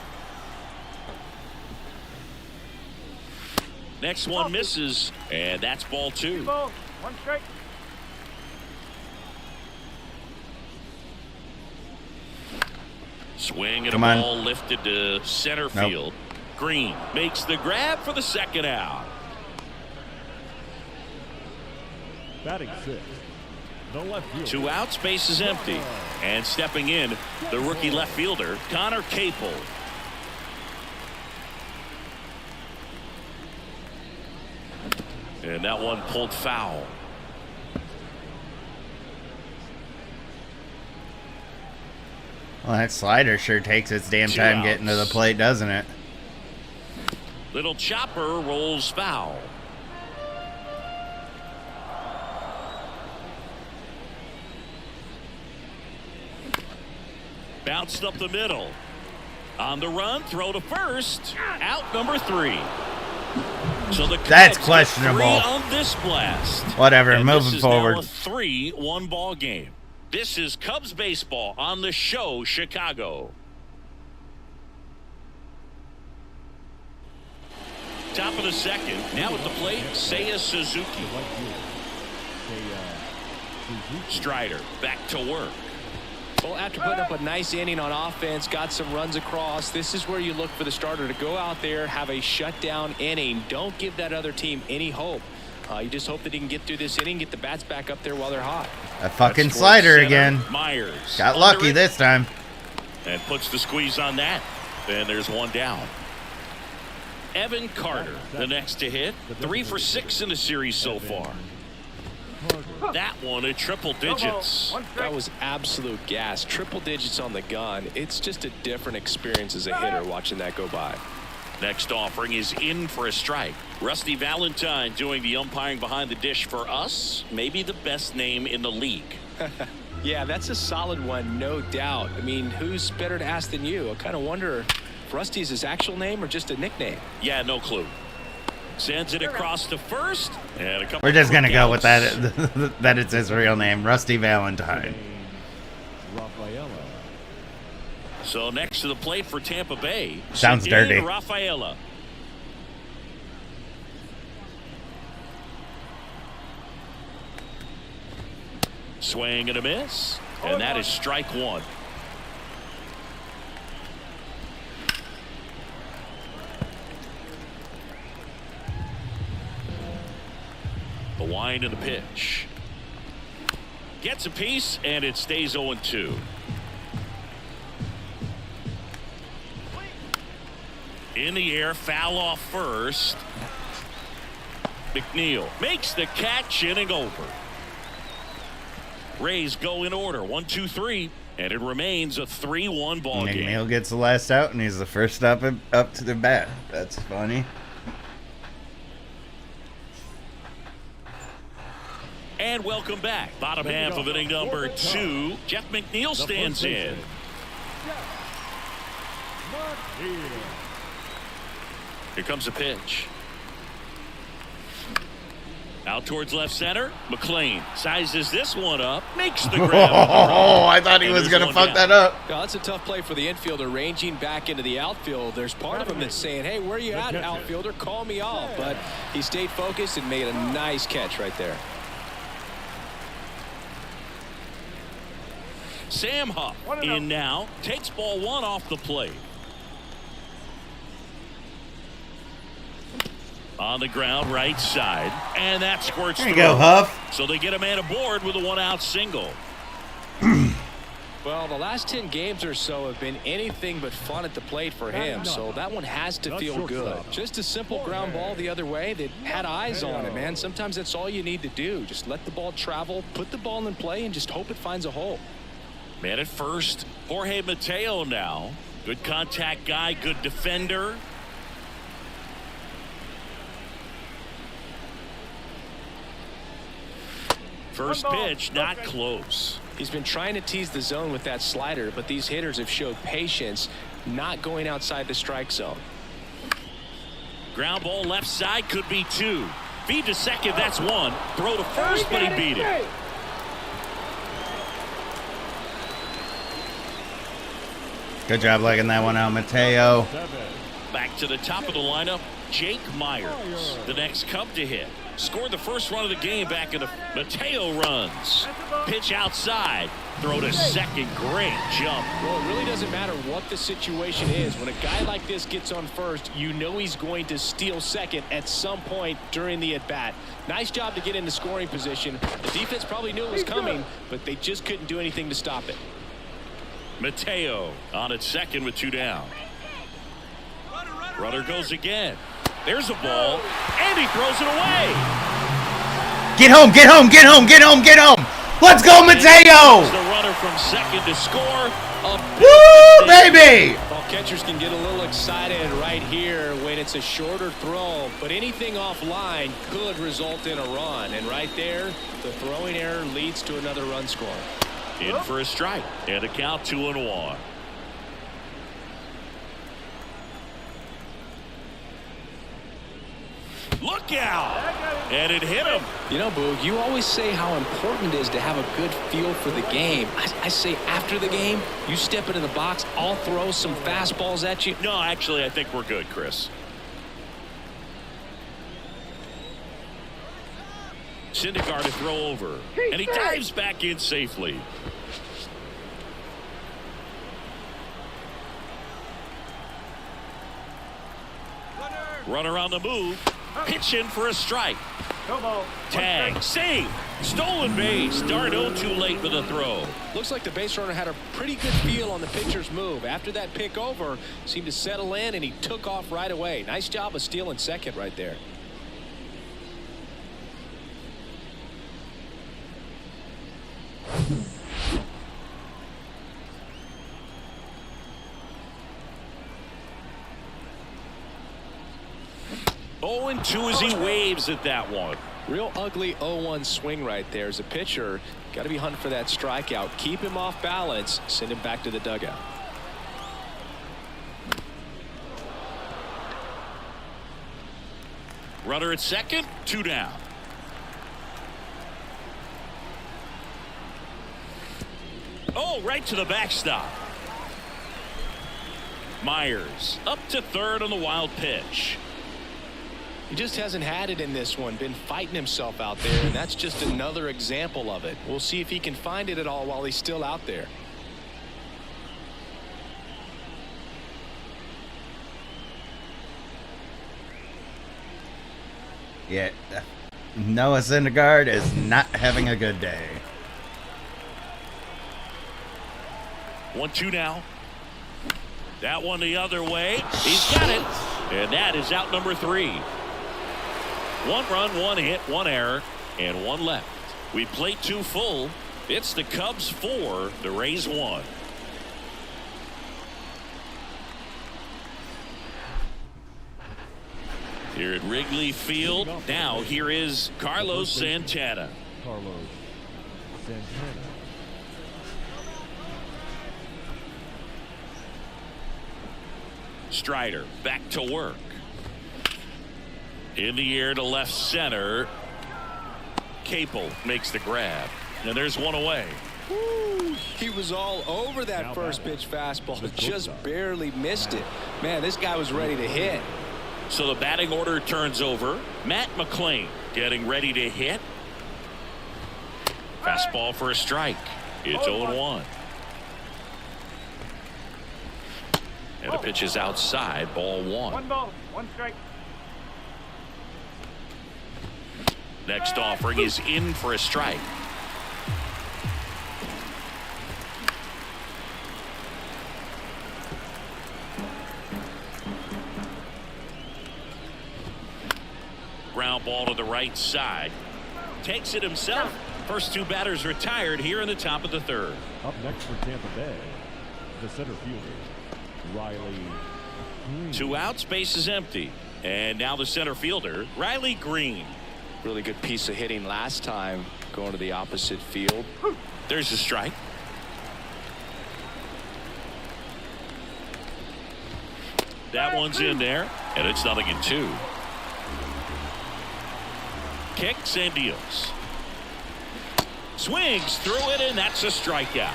Next one misses, and that's ball 2. Ball, 1 strike. Swing and Come a on. ball lifted to center Nope. field. Green makes the grab for the second out. Batting sixth, the left fielder. 2 outs, base is empty. And stepping in, the rookie left fielder, Connor Capel. And that one pulled foul. Well, that slider sure takes its damn 2 time outs. getting to the plate, doesn't it? Little chopper rolls foul. Bounced up the middle. On the run, throw to first. Out number 3. So the Cubs That's get questionable. 3 on this blast. Whatever, And moving this is forward. now a 3-1 ball game. This is Cubs baseball on the show, Chicago. Top of the second. Now at the plate, Seiya Suzuki. Strider back to work. Well, after putting up a nice inning on offense, got some runs across, this is where you look for the starter to go out there, have a shutdown inning. Don't give that other team any hope. You just hope that he can get through this inning, get the bats back up there while they're hot. A fucking That's slider towards again. center. Myers Got lucky under it, this time. and puts the squeeze on that. And there's one down. Evan Carter, the next to hit. 3 for 6 in the series so far. That one at triple digits. That was absolute gas. Triple digits on the gun. It's just a different experience as a hitter watching that go by. Next offering is in for a strike. Rusty Valentine doing the umpiring behind the dish for us. Maybe the best name in the league. Yeah, that's a solid one, no doubt. I mean, who's better to ask than you? I kind of wonder if Rusty is his actual name or just a nickname. Yeah, no clue. Sends it across to first. And a couple We're just gonna go with outs. that. That it's his real name, Rusty Valentine. Rafaela. So next to the plate for Tampa Bay. Sounds Cedric dirty. Rafaela. Swing and a miss. And that is strike 1. The wind and the pitch. Gets a piece, and it stays 0-2. In the air, foul off first. McNeil makes the catch, inning over. Rays go in order, 1-2-3, and it remains a 3-1 ball game. McNeil gets the last out, and he's the first up to the bat. That's funny. And welcome back. Bottom half of inning number 2. Jeff McNeil stands in. Here comes a pitch. Out towards left center. McLean sizes this one up. Makes the grab. Oh, I thought he And was there's gonna one fuck down. that up. Now, that's a tough play for the infielder, ranging back into the outfield. There's part of him that's saying, hey, where are you at, outfielder? Call me off. But he stayed focused and made a nice catch right there. Sam Huff in now. Takes ball 1 off the plate. On the ground, right side. And that squirts There you through. go, Huff. So they get a man aboard with a 1-out single. Well, the last 10 games or so have been anything but fun at the plate for him, so that one has to feel good. Just a simple ground ball the other way that had eyes on it, man. Sometimes that's all you need to do. Just let the ball travel, put the ball in play, and just hope it finds a hole. Man at first, Jorge Mateo now. Good contact guy, good defender. First pitch, not close. He's been trying to tease the zone with that slider, but these hitters have showed patience, not going outside the strike zone. Ground ball left side, could be 2. Feed to second, that's 1. Throw to first, but he beat it. Good job legging that one out, Mateo. Back to the top of the lineup, Jake Myers, the next Cub to hit. scored the first run of the game back in the Mateo runs. Pitch outside. Throw to second. Great jump. Well, it really doesn't matter what the situation is. When a guy like this gets on first, you know he's going to steal second at some point during the at-bat. Nice job to get into scoring position. The defense probably knew it was coming, but they just couldn't do anything to stop it. Mateo on at second with 2 down. Runner goes again. There's a ball, and he throws it away. Get home, get home, get home, get home, get home. Let's go, Mateo. The runner from second to score. Woo, baby. Well, catchers can get a little excited right here when it's a shorter throw, but anything offline could result in a run. And right there, the throwing error leads to another run score. In for a strike, and a count 2-1. Look out! And it hit him. You know, Boog, you always say how important it is to have a good feel for the game. I say after the game, you step into the box, I'll throw some fastballs at you. No, actually, I think we're good, Chris. Syndergaard to throw over, and he dives back in safely. Runner on the move. Pitch in for a strike. Tag, save, stolen base. D'Arnaud too late for the throw. Looks like the base runner had a pretty good feel on the pitcher's move. After that pick over, seemed to settle in, and he took off right away. Nice job of stealing second right there. Oh, and 2 as he waves at that one. Real ugly 0-1 swing right there. As a pitcher, got to be hunting for that strikeout. Keep him off balance. Send him back to the dugout. Runner at second, 2 down. Oh, right to the backstop. Myers up to third on the wild pitch. He just hasn't had it in this one. Been fighting himself out there, and that's just another example of it. We'll see if he can find it at all while he's still out there. Yeah, Noah Syndergaard is not having a good day. 1-2 now. That one the other way. He's got it. And that is out number 3. 1 run, 1 hit, 1 error, and 1 left. We played 2 full. It's the Cubs 4, the Rays 1. Here at Wrigley Field, now here is Carlos Santana. Carlos Santana. Strider back to work. In the air to left center. Capel makes the grab. And there's one away. Woo, he was all over that first pitch fastball. Just barely missed it. Man, this guy was ready to hit. So the batting order turns over. Matt McClain getting ready to hit. Fastball for a strike. It's 0-1. And the pitch is outside. Ball 1. 1 ball, 1 strike. Next offering is in for a strike. Ground ball to the right side. Takes it himself. First 2 batters retired here in the top of the 3rd. Up next for Tampa Bay, the center fielder, Riley Green. 2 outs, base is empty. And now the center fielder, Riley Green. Really good piece of hitting last time, going to the opposite field. There's a strike. That one's in there, and it's 0-2. Kicks and deals. Swings through it, and that's a strikeout.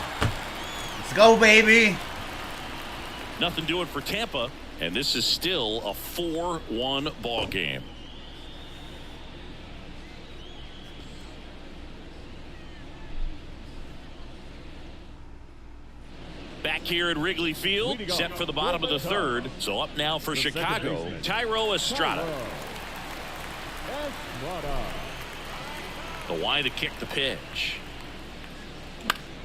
Let's go, baby. Nothing doing for Tampa, and this is still a 4-1 ball game. back here at Wrigley Field, set for the bottom of the third. So up now for Chicago, Thairo Estrada. The wide to kick the pitch.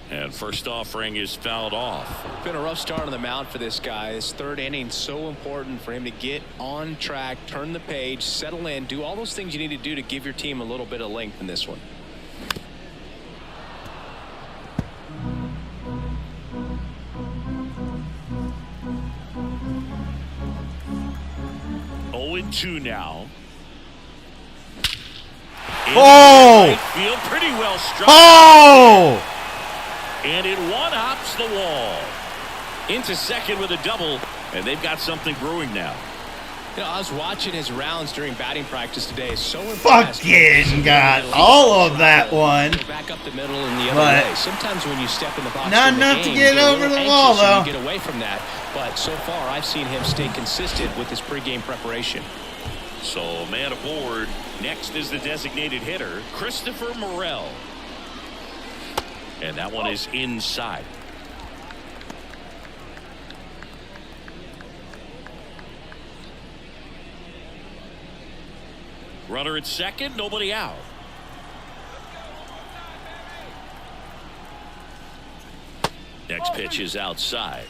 And first offering is fouled off. Been a rough start on the mound for this guy. His third inning, so important for him to get on track, turn the page, settle in, do all those things you need to do to give your team a little bit of length in this one. Two now. Oh! Feel pretty well struck. Oh! And it one-hops the wall. Into second with a double, and they've got something brewing now. You know, I was watching his rounds during batting practice today. So impressed. Fucking got all of that one. Back up the middle and the other way. Sometimes when you step in the box, not enough to get over the wall, though. Get away from that. But so far, I've seen him stay consistent with his pregame preparation. So man aboard. Next is the designated hitter, Christopher Morel. And that one is inside. Runner at second, nobody out. Next pitch is outside.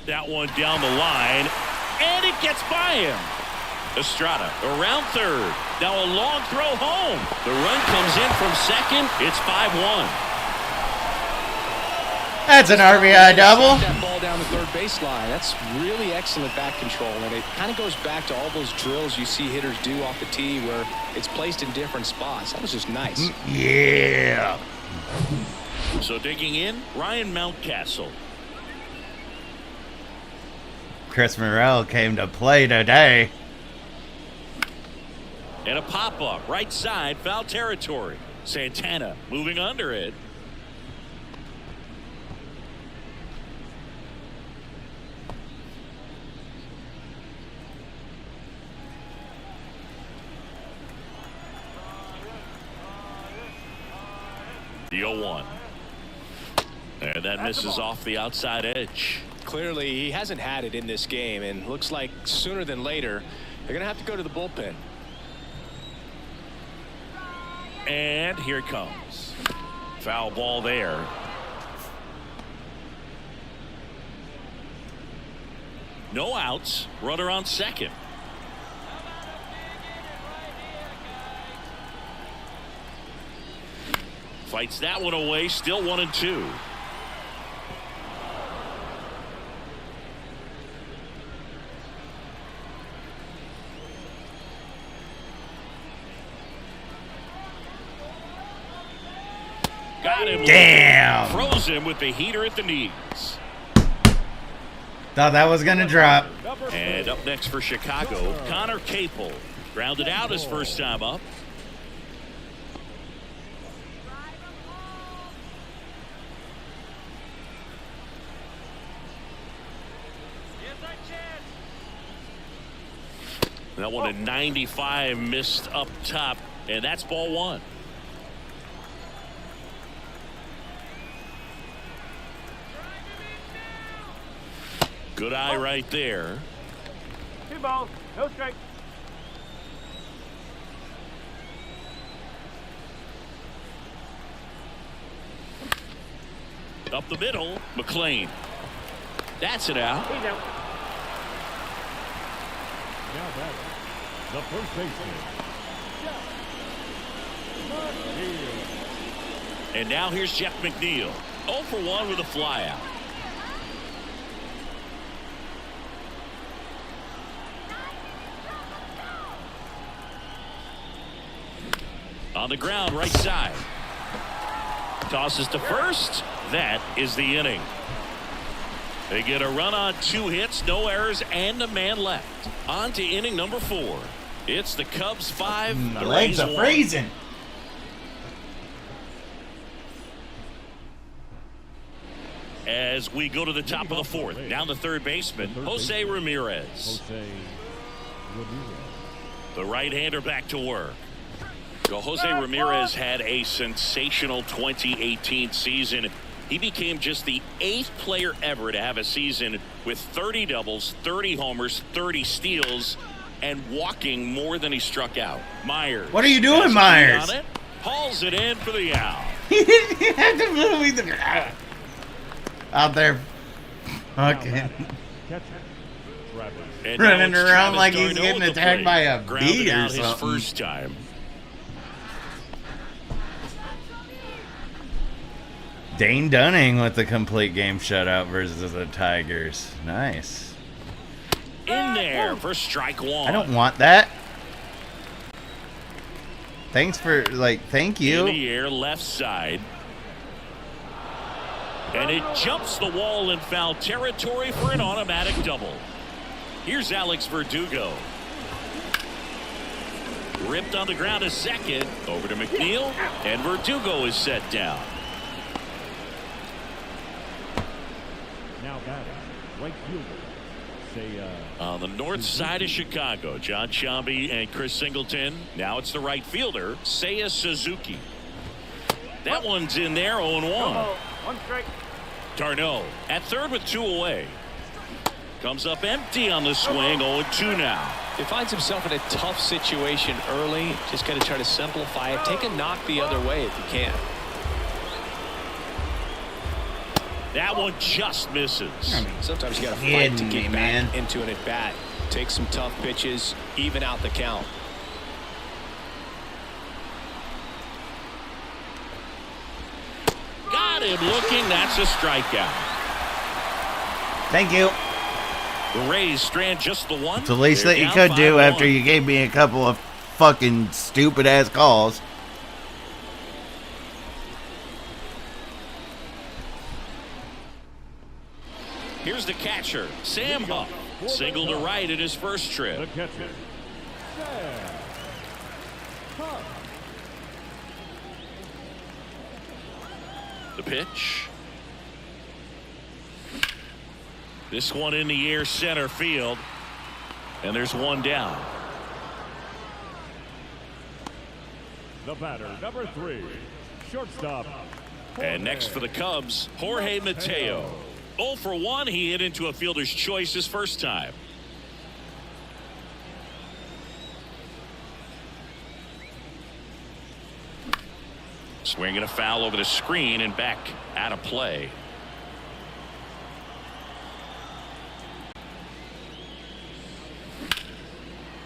That one down the line, and it gets by him. Estrada around third. Now a long throw home. The run comes in from second. It's 5-1. That's an RBI double. That ball down the third baseline. That's really excellent bat control, and it kind of goes back to all those drills you see hitters do off the tee where it's placed in different spots. That was just nice. Yeah. So digging in, Ryan Mountcastle. Chris Morel came to play today. And a pop-up, right side, foul territory. Santana moving under it. The 0-1. And that misses off the outside edge. Clearly, he hasn't had it in this game, and looks like sooner than later, they're going to have to go to the bullpen. And here it comes. Foul ball there. No outs. Runner on second. Fights that one away. Still 1-2. Got him. Damn. Froze him with the heater at the knees. Thought that was going to drop. And up next for Chicago, Connor Capel. Grounded out his first time up. That one at 95 missed up top, and that's ball one. Good eye right there. 2 balls, no strike. Up the middle, McLean. That's it out. He's out. Now batting, the first baseman. And now here's Jeff McNeil. 0 for 1 with a flyout. On the ground, right side. Tosses to first. That is the inning. They get a run on 2 hits, no errors, and a man left. On to inning number 4. It's the Cubs 5. My legs are freezing. As we go to the top of the 4th, down the third baseman, Jose Ramirez. The right-hander back to work. Well, Jose Ramirez had a sensational 2018 season. He became just the 8th player ever to have a season with 30 doubles, 30 homers, 30 steals, and walking more than he struck out. Myers. What are you doing, Myers? Hauls it in for the out. He didn't have to move either. Out there. Okay. Running around like he's getting attacked by a bee or something. His first time. Dane Dunning with the complete game shutout versus the Tigers. Nice. In there for strike one. I don't want that. Thanks for, thank you. In the air, left side. And it jumps the wall in foul territory for an automatic double. Here's Alex Verdugo. Ripped on the ground a second. Over to McNeil. And Verdugo is set down. Now batting, right fielder. On the north side of Chicago, John Sciambi and Chris Singleton. Now it's the right fielder, Seiya Suzuki. That one's in there, 0-1. One strike. Darno at third with 2 away. Comes up empty on the swing, 0-2 now. He finds himself in a tough situation early. Just got to try to simplify it. Take a knock the other way if you can. That one just misses. Sometimes you got to fight to get back into an at-bat. Take some tough pitches, even out the count. Got him looking. That's a strikeout. Thank you. The Rays strand just the one. It's the least that you could do after you gave me a couple of fucking stupid-ass calls. Here's the catcher, Sam Huff. Single to right in his first trip. The catcher, Sam Huff. The pitch. This one in the air, center field. And there's one down. The batter, number 3, shortstop. And next for the Cubs, Jorge Mateo. 0 for 1. He hit into a fielder's choice his first time. Swinging a foul over the screen and back out of play.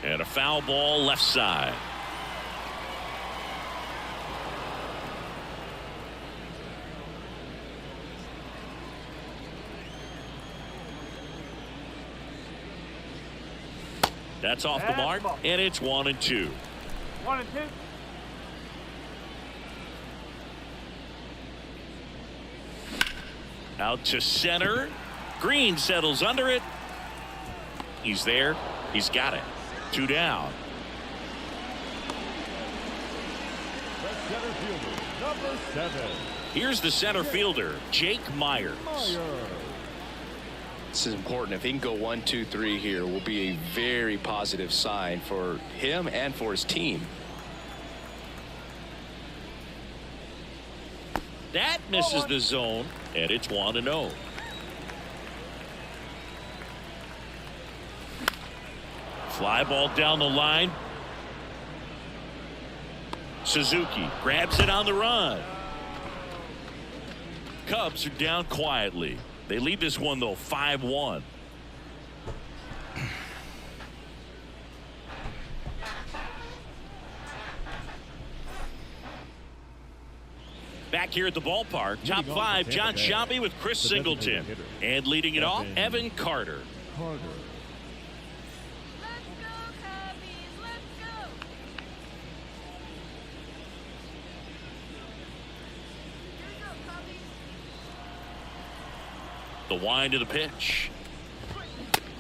And a foul ball left side. That's off the mark, and it's 1-2. 1-2. Out to center. Green settles under it. He's there. He's got it. 2 down. The center fielder, number 7. Here's the center fielder, Jake Myers. This is important. If he can go 1, 2, 3 here, will be a very positive sign for him and for his team. That misses the zone, and it's 1-0. Fly ball down the line. Suzuki grabs it on the run. Cubs are down quietly. They lead this one, though, 5-1. Back here at the ballpark, top 5, John Sciambi with Chris Singleton. And leading it off, Evan Carter. Carter. Let's go, Cubbies! Let's go! Here we go, Cubbies! The wind of the pitch.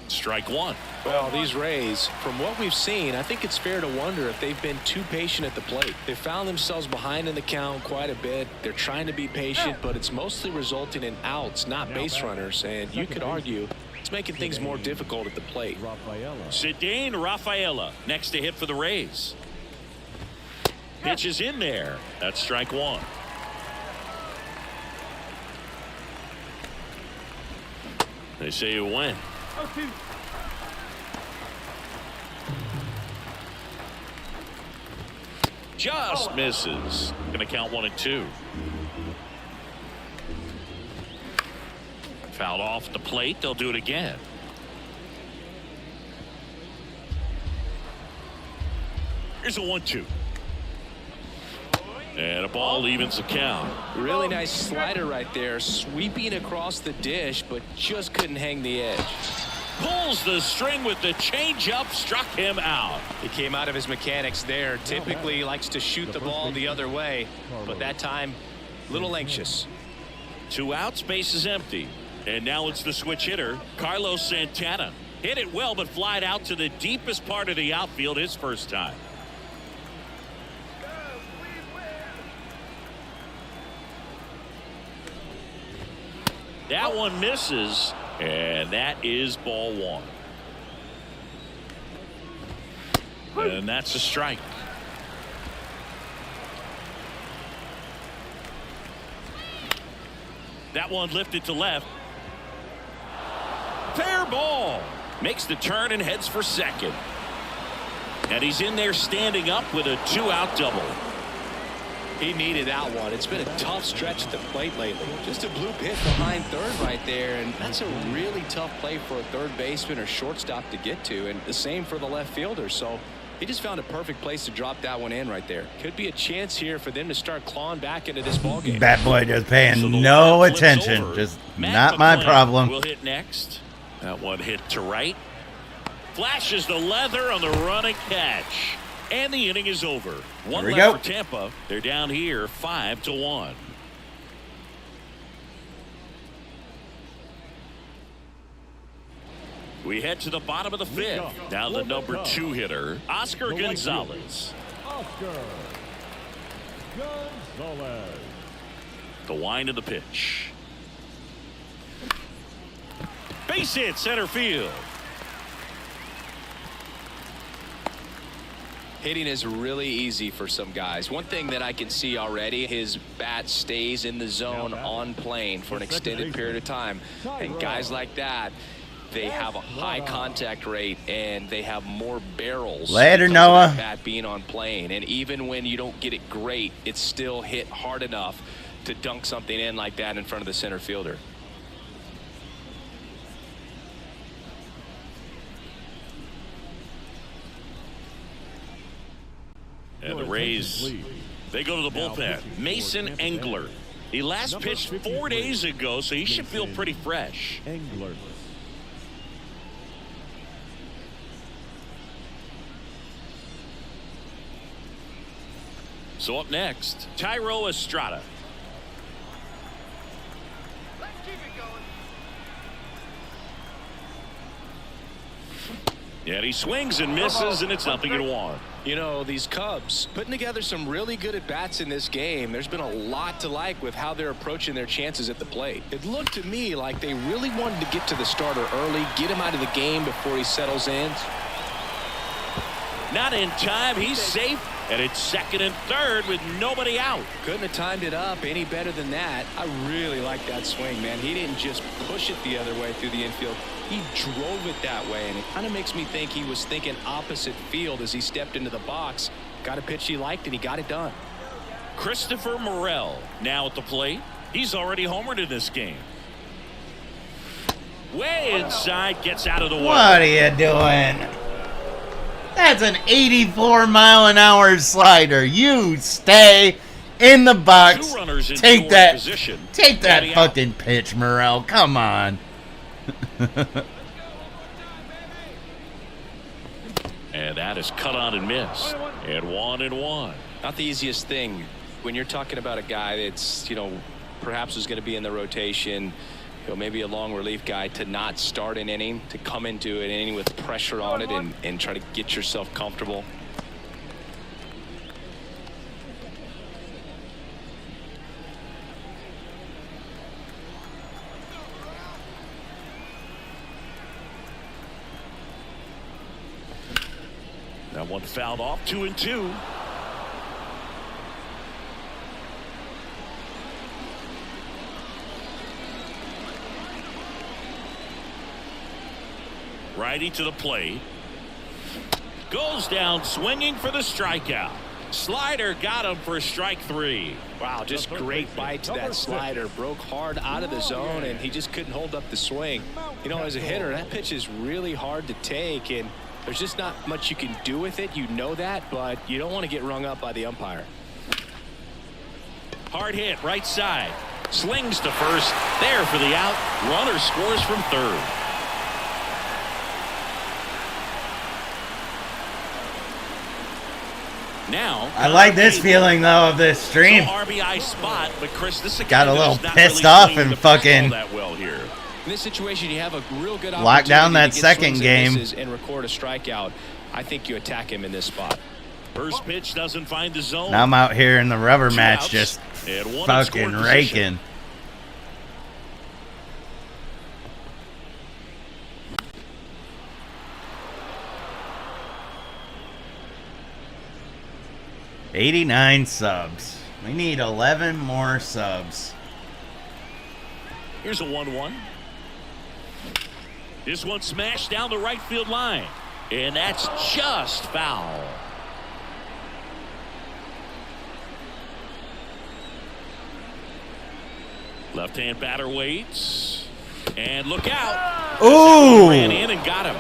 Strike one. Well, these Rays, from what we've seen, I think it's fair to wonder if they've been too patient at the plate. They found themselves behind in the count quite a bit. They're trying to be patient, but it's mostly resulting in outs, not base runners. And you could argue it's making things more difficult at the plate. Rafaela. Cedane Rafaela next to hit for the Rays. Pitch is in there. That's strike one. They say you win. Just misses. Going to count 1-2. Fouled off the plate. They'll do it again. Here's a 1-2. And a ball evens the count. Really nice slider right there, sweeping across the dish, but just couldn't hang the edge. Pulls the string with the changeup, struck him out. He came out of his mechanics there. Typically he likes to shoot the ball the other way, but that time a little anxious. 2 outs, base is empty. And now it's the switch hitter, Carlos Santana. Hit it well, but flied out to the deepest part of the outfield his first time. That one misses, and that is ball one. And that's a strike. That one lifted to left. Fair ball. Makes the turn and heads for second. And he's in there standing up with a 2-out double. He needed that one. It's been a tough stretch at the plate lately. Just a bloop hit behind third right there, and that's a really tough play for a third baseman or shortstop to get to, and the same for the left fielder. So he just found a perfect place to drop that one in right there. Could be a chance here for them to start clawing back into this ballgame. Bat boy just paying no attention. Just not my problem. Will hit next. That one hit to right. Flashes the leather on the running catch. And the inning is over. One left for Tampa. They're down here 5-1. We head to the bottom of the fifth. Now the number 2 hitter, Oscar Gonzalez. Oscar Gonzalez. The wind of the pitch. Base hit center field. Hitting is really easy for some guys. One thing that I can see already, his bat stays in the zone on plane for an extended period of time. And guys like that, they have a high contact rate and they have more barrels. Later, Noah. Bat being on plane. And even when you don't get it great, it's still hit hard enough to dunk something in like that in front of the center fielder. And the Rays, they go to the bullpen. Mason Engler. He last pitched 4 days ago, so he should feel pretty fresh. Engler. So up next, Tyro Estrada. Let's keep it going. And he swings and misses, and it's 0-1. You know, these Cubs putting together some really good at-bats in this game. There's been a lot to like with how they're approaching their chances at the plate. It looked to me like they really wanted to get to the starter early, get him out of the game before he settles in. Not in time. He's safe. And it's second and third with nobody out. Couldn't have timed it up any better than that. I really like that swing, man. He didn't just push it the other way through the infield. He drove it that way, and it kind of makes me think he was thinking opposite field as he stepped into the box. Got a pitch he liked, and he got it done. Christopher Morel now at the plate. He's already homered in this game. Way inside, gets out of the way. What are you doing? That's an 84-mile-an-hour slider. You stay in the box. 2 runners in Take that. position. Take that fucking pitch, Morel. Come on. And that is cut on and missed. And 1-1. Not the easiest thing when you're talking about a guy that's, you know, perhaps is going to be in the rotation, you know, maybe a long relief guy, to not start an inning, to come into an inning with pressure on it and try to get yourself comfortable. That one fouled off. 2-2. Righty to the plate. Goes down swinging for the strikeout. Slider got him for strike 3. Wow, just great bite to that slider. Broke hard out of the zone, and he just couldn't hold up the swing. You know, as a hitter, that pitch is really hard to take, and there's just not much you can do with it. You know that, but you don't want to get rung up by the umpire. Hard hit, right side. Slings to first. There for the out. Runner scores from third. Now, I like this feeling though of this stream. So RBI spot, but Chris, this is a Got guy a little that is not pissed really off swinging and the baseball fucking that well here. In this situation, you have a real good lock opportunity down that to get second swings and game misses and record a strikeout. I think you attack him in this spot. First pitch doesn't find the zone. Now I'm out here in the rubber Two match outs just and one in fucking scoring position. raking. $89 subs. We need 11 more subs. Here's a 1-1. This one smashed down the right field line. And that's just foul. Left-hand batter waits. And look out. Ooh. Ran in and got him.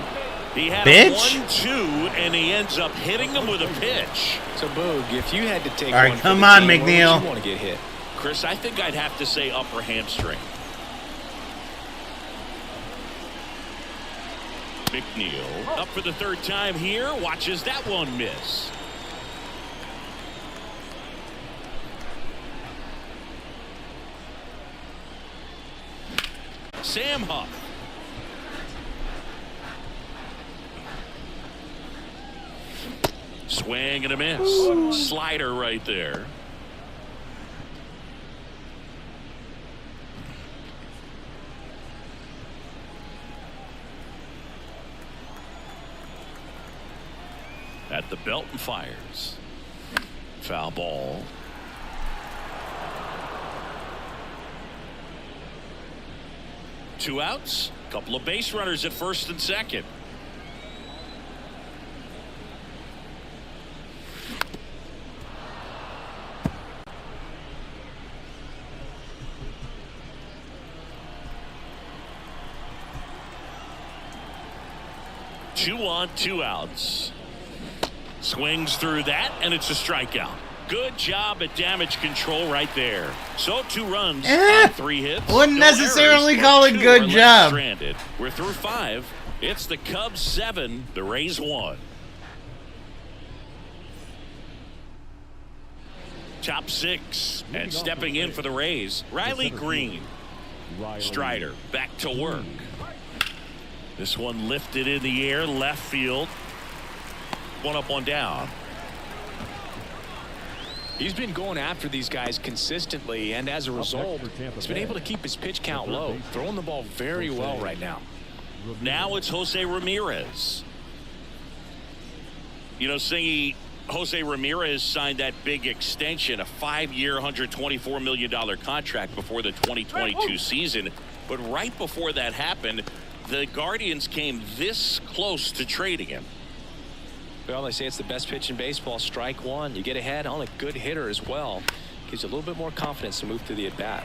He had Bitch. a 1-2, and he ends up hitting him with a pitch. So, Boog, if you had to take All right, one for come the on, team, where McNeil. would you want to get hit? Chris, I think I'd have to say upper hamstring. McNeil up for the third time here. Watches that one miss. Sam Huff. Swing and a miss. Slider right there. At the belt and fires. Foul ball. Two outs. Couple of base runners at first and second. Two on, two outs. Swings through that, and it's a strikeout. Good job at damage control right there. So 2 runs on 3 hits. Wouldn't No necessarily errors, call but it 2 good are left job. Stranded. We're through 5. It's the Cubs 7, the Rays 1. Top 6, and stepping in for the Rays, Riley Green. Strider back to work. This one lifted in the air, left field. One up, one down. He's been going after these guys consistently, and as a result, he's been able to keep his pitch count low, throwing the ball very well right now. Now it's Jose Ramirez. You know, Singy, Jose Ramirez signed that big extension, a 5-year, $124 million contract before the 2022 season. But right before that happened, the Guardians came this close to trading him. Well, they say it's the best pitch in baseball. Strike one. You get ahead on a good hitter as well. Gives you a little bit more confidence to move through the at-bat.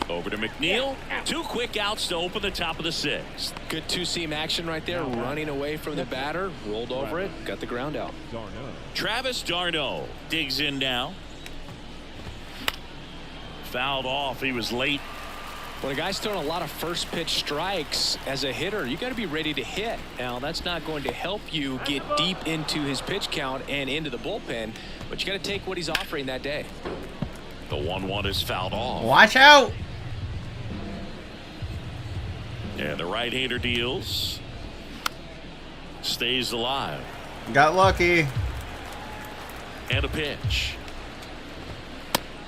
Over to McNeil. 2 quick outs to open the top of the 6th. Good two-seam action right there. Running away from the batter. Rolled over it. Got the ground out. Travis d'Arnaud digs in now. Fouled off. He was late. When a guy's throwing a lot of first pitch strikes as a hitter, you got to be ready to hit. Now, that's not going to help you get deep into his pitch count and into the bullpen, but you got to take what he's offering that day. The 1-1 is fouled off. Watch out. And the right-hander deals. Stays alive. Got lucky. And a pitch.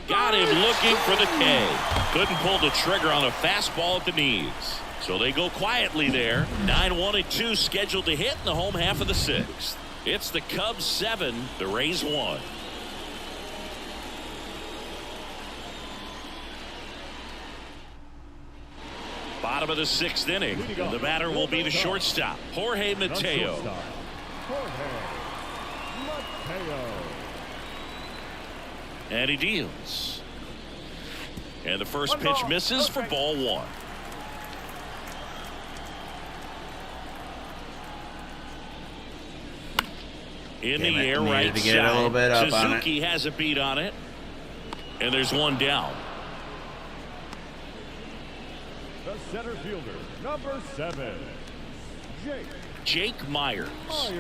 Got him looking for the K. Couldn't pull the trigger on a fastball at the knees. So they go quietly there. 9-1-2 scheduled to hit in the home half of the 6th. It's the Cubs 7, the Rays 1. Bottom of the 6th inning. And the batter will be the shortstop, Jorge Mateo. Jorge Mateo. And he deals. And the first pitch misses for ball 1. In the air, right to get a little bit up on it. Suzuki has a beat on it. And there's one down. The center fielder, number 7, Jake Myers,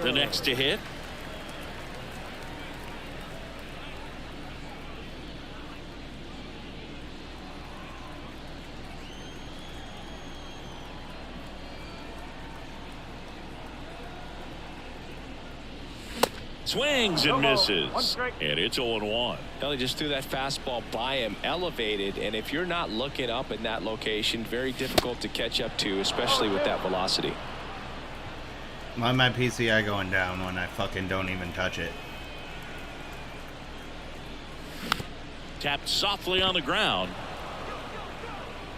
the next to hit. Swings and misses. And it's 0-1. Well, he just threw that fastball by him, elevated, and if you're not looking up in that location, very difficult to catch up to, especially with that velocity. Why my PCI going down when I fucking don't even touch it? Tapped softly on the ground.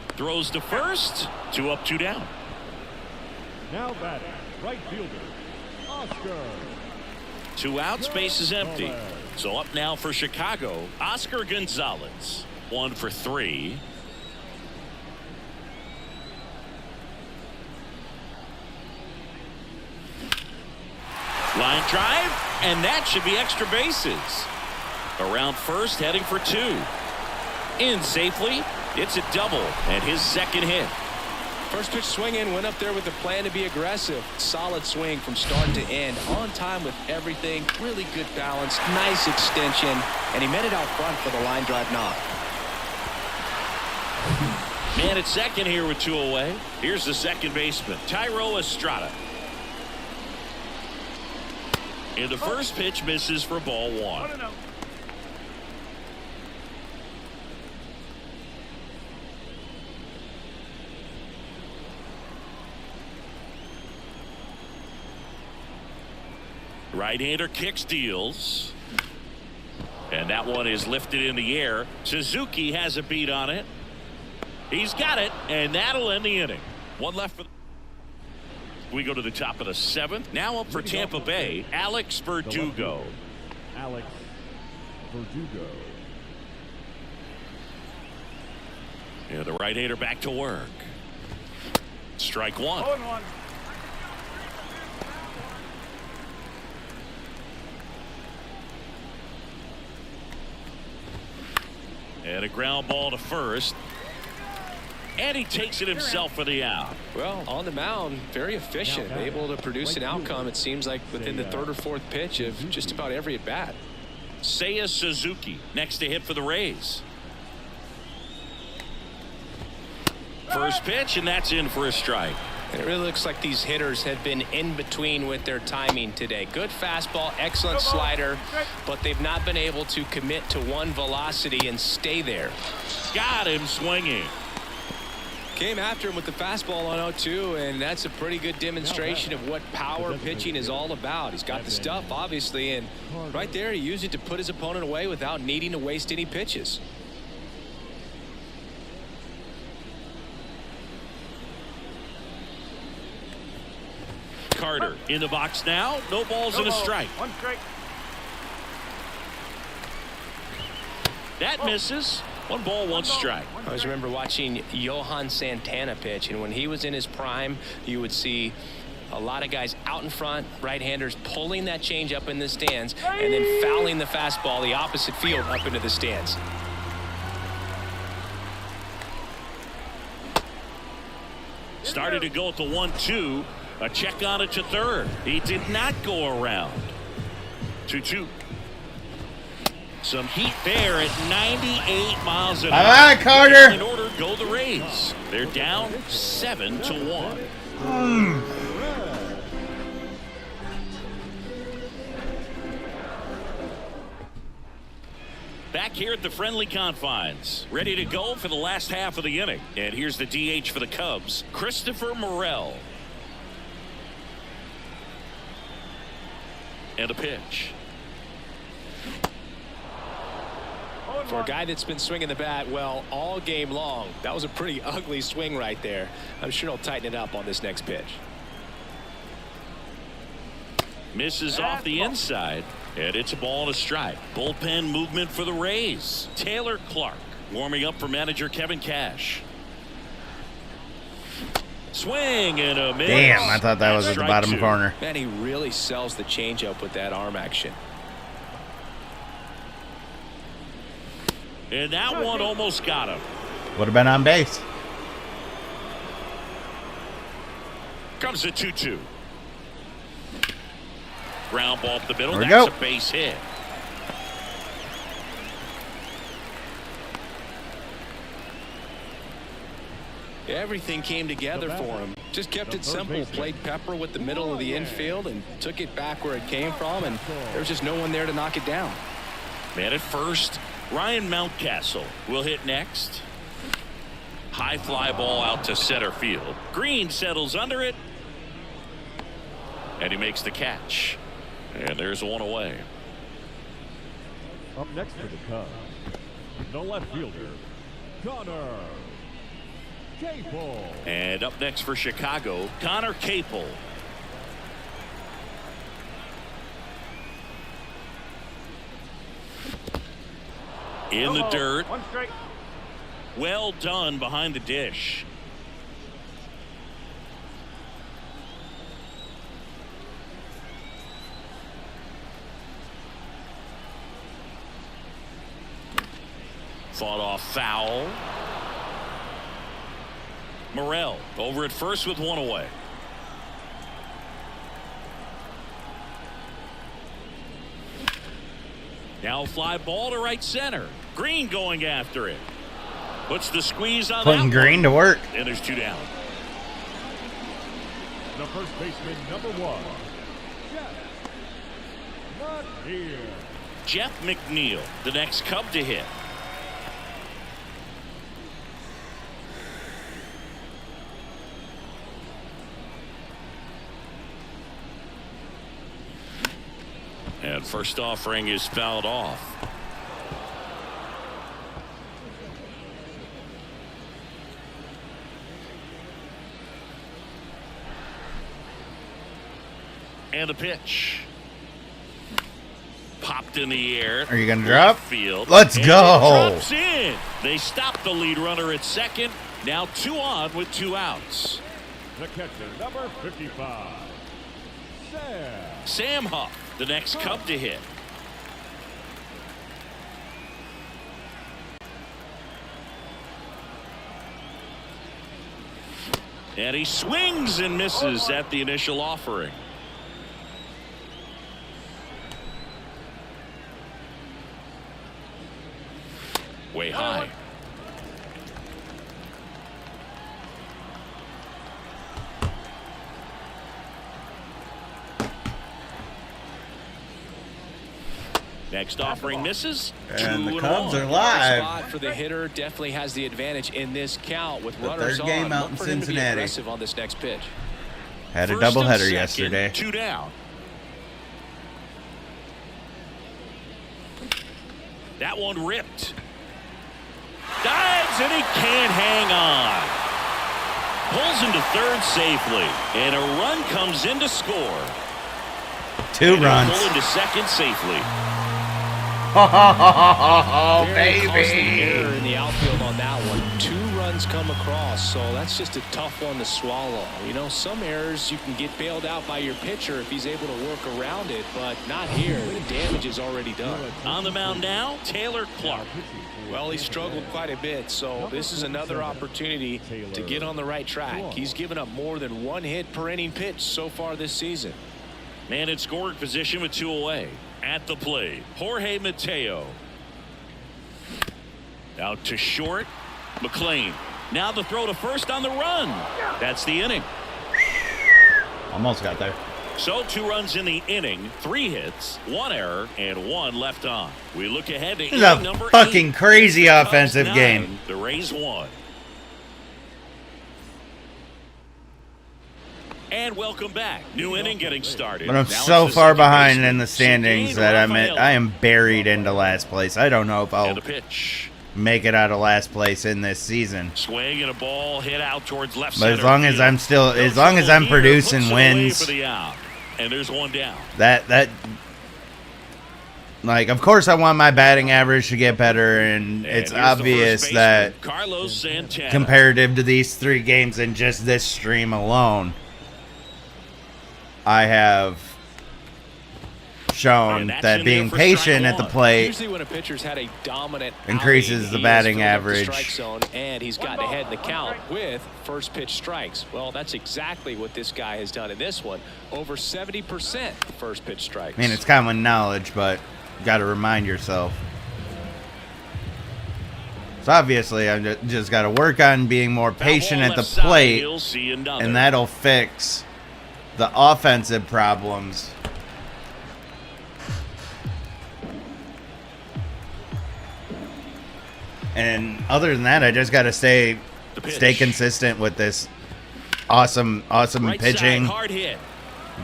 Throws to first. 2 up, 2 down. Now batting, right fielder, Oscar. 2 outs, base is empty. So up now for Chicago, Oscar Gonzalez. 1 for 3. Line drive, and that should be extra bases. Around first, heading for 2. In safely, it's a double, and his second hit. First pitch swinging, went up there with the plan to be aggressive. Solid swing from start to end, on time with everything. Really good balance, nice extension, and he met it out front for the line drive knock. Man at second here with 2 away. Here's the second baseman, Tyro Estrada. And the first pitch misses for ball 1. Right-hander kicks, deals. And that one is lifted in the air. Suzuki has a beat on it. He's got it, and that'll end the inning. 1 left for we go to the top of the 7th. Now up for Tampa Bay, Alex Verdugo. Alex Verdugo. Yeah, the right-hander back to work. Strike 1. 0-1. And a ground ball to first. And he takes it himself for the out. Well, on the mound, very efficient, able to produce an outcome, it seems like, within the 3rd or 4th pitch of just about every at bat. Seiya Suzuki next to hit for the Rays. First pitch, and that's in for a strike. And it really looks like these hitters have been in between with their timing today. Good fastball, excellent slider, but they've not been able to commit to one velocity and stay there. Got him swinging. Came after him with the fastball on 0-2, and that's a pretty good demonstration of what power pitching is all about. He's got the stuff, obviously, and right there he used it to put his opponent away without needing to waste any pitches. Carter in the box now. No balls and a strike. 1 strike. That misses. 1 ball, 1 strike. I always remember watching Johan Santana pitch, and when he was in his prime, you would see a lot of guys out in front, right-handers pulling that change up in the stands, and then fouling the fastball the opposite field up into the stands. Started to go at the 1-2. A check on it to third. He did not go around. 2-2. Some heat there at 98 miles an hour. All right, Carter. In order, go the Rays. They're down 7-1. Back here at the friendly confines, ready to go for the last half of the inning. And here's the DH for the Cubs, Christopher Morel. And a pitch. For a guy that's been swinging the bat, well, all game long, that was a pretty ugly swing right there. I'm sure he'll tighten it up on this next pitch. Misses off the inside, and it's a ball and a strike. Bullpen movement for the Rays. Taylor Clark warming up for manager Kevin Cash. Swing and a miss. Damn, I thought that was at the bottom corner. Man, he really sells the changeup with that arm action. And that one almost got him. Would have been on base. Comes the 2-2. Ground ball up the middle. There we That's go. a base hit. Everything came together for him. Just kept it simple. Played pepper with the middle of the infield and took it back where it came from, and there was just no one there to knock it down. Man at first, Ryan Mountcastle will hit next. High fly ball out to center field. Green settles under it, and he makes the catch. And there's one away. Up next for the Cubs, the left fielder, Connor Capel. And up next for Chicago, Connor Capel. In the dirt. One strike. Well done behind the dish. Fought off foul. Morel over at first with one away. Now fly ball to right center. Green going after it. Puts the squeeze on Putting that Green one. to work. And there's two down. The first baseman, number 1, Jeff McNeil. Jeff McNeil, the next Cub to hit. And first offering is fouled off. And a pitch. Popped in the air. Are you going to drop? Field. Let's And go. it drops in. They stop the lead runner at second. Now 2 on with 2 outs. The catcher, number 55, Sam Huff, the next Cub to hit. And he swings and misses at the initial offering. Way high. Next offering misses. And the 2 Cubs and are 1. live. Spot for the hitter definitely has the advantage in this count with The runners third game on. out Look in for him to be Cincinnati. aggressive on this next pitch. Had a First and doubleheader second, yesterday. 2 down. That one ripped. Dives and he can't hang on. Pulls into third safely, and a run comes in to score. 2 And runs. Pull into second safely. Oh, Very costly baby. error in the outfield on that one. 2 runs come across, so that's just a tough one to swallow. You know, some errors you can get bailed out by your pitcher if he's able to work around it, but not here. The damage is already done. On the mound now, Taylor Clark. Well, he struggled quite a bit, so this is another opportunity to get on the right track. He's given up more than 1 hit per inning pitch so far this season. Man in scoring position with 2 away. At the plate, Jorge Mateo. Out to short, McLean. Now the throw to first on the run. That's the inning. Almost got there. So 2 runs in the inning, 3 hits, 1 error, and 1 left on. We look ahead to This is inning a number 8. fucking crazy Cubs offensive 9, game. The Rays 1. And welcome back. New inning getting started. But I'm Now so it's the far second behind baseman, in the standings Shane that I Rafael. am buried into last place. I don't know if And I'll the pitch. make it out of last place in this season. Swing and a ball hit out towards left But as center long as field. I'm still, No as long as trouble I'm here. producing Hooks it away wins, for the out. And there's one down. that like, of course I want my batting average to get better, and it's here's the obvious first that baseman, Carlos Santana. comparative to these 3 games and just this stream alone, I have shown And that's that in being there for patient strike at the one. plate Usually when a pitcher's had a dominant increases outing, the he batting has filled up the average. strike zone, and he's gotten ahead in the count with first pitch strikes. Well, that's exactly what this guy has done in this one. Over 70% first pitch strikes. I mean, it's common knowledge, but you got to remind yourself. So obviously, I just got to work on being more patient Foul at ball the left side. plate, He'll see another. and that'll fix the offensive problems. And other than that, I just got to stay pitch. consistent with this awesome Right pitching. side, hard hit.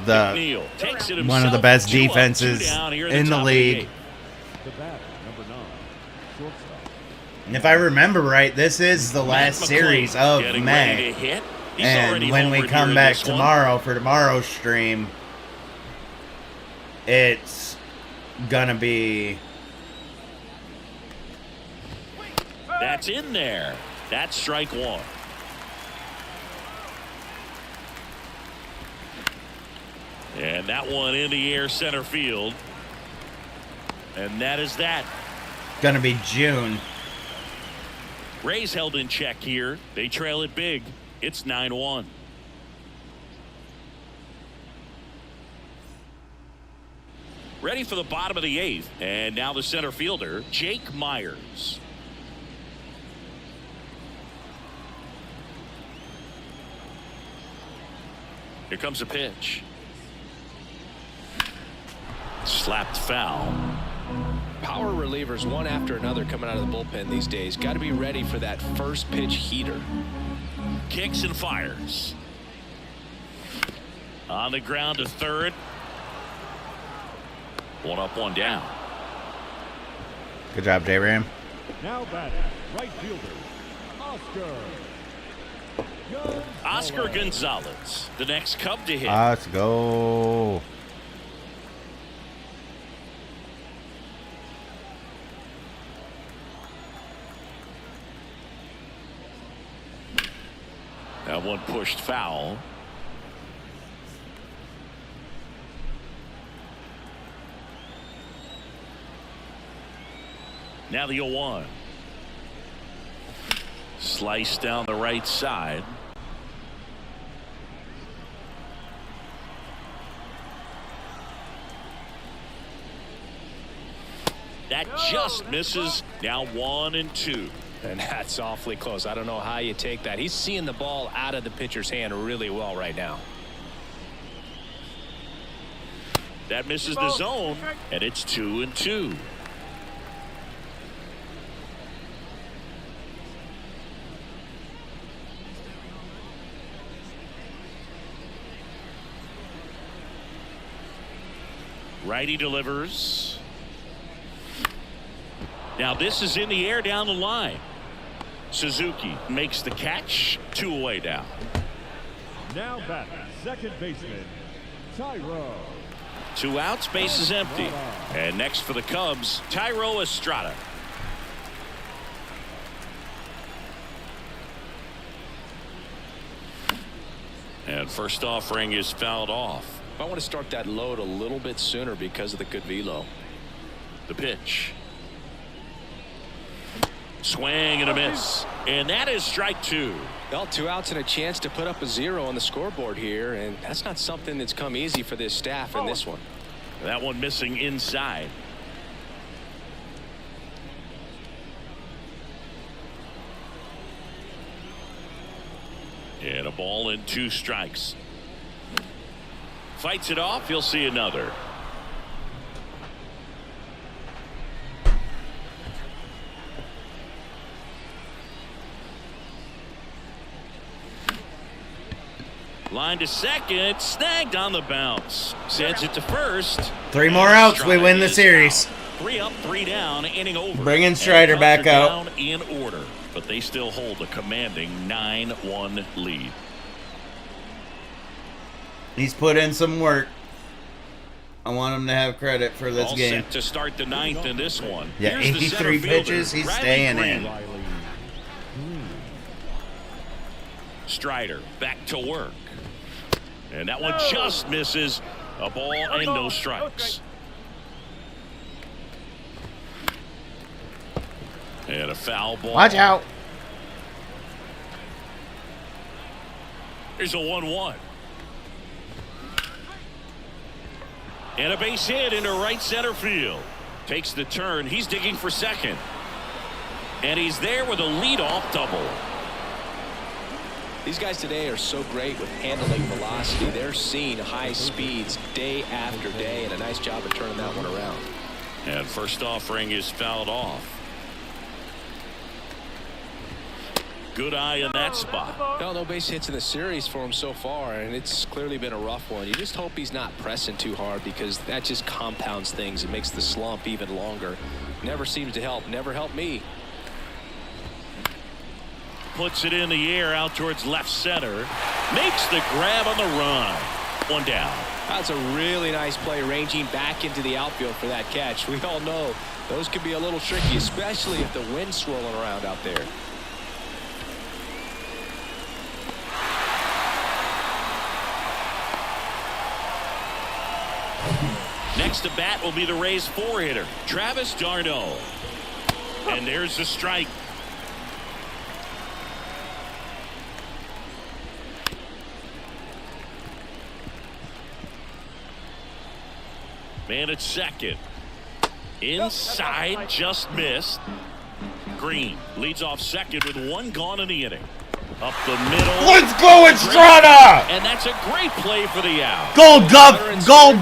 The McNeil takes it one of the himself. best 2 up, 2 defenses down here in the top of league. eighth. The batter, number 9, shortstop. And if I remember right, this is the last Matt series McClain of getting May. ready to hit. He's And already when we homered come here in back this one. tomorrow for tomorrow's stream, it's gonna be That's in there. That's strike 1. And that one in the air center field. And that is that. June. Rays held in check here. They trail it big. It's 9-1. Ready for the bottom of the 8th. And now the center fielder, Jake Myers. Here comes a pitch. Slapped foul. Power relievers one after another coming out of the bullpen these days. Got to be ready for that first pitch heater. Kicks and fires. On the ground to third. 1 up, 1 down. Good job, J-Ram. Now batting, right fielder, Oscar Gonzalez, the next Cub to hit. Let's go. That one pushed foul. Now the 0-1. Slice down the right side. That just misses. Now 1 and 2. And that's awfully close. I don't know how you take that. He's seeing the ball out of the pitcher's hand really well right now. That misses the zone, and it's 2 and 2. Righty delivers. Now this is in the air down the line. Suzuki makes the catch. 2 away now. Now batting, second baseman, Tyro. 2 outs, base is empty. And next for the Cubs, Tyro Estrada. And first offering is fouled off. I want to start that load a little bit sooner because of the good velo. The pitch. Swing and a miss. And that is strike 2. Well, 2 outs and a chance to put up a 0 on the scoreboard here, and that's not something that's come easy for this staff in this one. That one missing inside. And a ball and 2 strikes. Fights it off. You'll see another. Line to second, snagged on the bounce. Sends it to first. 3 more outs, we win the series. 3 up, 3 down, inning over. Bringing Strider back out. Down in order, but they still hold a commanding 9-1 lead. He's put in some work. I want him to have credit for this All game. Set to start the 9th in this one. Yeah, Here's the center 83 fielder, pitches. He's Riley staying Green. in. Strider back to work. And that one just misses. A ball and no strikes. And a foul ball. Watch out. Here's a 1-1. And a base hit into right center field. Takes the turn. He's digging for second. And he's there with a leadoff double. These guys today are so great with handling velocity. They're seeing high speeds day after day, and a nice job of turning that one around. And first offering is fouled off. Good eye in that spot. No base hits in the series for him so far, and it's clearly been a rough one. You just hope he's not pressing too hard, because that just compounds things. It makes the slump even longer. Never seems to help. Never helped me. Puts it in the air out towards left center. Makes the grab on the run. 1 down. That's a really nice play, ranging back into the outfield for that catch. We all know those can be a little tricky, especially if the wind's swirling around out there. Next to bat will be the Rays 4-hitter, Travis d'Arnaud. And there's the strike. Man at second. Inside, just missed. Green leads off second with 1 gone in the inning. Up the middle. Let's go, Estrada! And that's a great play for the out. Gold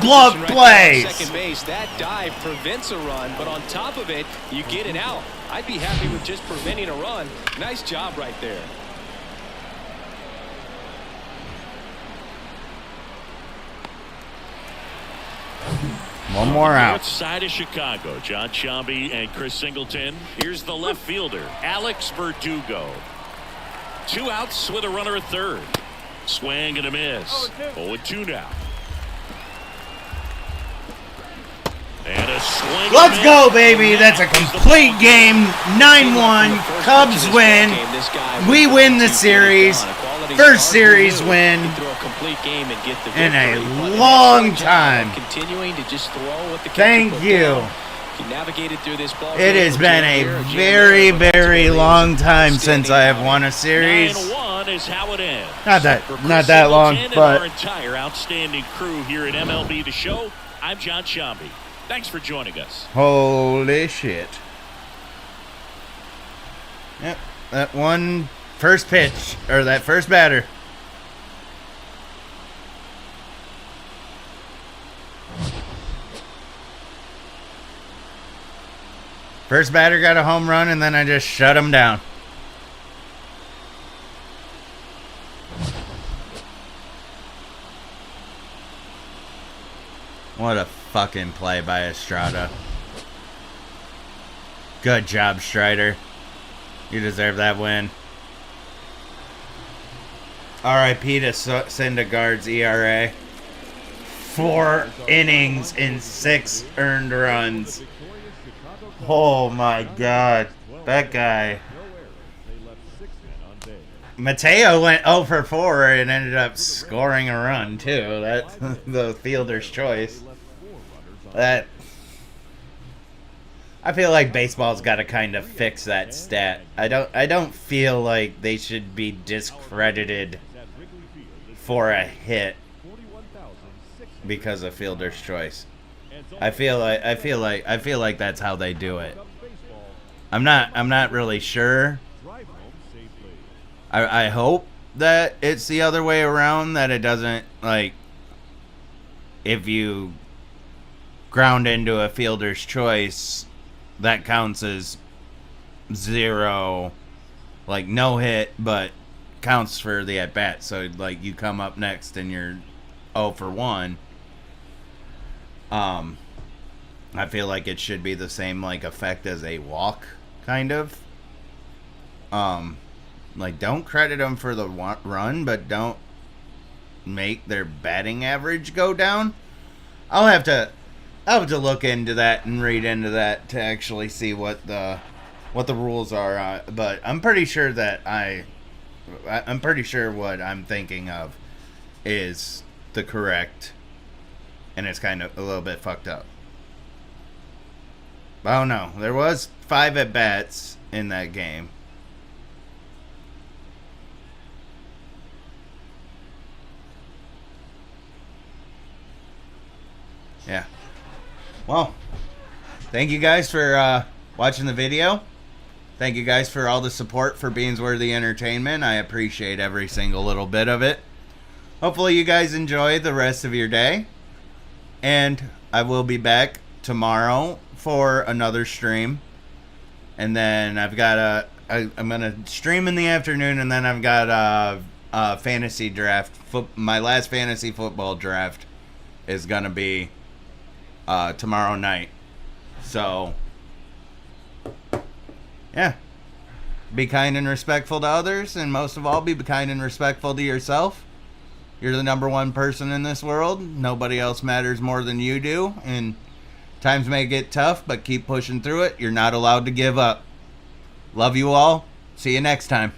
glove plays. Second base. That dive prevents a run, but on top of it, you get it out. I'd be happy with just preventing a run. Nice job right there. One more out. North side of Chicago, John Chambi and Chris Singleton. Here's the left fielder, Alex Verdugo. 2 outs with a runner at third. Swing and a miss. 0-2 now. And a swing. Let's go, baby. That's a complete game. 9-1. Cubs win. We win the series. First series win in a long time. Continuing to just throw with the Thank you. He navigated through this ball. It has been a very, very long time since I have won a series. 9-1 is how it ends. Not that long, And but our entire outstanding crew here at MLB The Show. I'm John Chambi. Thanks for joining us. holy shit. Yep, that one first pitch, or that first batter. First batter got a home run, and then I just shut him down. What a fucking play by Estrada. Good job, Strider. You deserve that win. R.I.P. to Syndergaard's ERA. 4 innings in 6 earned runs. Oh my god. That guy. Mateo went 0 for 4 and ended up scoring a run too. That's the fielder's choice. That I feel like baseball's got to kind of fix that stat. I don't feel like they should be discredited for a hit because of fielder's choice. I feel like that's how they do it. I'm not really sure. I hope that it's the other way around, that it doesn't, like, if you ground into a fielder's choice, that counts as 0, like no hit, but counts for the at bat. So like you come up next and you're 0 for 1. I feel like it should be the same like effect as a walk, kind of. Like don't credit them for the run, but don't make their batting average go down. I'll have to look into that and read into that to actually see what the rules are. But I'm pretty sure that I'm pretty sure what I'm thinking of is the correct, and it's kind of a little bit fucked up. Oh no, there was 5 at bats in that game. Yeah. Well, thank you guys for watching the video. Thank you guys for all the support for Beansworthy Entertainment. I appreciate every single little bit of it. Hopefully you guys enjoy the rest of your day. And I will be back tomorrow for another stream. And then I've got I'm going to stream in the afternoon, and then I've got a fantasy draft. My last fantasy football draft is going to be tomorrow night. So, yeah. Be kind and respectful to others, and most of all, be kind and respectful to yourself. You're the number one person in this world. Nobody else matters more than you do, and times may get tough, but keep pushing through it. You're not allowed to give up. Love you all. See you next time.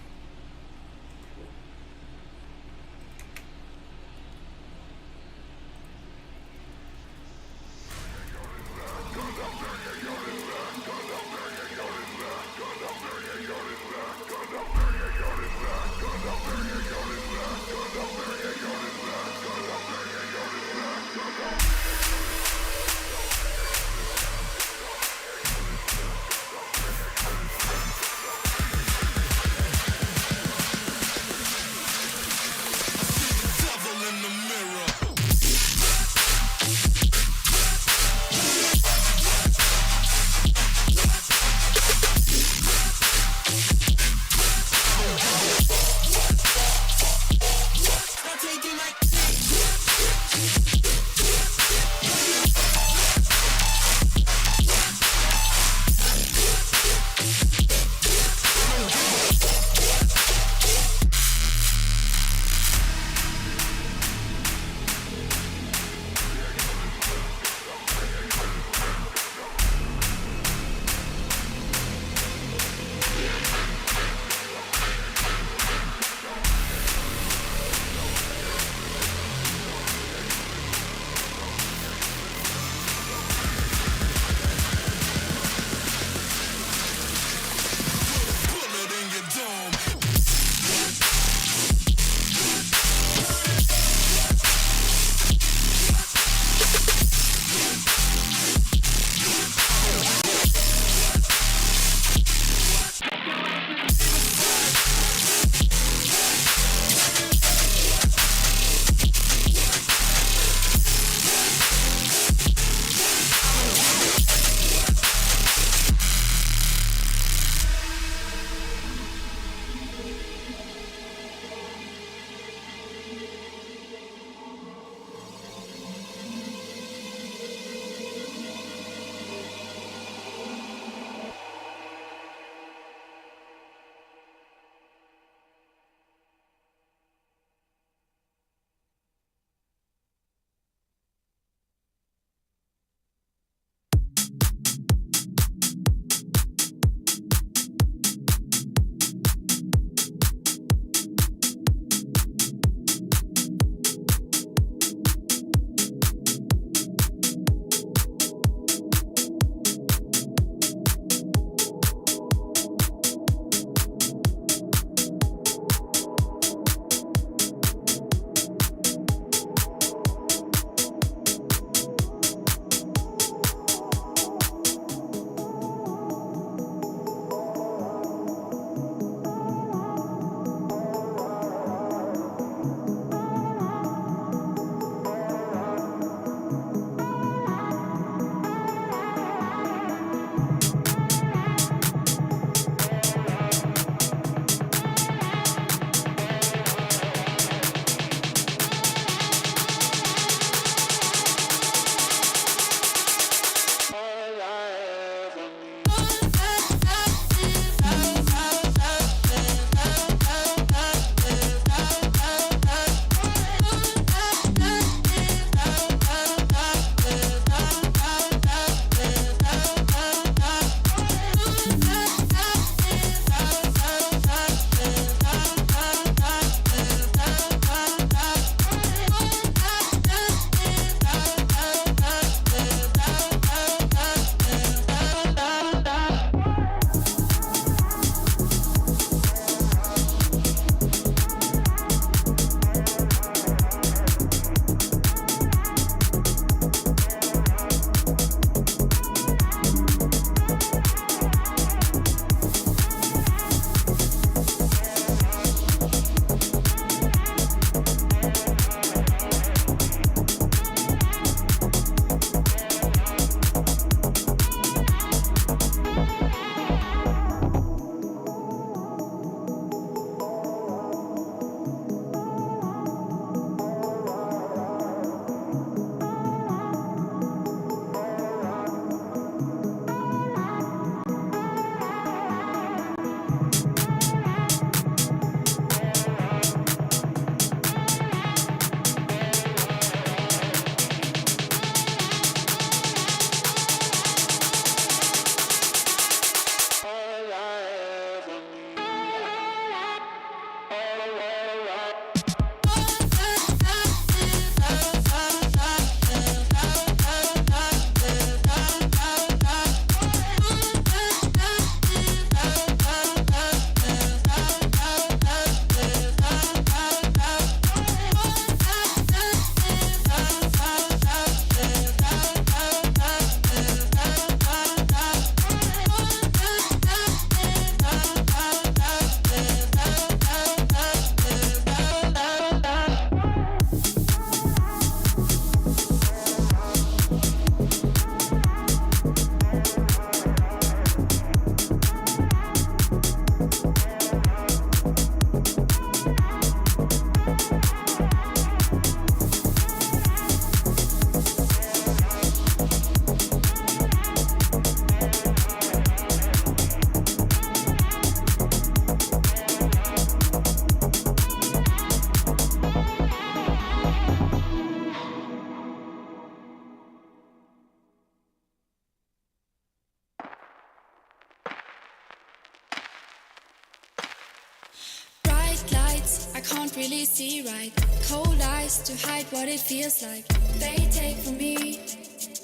can't really see right. Cold eyes to hide what it feels like. They take from me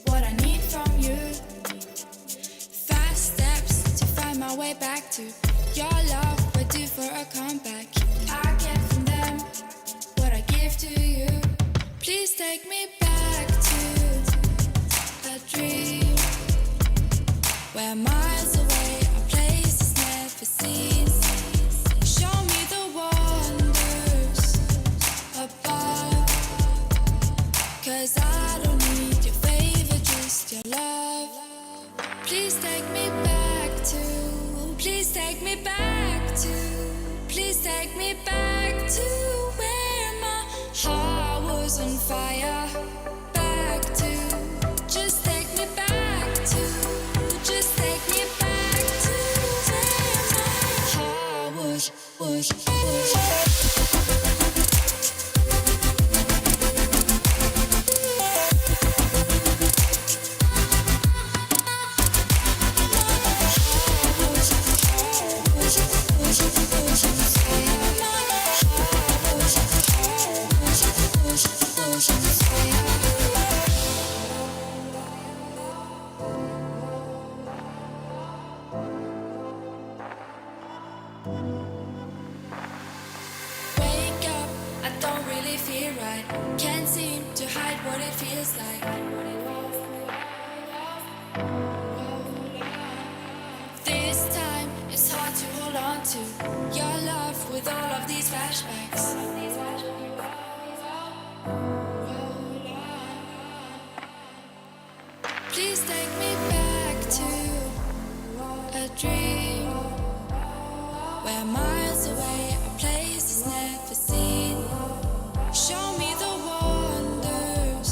what I need from you. Fast steps to find my way back to your love. We're due for a comeback. I get from them what I give to you. Please take me back to a dream where miles away are places never seen. Show me the wonders above, 'cause I don't need your favor, just your love. Please take me back to, please take me back to, please take me back to where my heart was on fire. Back to, just take me back to, just take me back to where my heart was. Wake up, I don't really feel right. Can't seem to hide what it feels like. This time it's hard to hold on to your love with all of these flashbacks. Please take me back to a dream where miles away are places never seen. Show me the wonders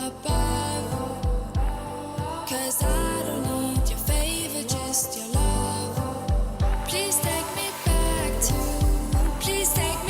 above, 'cause I don't need your favor, just your love. Please take me back to, please take